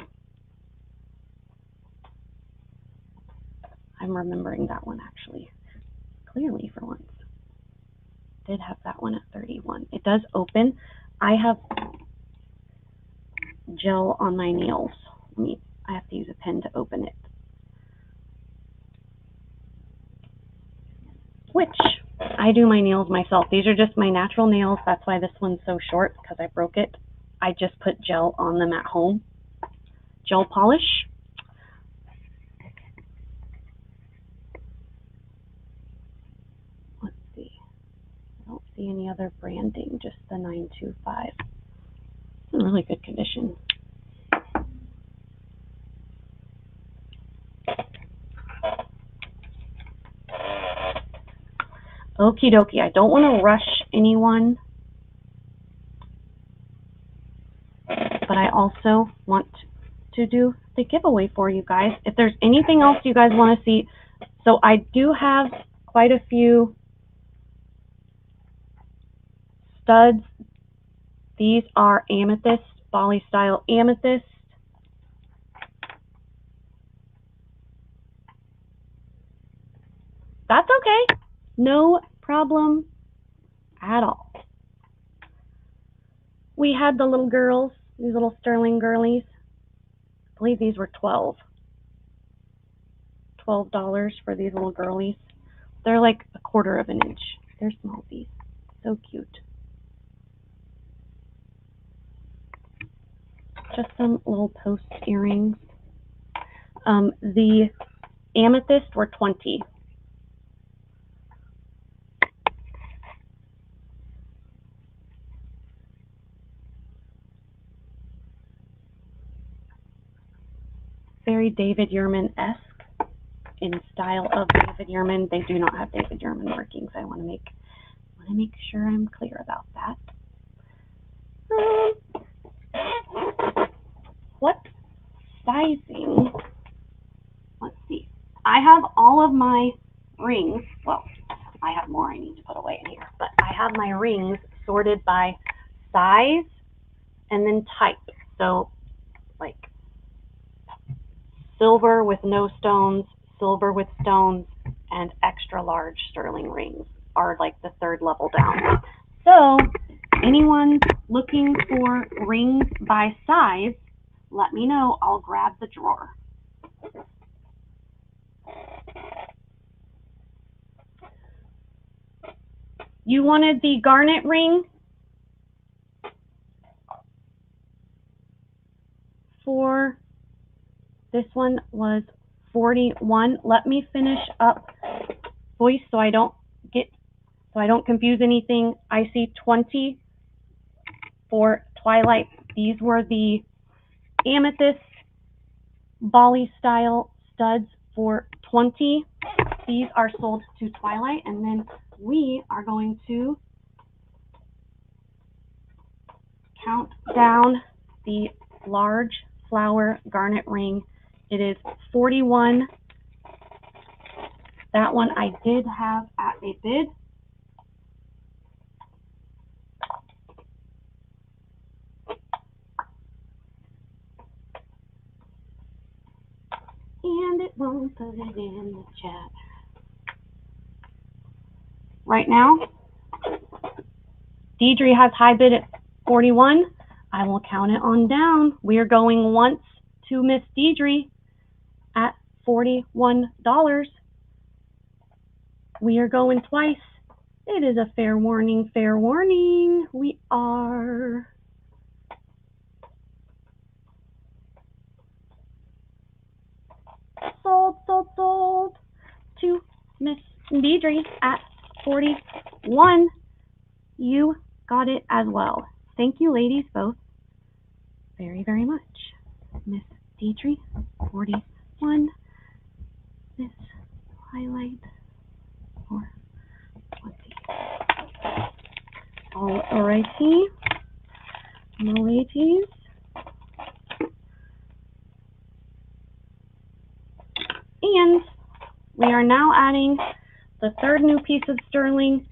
I'm remembering that one actually clearly for once. Did have that one at 31. It does open. I have gel on my nails. I have to use a pen to open it. Which I do my nails myself. These are just my natural nails. That's why this one's so short, because I broke it. I just put gel on them at home. Gel polish. Let's see. I don't see any other branding, just the 925. It's in really good condition. Okie dokie. I don't want to rush anyone, but I also want to do the giveaway for you guys. If there's anything else you guys want to see, so I do have quite a few studs. These are amethyst, Bali style amethyst. That's okay. No problem at all. We had the little girls, these little sterling girlies. I believe these were $12 for these little girlies. They're like 1/4 of an inch. They're small piece. So cute. Just some little post earrings. The amethyst were 20. Very David Yurman-esque in style of David Yurman. They do not have David Yurman markings. I want to make sure I'm clear about that. What sizing? Let's see. I have all of my rings. Well, I have more I need to put away in here, but I have my rings sorted by size and then type. So like silver with no stones, silver with stones, and extra large sterling rings are like the 3rd level down. So anyone looking for rings by size, let me know. I'll grab the drawer. You wanted the garnet ring for this one was 41. Let me finish up, voice, so I don't confuse anything. I see 20 for Twilight. These were the amethyst Bali style studs for 20. These are sold to Twilight, and then we are going to count down the large flower garnet ring. It is 41. That one I did have at a bid. And it won't put it in the chat. Right now, Deidre has high bid at 41. I will count it on down. We are going once to Miss Deidre at $41. We are going twice. It is a fair warning, fair warning. We are sold to Miss Deidre at 41. You got it as well. Thank you, ladies, both. very, very much. Miss Deidre, 41. Miss Twilight, 420. All righty, my ladies. And we are now adding the third new piece of sterling.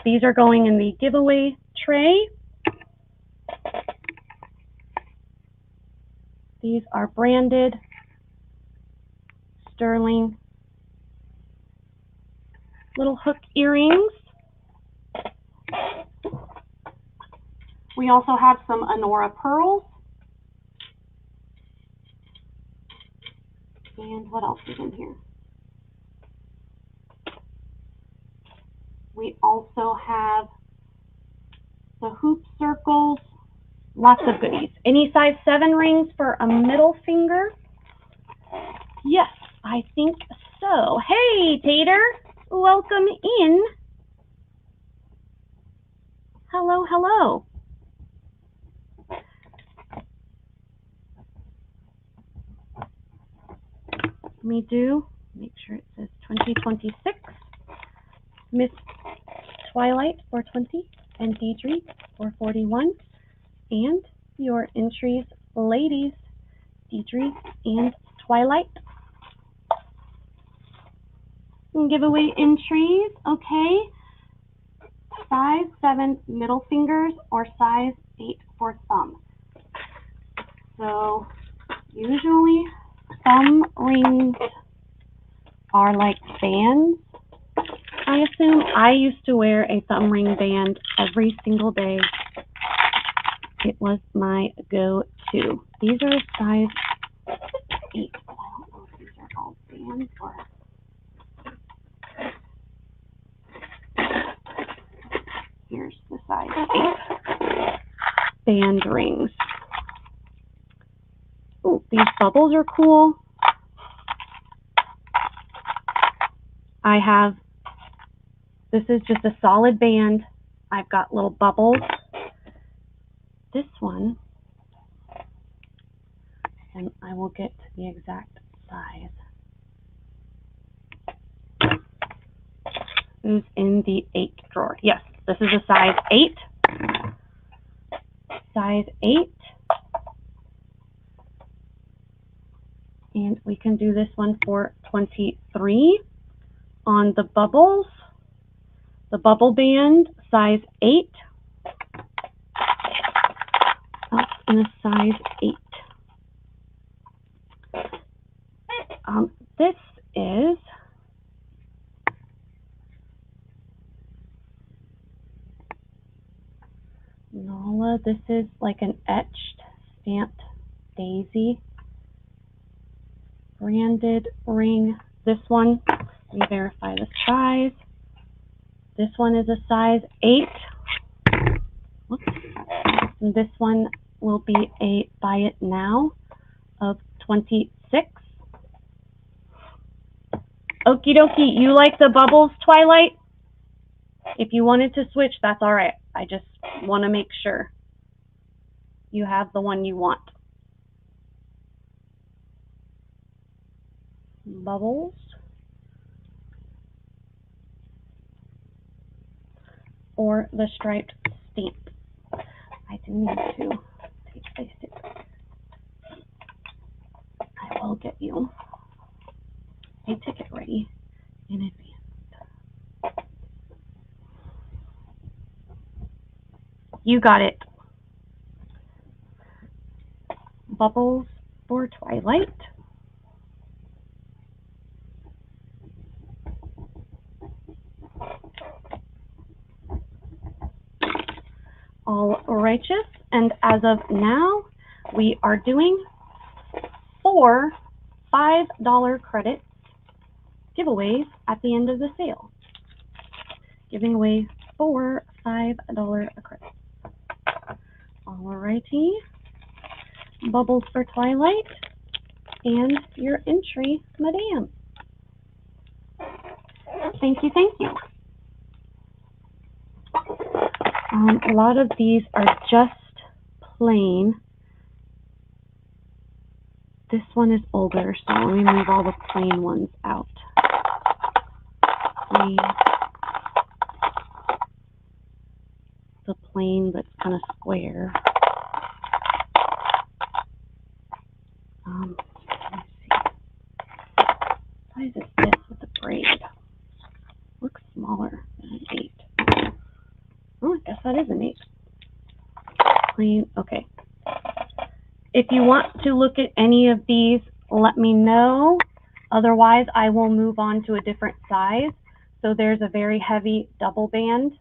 These are going in the giveaway tray. These are branded sterling little hook earrings. We also have some Anora pearls. And what else is in here? We also have the hoop circles, lots of goodies. Any size 7 rings for a middle finger? Yes, I think so. Hey, Tater, welcome in. Hello, hello. Make sure it says 2026. Miss Twilight, 420, and Deidre, 441. And your entries, ladies, Deidre and Twilight. And giveaway entries, okay. Size 7 middle fingers or size 8 for thumb. So usually thumb rings are like bands, I assume. I used to wear a thumb ring band every single day. It was my go-to. These are a size 8. I don't know if these are all bands or... Here's the size 8 band rings. Oh, these bubbles are cool. This is just a solid band. I've got little bubbles. This one, and I will get to the exact size, is in the 8 drawer. Yes, this is a size 8. Size 8. And we can do this one for 23 on the bubbles. The bubble band, size 8. Up in a size 8. This is Nala. This is like an etched, stamped daisy branded ring. This one, let me verify the size. This one is a size 8. Whoops. And this one will be a buy it now of 26. Okie dokie, you like the bubbles, Twilight? If you wanted to switch, that's all right. I just want to make sure you have the one you want. Bubbles. Or the striped stamp. I do need to place it. I will get you a ticket ready in advance. You got it. Bubbles for Twilight. All righteous, and as of now, we are doing 4 $5 credit giveaways at the end of the sale. Giving away 4 $5 credits. Alrighty, bubbles for Twilight, and your entry, Madame. Thank you, thank you. A lot of these are just plain. This one is older, so let me move all the plain ones out. Plain. The plain that's kind of square. Let me see. What size is this with the braid? Looks smaller than an 8. Oh, I guess that is an 8. Plain, okay. If you want to look at any of these, let me know. Otherwise, I will move on to a different size. So there's a very heavy double band,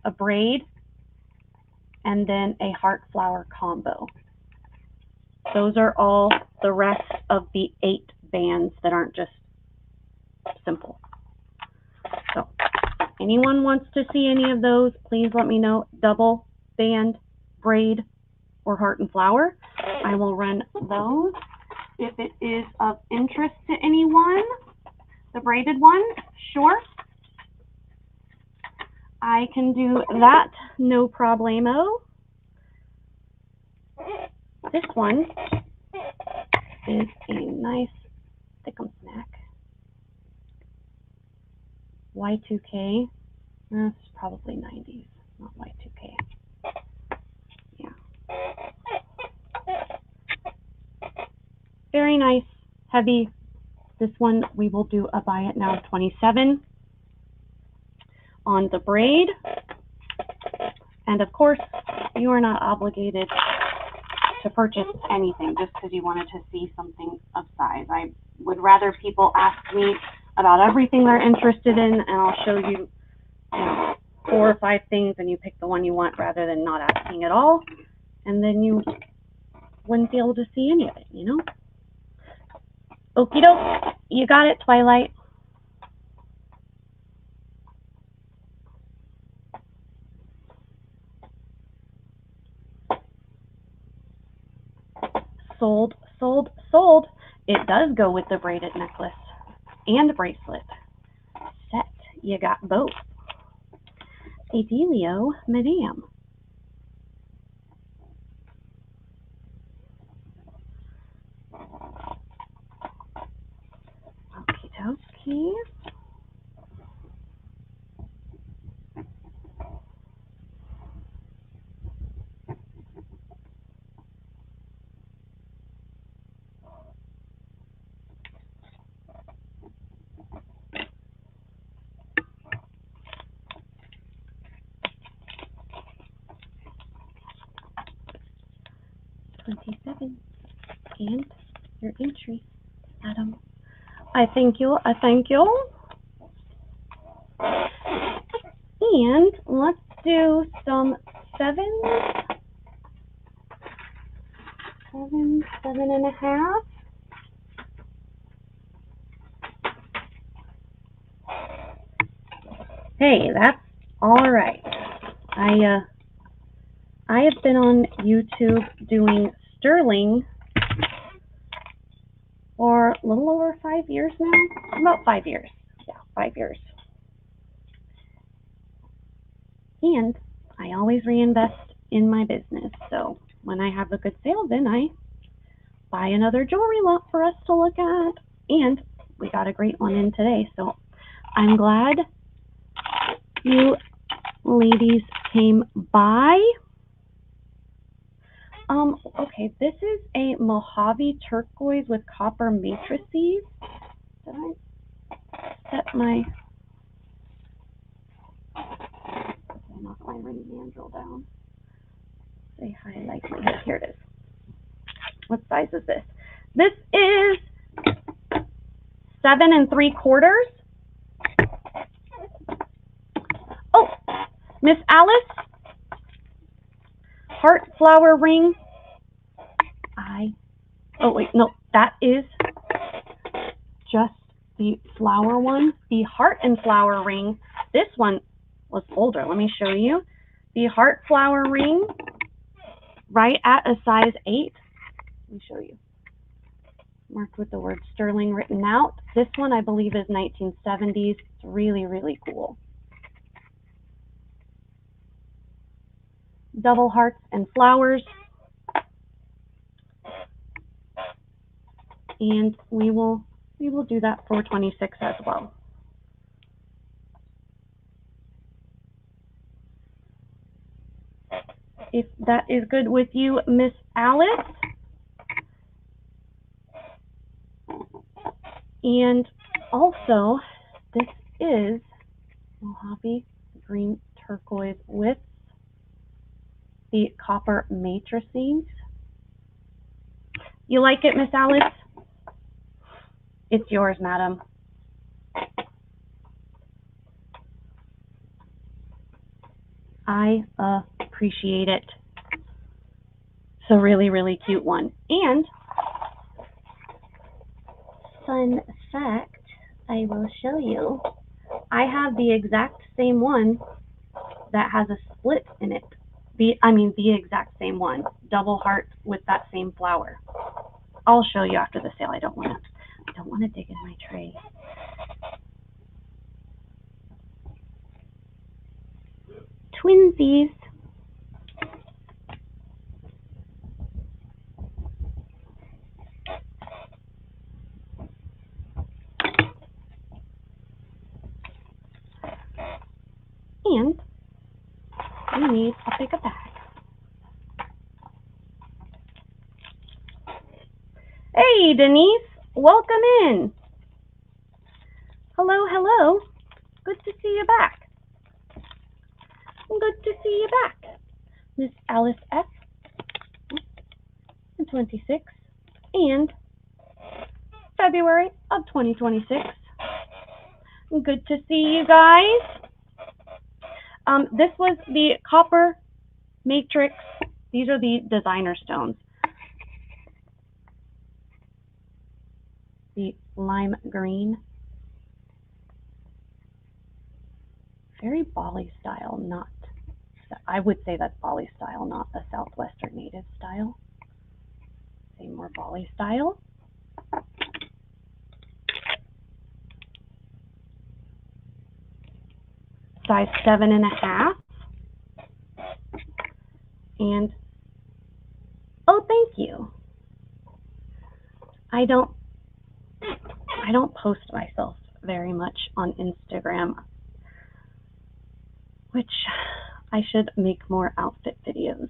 a braid, and then a heart flower combo. Those are all the rest of the 8 bands that aren't just simple. So anyone wants to see any of those, please let me know. Double band, braid, or heart and flower. I will run those. If it is of interest to anyone, the braided one, sure. I can do that, no problemo. This one is a nice thickum snack. Y2K. That's probably 90s, not Y2K. Yeah. Very nice, heavy. This one we will do a buy it now 27 on the braid. And of course, you are not obligated to purchase anything just because you wanted to see something of size. I would rather people ask me about everything they're interested in, and I'll show you, 4 or 5 things and you pick the one you want rather than not asking at all, and then you wouldn't be able to see any of it, you know? Okie doke, you got it, Twilight. Sold, sold, sold. It does go with the braided necklace and bracelet set. You got both. Fidelio, madame. Okie dokie. $27 and your entry, Adam. I thank you. I thank you. And let's do some 7s. 7, 7.5. Hey, that's all right. I have been on YouTube doing sterling for a little over 5 years now. About 5 years. Yeah, 5 years. And I always reinvest in my business. So when I have a good sale, then I buy another jewelry lot for us to look at. And we got a great one in today. So I'm glad you ladies came by. Okay, this is a Mojave turquoise with copper matrices. Did I set my... I'm not my ring mandrel down. Say hi, likely. Here it is. What size is this? This is 7 3/4. Oh, Miss Alice, heart flower ring. Oh wait, no, that is just the flower one. The heart and flower ring. This one was older. Let me show you. The heart flower ring, right at a size 8. Let me show you. Marked with the word sterling written out. This one I believe is 1970s. It's really, really cool. Double hearts and flowers. and we will do that for 26 as well. If that is good with you, Miss Alice. And also, this is Mojave green turquoise with the copper matrices. You like it, Miss Alice? It's yours, madam. I appreciate it. It's a really, really cute one. And fun fact, I will show you. I have the exact same one that has a split in it. The exact same one. Double heart with that same flower. I'll show you after the sale. I don't want to dig in my tray. Twinsies. And we need a bigger bag. Hey, Denise, welcome in. Hello, hello. Good to see you back. Good to see you back. Miss Alice F. 26 and February of 2026. Good to see you guys. This was the copper matrix. These are the designer stones. The lime green. Very Bali style, not, I would say that's Bali style, not a Southwestern native style. Say more Bali style. Size 7.5. And, oh, thank you. I don't post myself very much on Instagram, which I should make more outfit videos.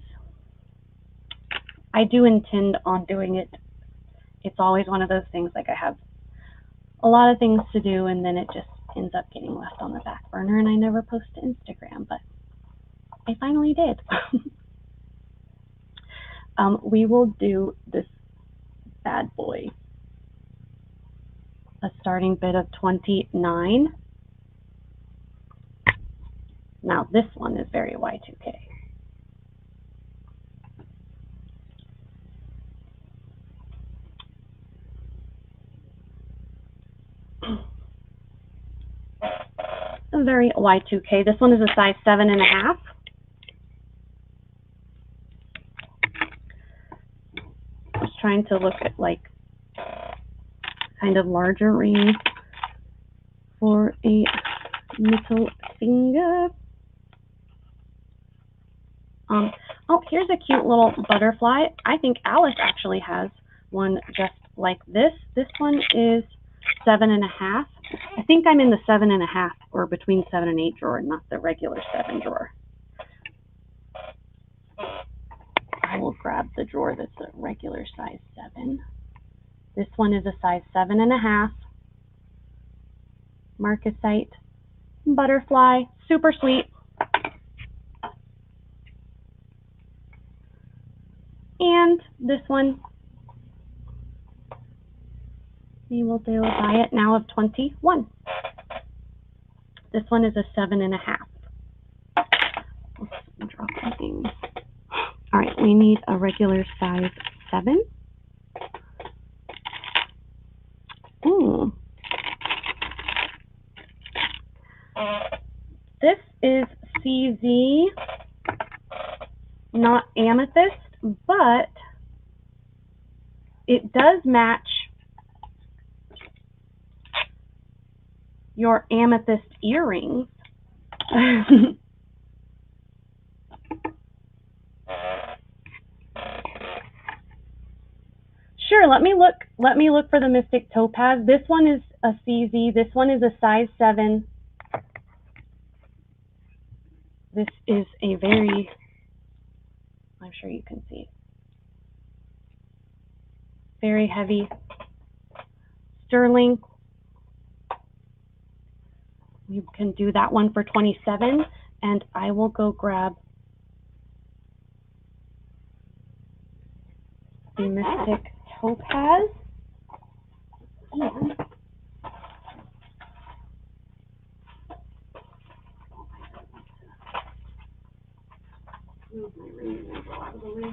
I do intend on doing it. It's always one of those things, like I have a lot of things to do and then it just ends up getting left on the back burner and I never post to Instagram, but I finally did. We will do this bad boy. A starting bid of 29. Now this one is very Y2K. Very Y2K. This one is a size 7.5. Just trying to look at like kind of larger rings for a middle finger. Oh, here's a cute little butterfly. I think Alice actually has one just like this. This one is 7.5. I think I'm in the 7.5 or between 7 and 8 drawer, not the regular 7 drawer. I will grab the drawer that's a regular size 7. This one is a size 7.5. Marcasite butterfly, super sweet. And this one, we will do a buy it now of 21. This one is a 7.5. Let's drop some things. All right, we need a regular size 7. Ooh. This is CZ, not amethyst, but it does match your amethyst earrings. Sure, let me look for the Mystic Topaz. This one is a CZ. This one is a size 7. This is a very, I'm sure you can see, very heavy sterling. You can do that one for 27, and I will go grab the Mystic Topaz. And move my ring out of the way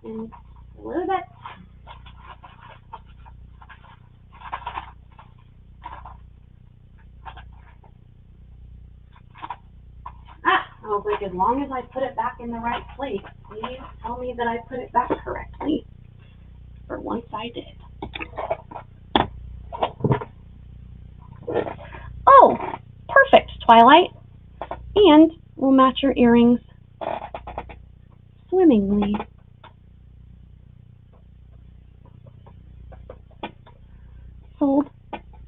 and a little bit. I was like, as long as I put it back in the right place, please tell me that I put it back correctly. For once I did. Oh, perfect, Twilight. And we'll match your earrings swimmingly. Sold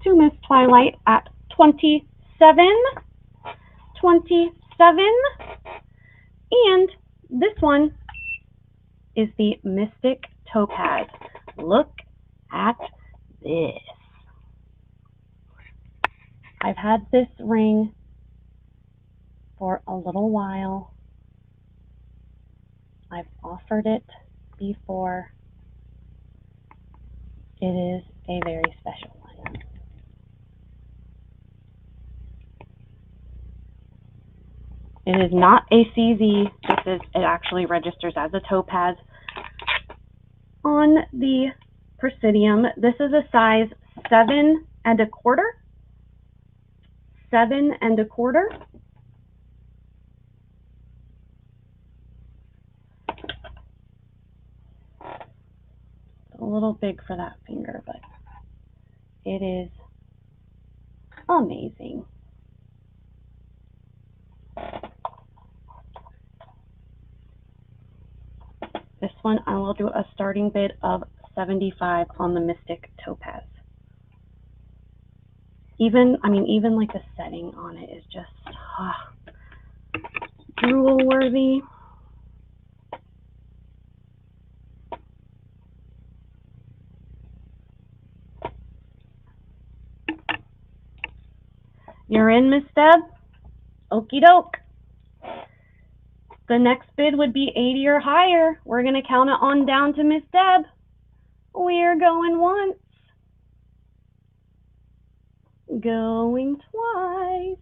to Miss Twilight at 27. 27. And this one is the Mystic Topaz. Look at this. I've had this ring for a little while. I've offered it before. It is a very special one. It is not a CZ. It actually registers as a topaz on the Presidium. This is a size 7 1/4. 7 1/4. A little big for that finger, but it is amazing. This one I will do a starting bid of 75 on the Mystic Topaz. Even like the setting on it is just drool worthy. You're in, Miss Deb? Okie doke. The next bid would be 80 or higher. We're going to count it on down to Miss Deb. We're going once. Going twice.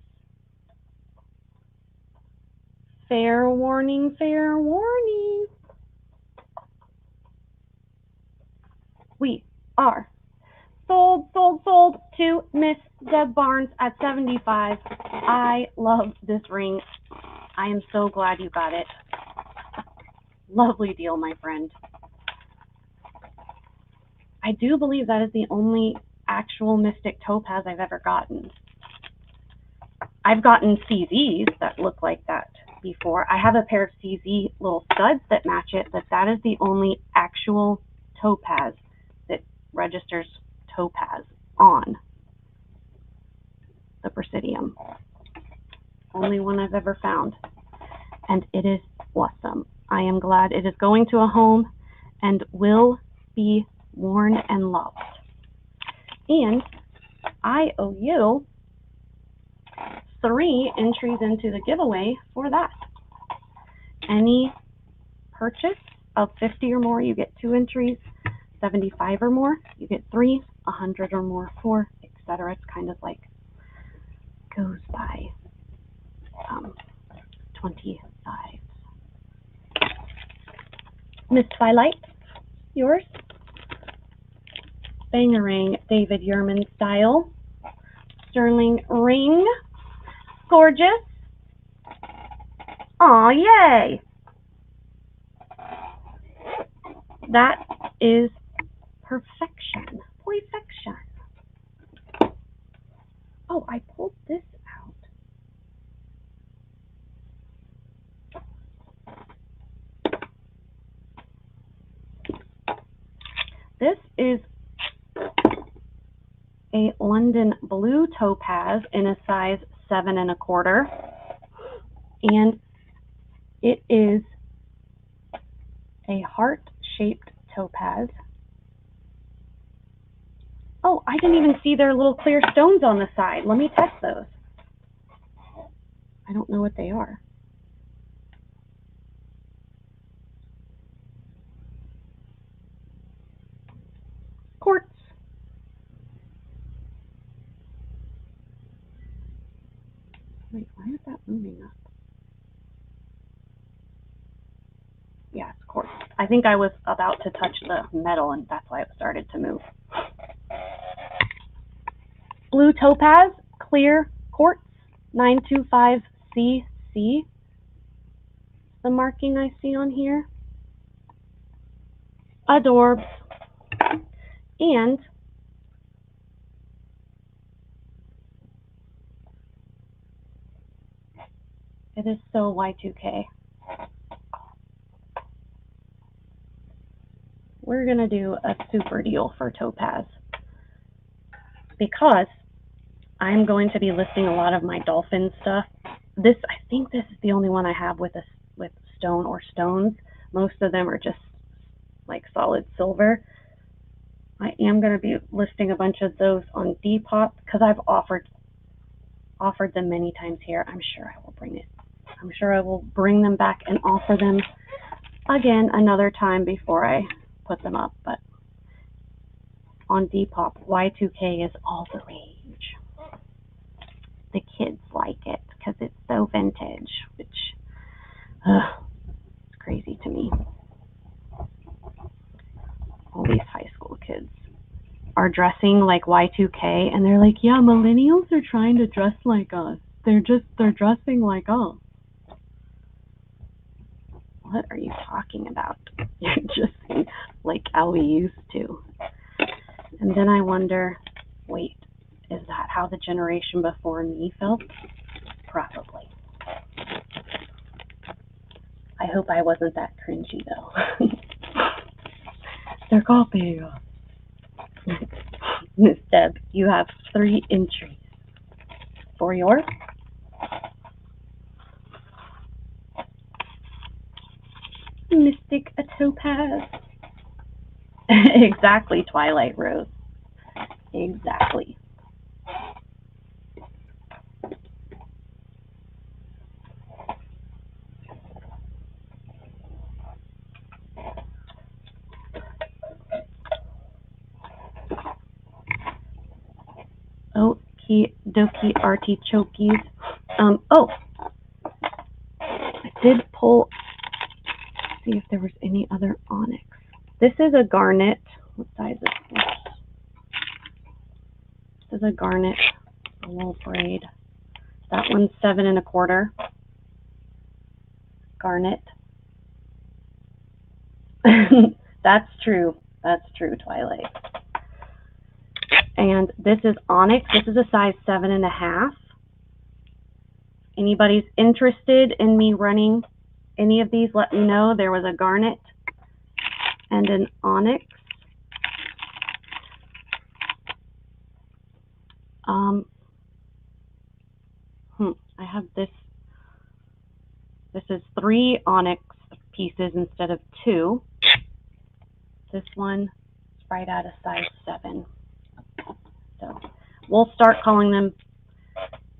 Fair warning, fair warning. We are sold to Miss Deb Barnes at 75. I love this ring. I am so glad you got it. Lovely deal, my friend. I do believe that is the only actual Mystic Topaz I've ever gotten. I've gotten CZs that look like that before. I have a pair of CZ little studs that match it, but that is the only actual topaz that registers topaz on the Presidium. Only one I've ever found. And it is awesome. I am glad it is going to a home and will be worn and loved. And I owe you 3 entries into the giveaway for that. Any purchase of 50 or more, you get 2 entries. 75 or more, you get 3. 100 or more, 4, etc. It's kind of like goes by 25. Miss Twilight, yours. Bangarang, David Yurman style. Sterling ring. Gorgeous. Aw, yay. That is perfection. Perfection. Oh, I pulled this out. this is a London blue topaz in a size 7 1/4, and it is a heart-shaped topaz. Oh, I didn't even see their little clear stones on the side. Let me test those. I don't know what they are. Quartz. Wait, why is that moving up? Yeah, it's quartz. I think I was about to touch the metal, and that's why it started to move. Blue topaz, clear quartz, 925cc. The marking I see on here. Adorbs. And it is so Y2K. We're going to do a super deal for topaz because I'm going to be listing a lot of my dolphin stuff. I think this is the only one I have with stone or stones. Most of them are just like solid silver. I am going to be listing a bunch of those on Depop because I've offered them many times here. I'm sure I will bring them back and offer them again another time before I put them up. But on Depop, Y2K is all the rage. The kids like it because it's so vintage, which it's crazy to me. All these high school kids are dressing like Y2K, and they're like, yeah, millennials are trying to dress like us. They're dressing like us. What are you talking about? You're just like how we used to. And then I wonder, wait, is that how the generation before me felt? Probably. I hope I wasn't that cringy, though. They're copying us. Miss Deb, you have 3 entries for your Mystic Topaz. Exactly, Twilight Rose. Exactly. Okie dokie artichokes. Oh, I did pull, see if there was any other onyx. This is a garnet. What size is this? This is a garnet, a little braid. That one's 7 1/4. Garnet. That's true. That's true, Twilight. And this is onyx. This is a size 7 1/2. Anybody's interested in me running any of these, let me know. There was a garnet and an onyx. I have this. This is 3 onyx pieces instead of 2. This one is right at a size 7. So we'll start calling them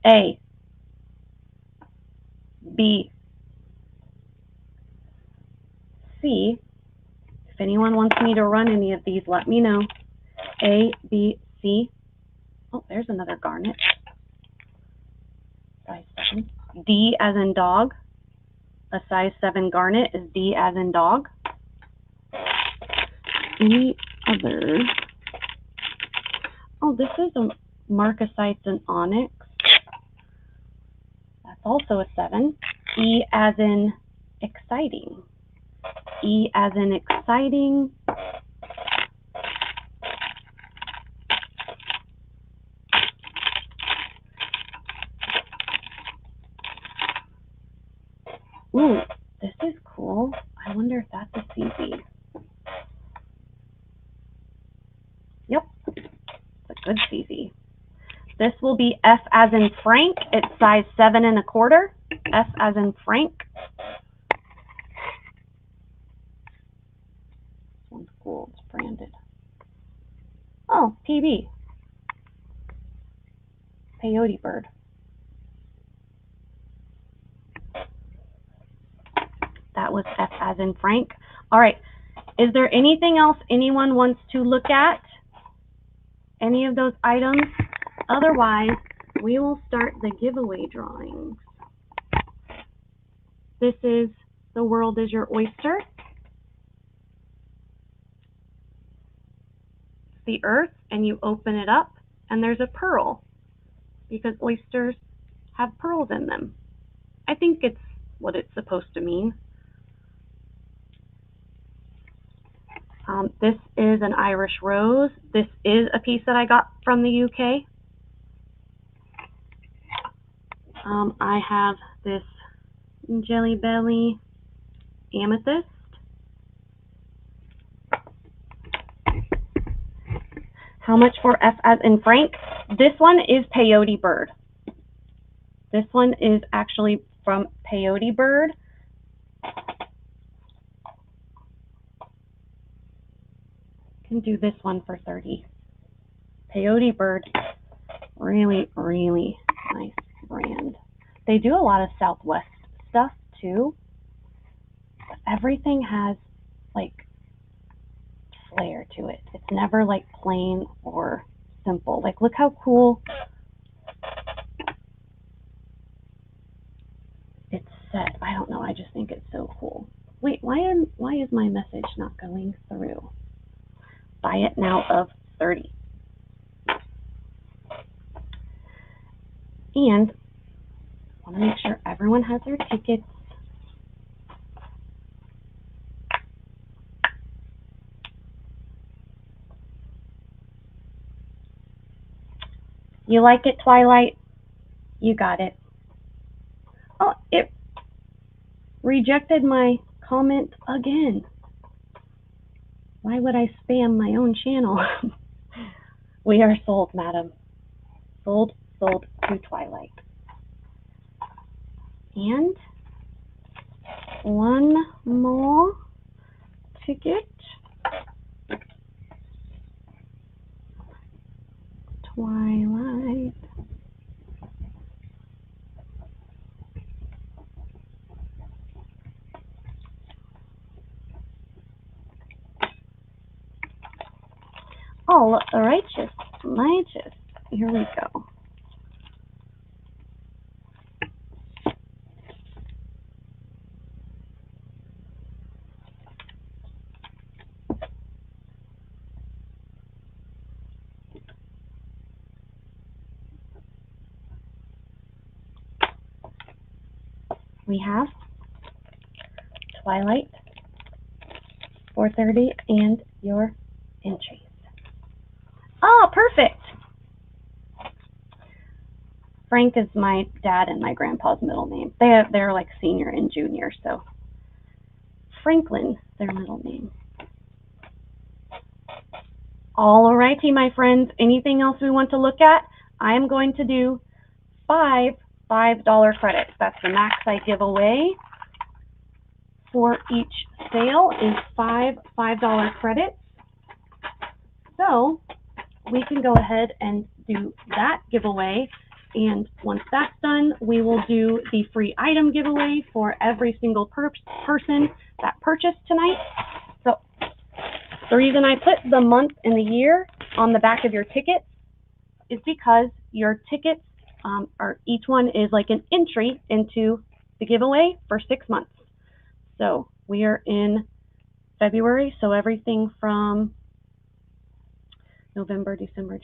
A, B, C. If anyone wants me to run any of these, let me know. A, B, C. Oh, there's another garnet. Size 7. D as in dog. A size 7 garnet is D as in dog. Any other? Oh, this is a marcasite and onyx. That's also a 7. E as in exciting. E as in exciting. Ooh, this is cool. I wonder if that's a CZ. Good, Stevie. This will be F as in Frank. It's size 7 1/4. F as in Frank. This one's cool. It's branded. Oh, PB. Peyote bird. That was F as in Frank. All right. Is there anything else anyone wants to look at? Any of those items? Otherwise, we will start the giveaway drawings. This is The World is Your Oyster. The earth, and you open it up, and there's a pearl, because oysters have pearls in them. I think it's what it's supposed to mean. This is an Irish rose. This is a piece that I got from the UK. I have this Jelly Belly amethyst. How much for F as in Frank? This one is Peyote Bird. This one is actually from Peyote Bird. Can do this one for 30. Peyote Bird, really, really nice brand. They do a lot of Southwest stuff too. But everything has like flair to it. It's never like plain or simple. Like, look how cool it's set. I don't know. I just think it's so cool. Wait, why is my message not going through? Buy it now of 30. And I want to make sure everyone has their tickets. You like it, Twilight? You got it. Oh, it rejected my comment again. Why would I spam my own channel? We are sold, madam. Sold to Twilight. And one more ticket. Twilight. Oh, righteous. Here we go. We have Twilight, 4:30, and your entries. Oh, perfect. Frank is my dad and my grandpa's middle name. They're like senior and junior, so Franklin, their middle name. All righty, my friends. Anything else we want to look at? I am going to do 5 $5 credits. That's the max I give away for each sale is 5 $5 credits. So we can go ahead and do that giveaway. And once that's done, we will do the free item giveaway for every single person that purchased tonight. So the reason I put the month and the year on the back of your ticket is because your tickets each one is like an entry into the giveaway for 6 months. So we are in February, so everything from November, December,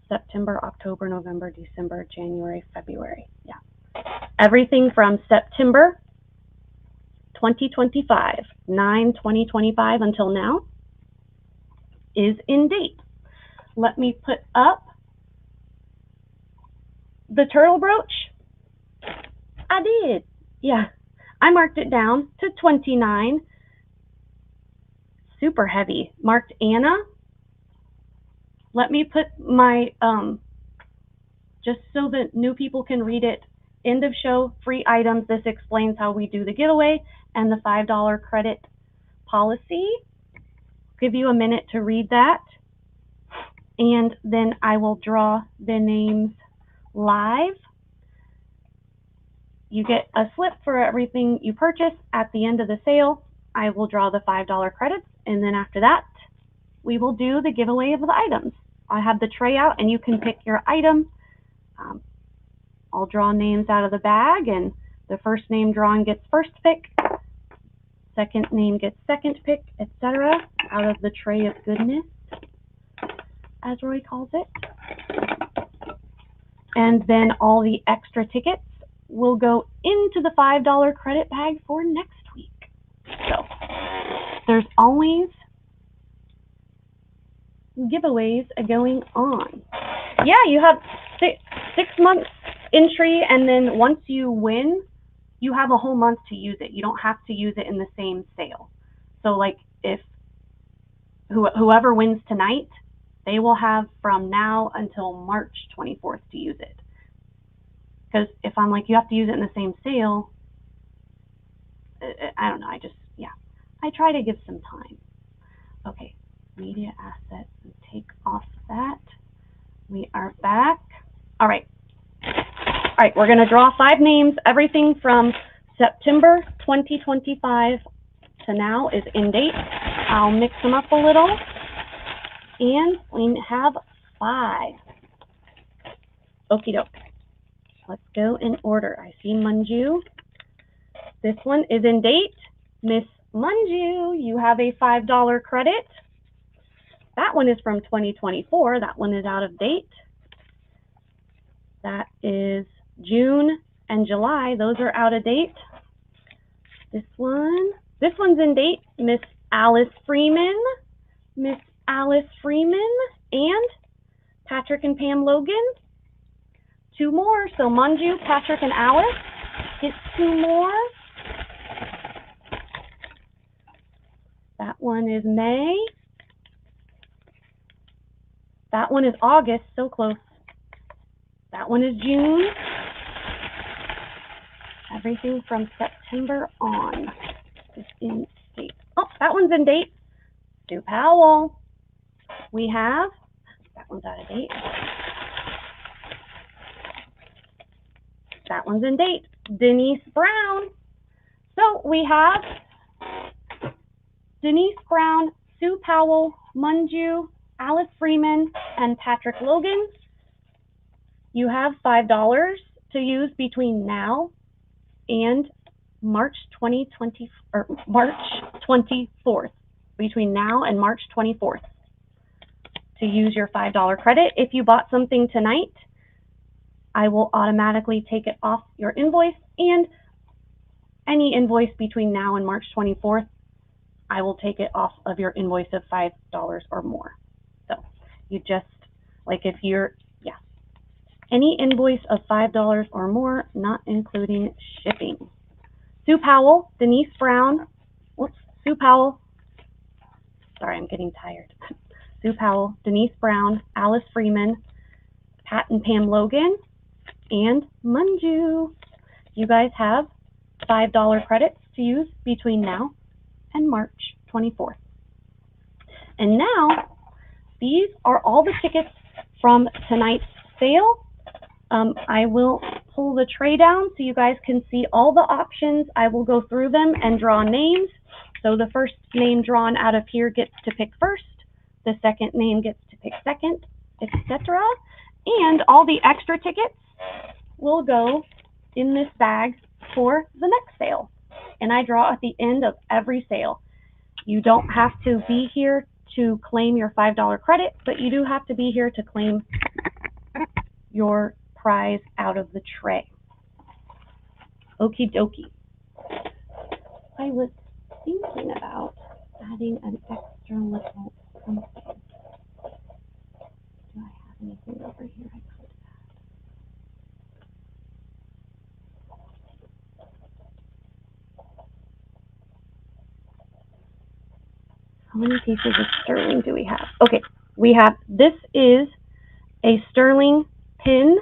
September, October, November, December, January, February. Yeah. Everything from September 2025, 9/2025 until now is in date. Let me put up the turtle brooch. I did. Yeah. I marked it down to 29. Super heavy. Marked Anna. let me put my, just so that new people can read it, end of show, free items. This explains how we do the giveaway and the $5 credit policy. Give you a minute to read that. And then I will draw the names live. You get a slip for everything you purchase. At the end of the sale, I will draw the $5 credits, and then after that, we will do the giveaway of the items. I have the tray out, and you can pick your item. I'll draw names out of the bag, and the first name drawn gets first pick, second name gets second pick, etc. out of the tray of goodness, as Roy calls it. And then all the extra tickets will go into the $5 credit bag for next week. So there's always giveaways going on. Yeah, you have six months entry, and then once you win, you have a whole month to use it. You don't have to use it in the same sale. So like if whoever wins tonight, they will have from now until March 24th to use it. Because if I'm like, you have to use it in the same sale, I don't know, I try to give some time. Okay, media assets, and take off that. We are back. All right, we're gonna draw 5 names. Everything from September 2025 to now is in date. I'll mix them up a little. And we have 5. Okie doke. Let's go in order. I see Manju. This one is in date. Miss Manju, you have a $5 credit. That one is from 2024. That one is out of date. That is June and July. Those are out of date. This one's in date. Miss Alice Freeman. Miss Alice Freeman and Patrick and Pam Logan. 2 more. So Manju, Patrick, and Alice get 2 more. That one is May. That one is August. So close. That one is June. Everything from September on is in date. Oh, that one's in date. Sue Powell. We have, that one's out of date. That one's in date. Denise Brown. So we have Denise Brown, Sue Powell, Manju, Alice Freeman, and Patrick Logan. You have $5 to use between now and March 24th. Between now and March 24th. To use your $5 credit. If you bought something tonight, I will automatically take it off your invoice, and any invoice between now and March 24th, I will take it off of your invoice of $5 or more. So you just, like if you're, any invoice of $5 or more, not including shipping. Sue Powell, Denise Brown, Sue Powell, sorry, I'm getting tired. Sue Powell, Denise Brown, Alice Freeman, Pat and Pam Logan, and Manju. You guys have $5 credits to use between now and March 24th. And now, these are all the tickets from tonight's sale. I will pull the tray down so you guys can see all the options. I will go through them and draw names. So the first name drawn out of here gets to pick first. The second name gets to pick second, etc. And all the extra tickets will go in this bag for the next sale. And I draw at the end of every sale. You don't have to be here to claim your $5 credit, but you do have to be here to claim your prize out of the tray. Okie dokie. I was thinking about adding an extra little something. Do I have anything over here I could add? How many pieces of sterling do we have? Okay, we have, this is a sterling pin.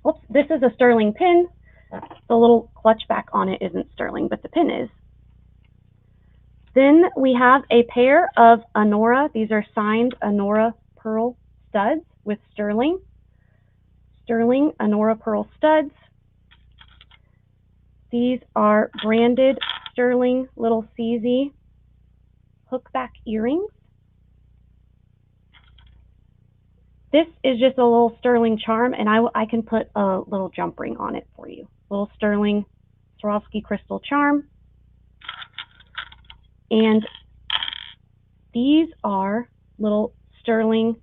Oops, this is a sterling pin. The little clutch back on it isn't sterling, but the pin is. Then we have a pair of Anora. These are signed Anora pearl studs with sterling. Sterling Anora pearl studs. These are branded sterling little CZ hookback earrings. This is just a little sterling charm, and I can put a little jump ring on it for you. Little sterling Swarovski crystal charm. And these are little sterling,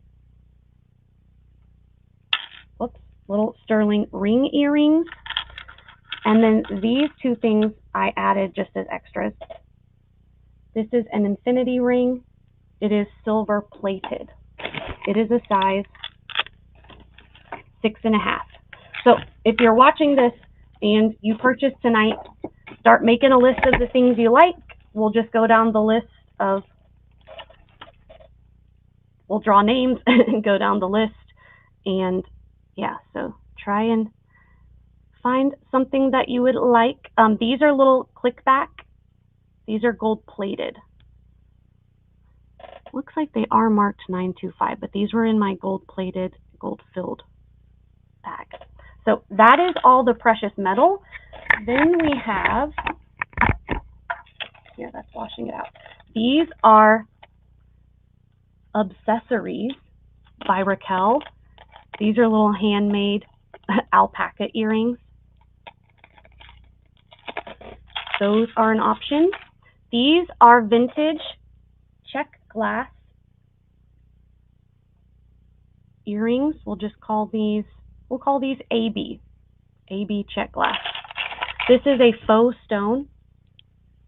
little sterling ring earrings. And then these two things I added just as extras. This is an infinity ring. It is silver plated. It is a size 6.5. So if you're watching this and you purchase tonight, start making a list of the things you like. We'll just go down the list of, we'll draw names and go down the list. And yeah, so try and find something that you would like. These are little click back. These are gold plated. Looks like they are marked 925, but these were in my gold plated, gold filled bag. So that is all the precious metal. Then we have, here, that's washing it out. These are accessories by Raquel. These are little handmade alpaca earrings. Those are an option. These are vintage check glass earrings. We'll just call these, we'll call these AB check glass. This is a faux stone,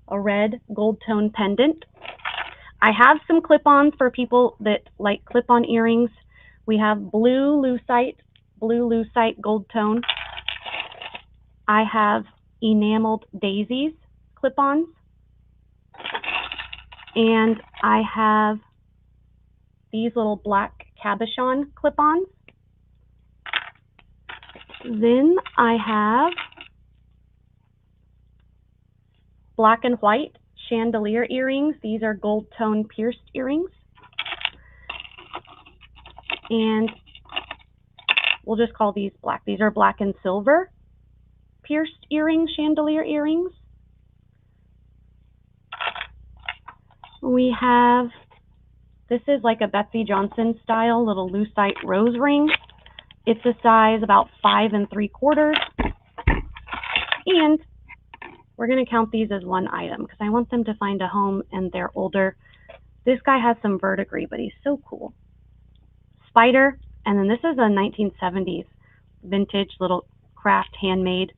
a red gold tone pendant. I have some clip-ons for people that like clip-on earrings. We have blue lucite gold tone. I have enameled daisies clip-ons. And I have these little black cabochon clip-ons. Then I have black and white chandelier earrings. These are gold tone pierced earrings. And we'll just call these black. These are black and silver pierced earrings, chandelier earrings. We have, this is like a Betsy Johnson style little lucite rose ring. It's a size about 5 3/4. And we're going to count these as one item because I want them to find a home and they're older. This guy has some verdigris, but he's so cool. Spider, and then this is a 1970s vintage little craft handmade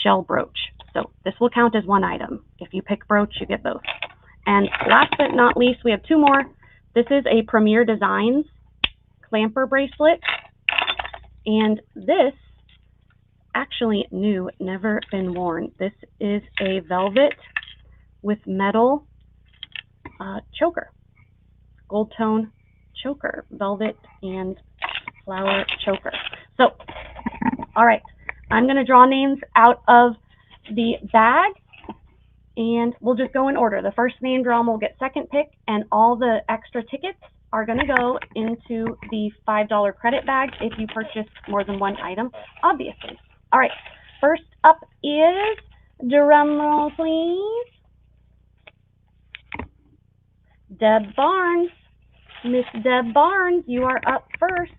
shell brooch. So this will count as one item. If you pick brooch, you get both. And last but not least, we have two more. This is a Premier Designs clamper bracelet. And this, actually new, never been worn. This is a velvet with metal choker, gold tone choker, velvet and flower choker. So, all right, I'm going to draw names out of the bag, and we'll just go in order. The first name drawn will get second pick, and all the extra tickets are going to go into the $5 credit bag if you purchase more than one item, obviously. All right, first up is, drum roll please, Deb Barnes. Miss Deb Barnes, you are up first.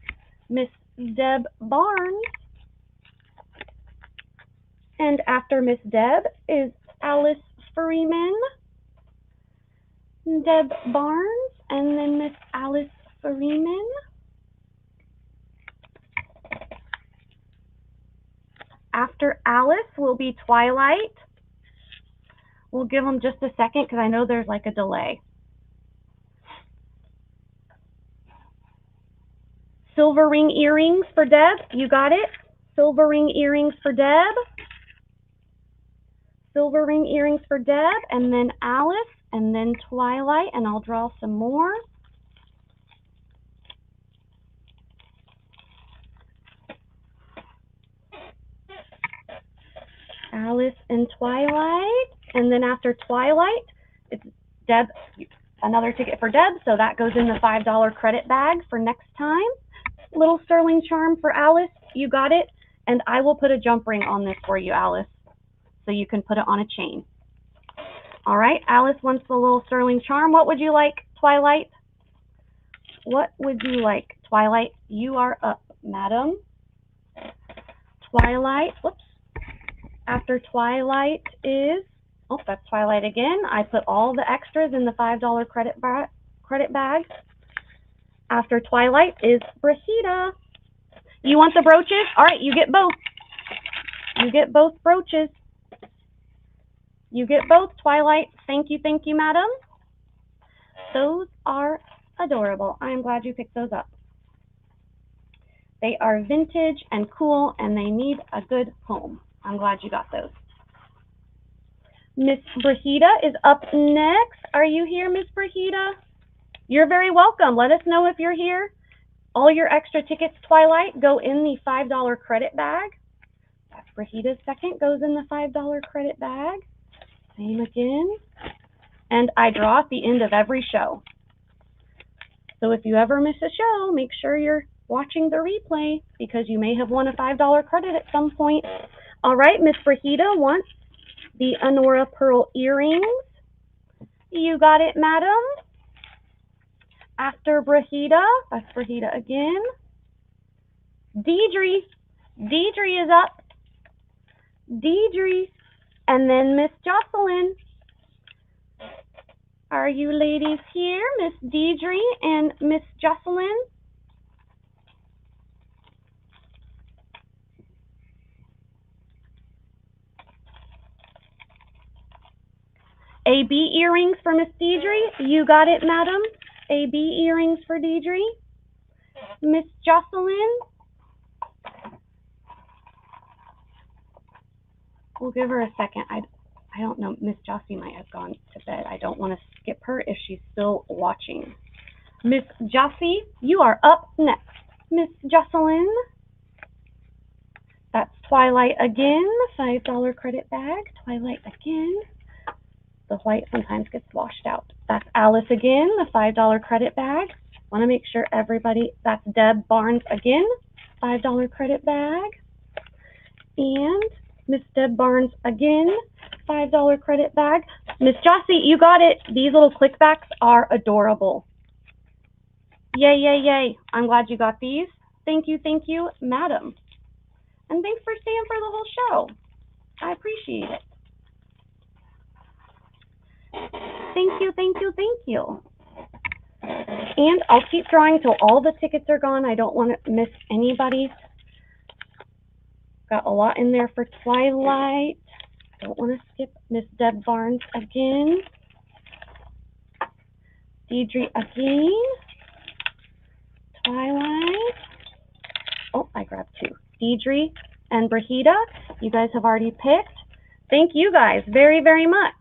Miss Deb Barnes. And after Miss Deb is Alice Freeman. Deb Barnes, and then Miss Alice Freeman. After Alice will be Twilight. We'll give them just a second because I know there's like a delay. Silver ring earrings for Deb. You got it? Silver ring earrings for Deb. Silver ring earrings for Deb, and then Alice, and then Twilight, and I'll draw some more. Alice and Twilight. And then after Twilight, it's Deb, another ticket for Deb, so that goes in the $5 credit bag for next time. Little sterling charm for Alice, you got it. And I will put a jump ring on this for you, Alice, so you can put it on a chain. All right, Alice wants the little sterling charm. What would you like, Twilight? What would you like, Twilight? You are up, madam. Twilight, whoops. After Twilight is, oh, that's Twilight again. I put all the extras in the $5 credit bag. After Twilight is Brahita. You want the brooches? All right, you get both. You get both brooches. You get both, Twilight. Thank you, madam. Those are adorable. I am glad you picked those up. They are vintage and cool, and they need a good home. I'm glad you got those. Miss Brahita is up next. Are you here, Miss Brahita? You're very welcome. Let us know if you're here. All your extra tickets, Twilight, go in the $5 credit bag. That's Brahita's second, goes in the $5 credit bag. Same again. And I draw at the end of every show. So if you ever miss a show, make sure you're watching the replay because you may have won a $5 credit at some point. All right, Miss Brahita wants the Anora pearl earrings. You got it, madam. After Brahita, that's Brahita again. Deidre is up. Deidre, and then Miss Jocelyn. Are you ladies here, Miss Deidre and Miss Jocelyn? AB earrings for Miss Deidre. You got it, madam. AB earrings for Deidre. Miss Jocelyn. We'll give her a second. I don't know. Miss Jossie might have gone to bed. I don't want to skip her if she's still watching. Miss Jossie, you are up next. Miss Jocelyn. That's Twilight again. $5 credit bag. Twilight again. The white sometimes gets washed out. That's Alice again, the $5 credit bag. Want to make sure everybody, that's Deb Barnes again, $5 credit bag. And Miss Deb Barnes again, $5 credit bag. Miss Jossie, you got it. These little clickbacks are adorable. Yay, yay, yay. I'm glad you got these. Thank you, madam. And thanks for staying for the whole show. I appreciate it. Thank you. And I'll keep drawing till all the tickets are gone. I don't want to miss anybody. Got a lot in there for Twilight. Don't want to skip Miss Deb Barnes again. Deidre again. Twilight. Oh, I grabbed two. Deidre and Brahita. You guys have already picked. Thank you guys very, very much.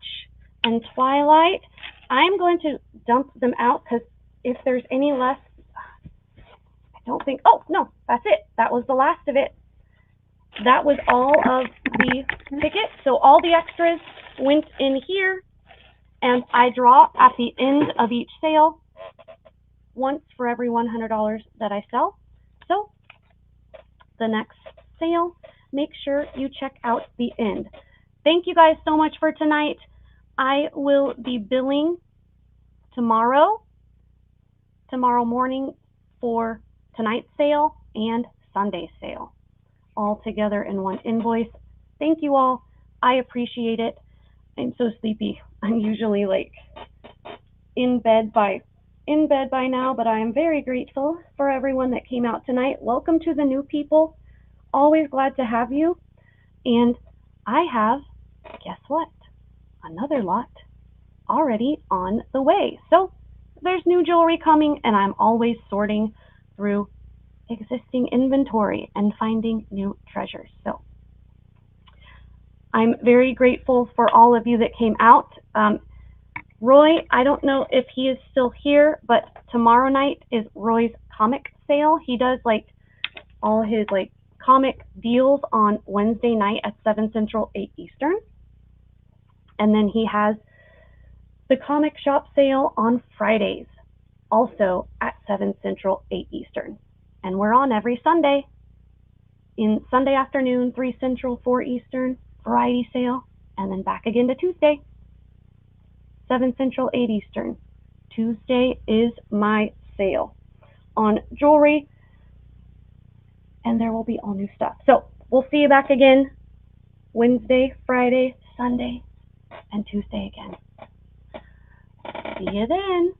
And Twilight, I'm going to dump them out because if there's any left, I don't think, oh, no, that's it. That was the last of it. That was all of the tickets. So all the extras went in here, and I draw at the end of each sale once for every $100 that I sell. So the next sale, make sure you check out the end. Thank you guys so much for tonight. I will be billing tomorrow morning for tonight's sale and Sunday's sale, all together in one invoice. Thank you all. I appreciate it. I'm so sleepy. I'm usually like in bed by now, but I am very grateful for everyone that came out tonight. Welcome to the new people. Always glad to have you. And I have, guess what? Another lot already on the way. So there's new jewelry coming, and I'm always sorting through existing inventory and finding new treasures. So I'm very grateful for all of you that came out. Roy, I don't know if he is still here, but tomorrow night is Roy's comic sale. He does like all his like comic deals on Wednesday night at 7 Central, 8 Eastern. And then he has the comic shop sale on Fridays, also at 7 Central, 8 Eastern. And we're on every Sunday. In Sunday afternoon, 3 Central, 4 Eastern, variety sale, and then back again to Tuesday, 7 Central, 8 Eastern. Tuesday is my sale on jewelry, and there will be all new stuff. So we'll see you back again Wednesday, Friday, Sunday, and Tuesday again. See you then.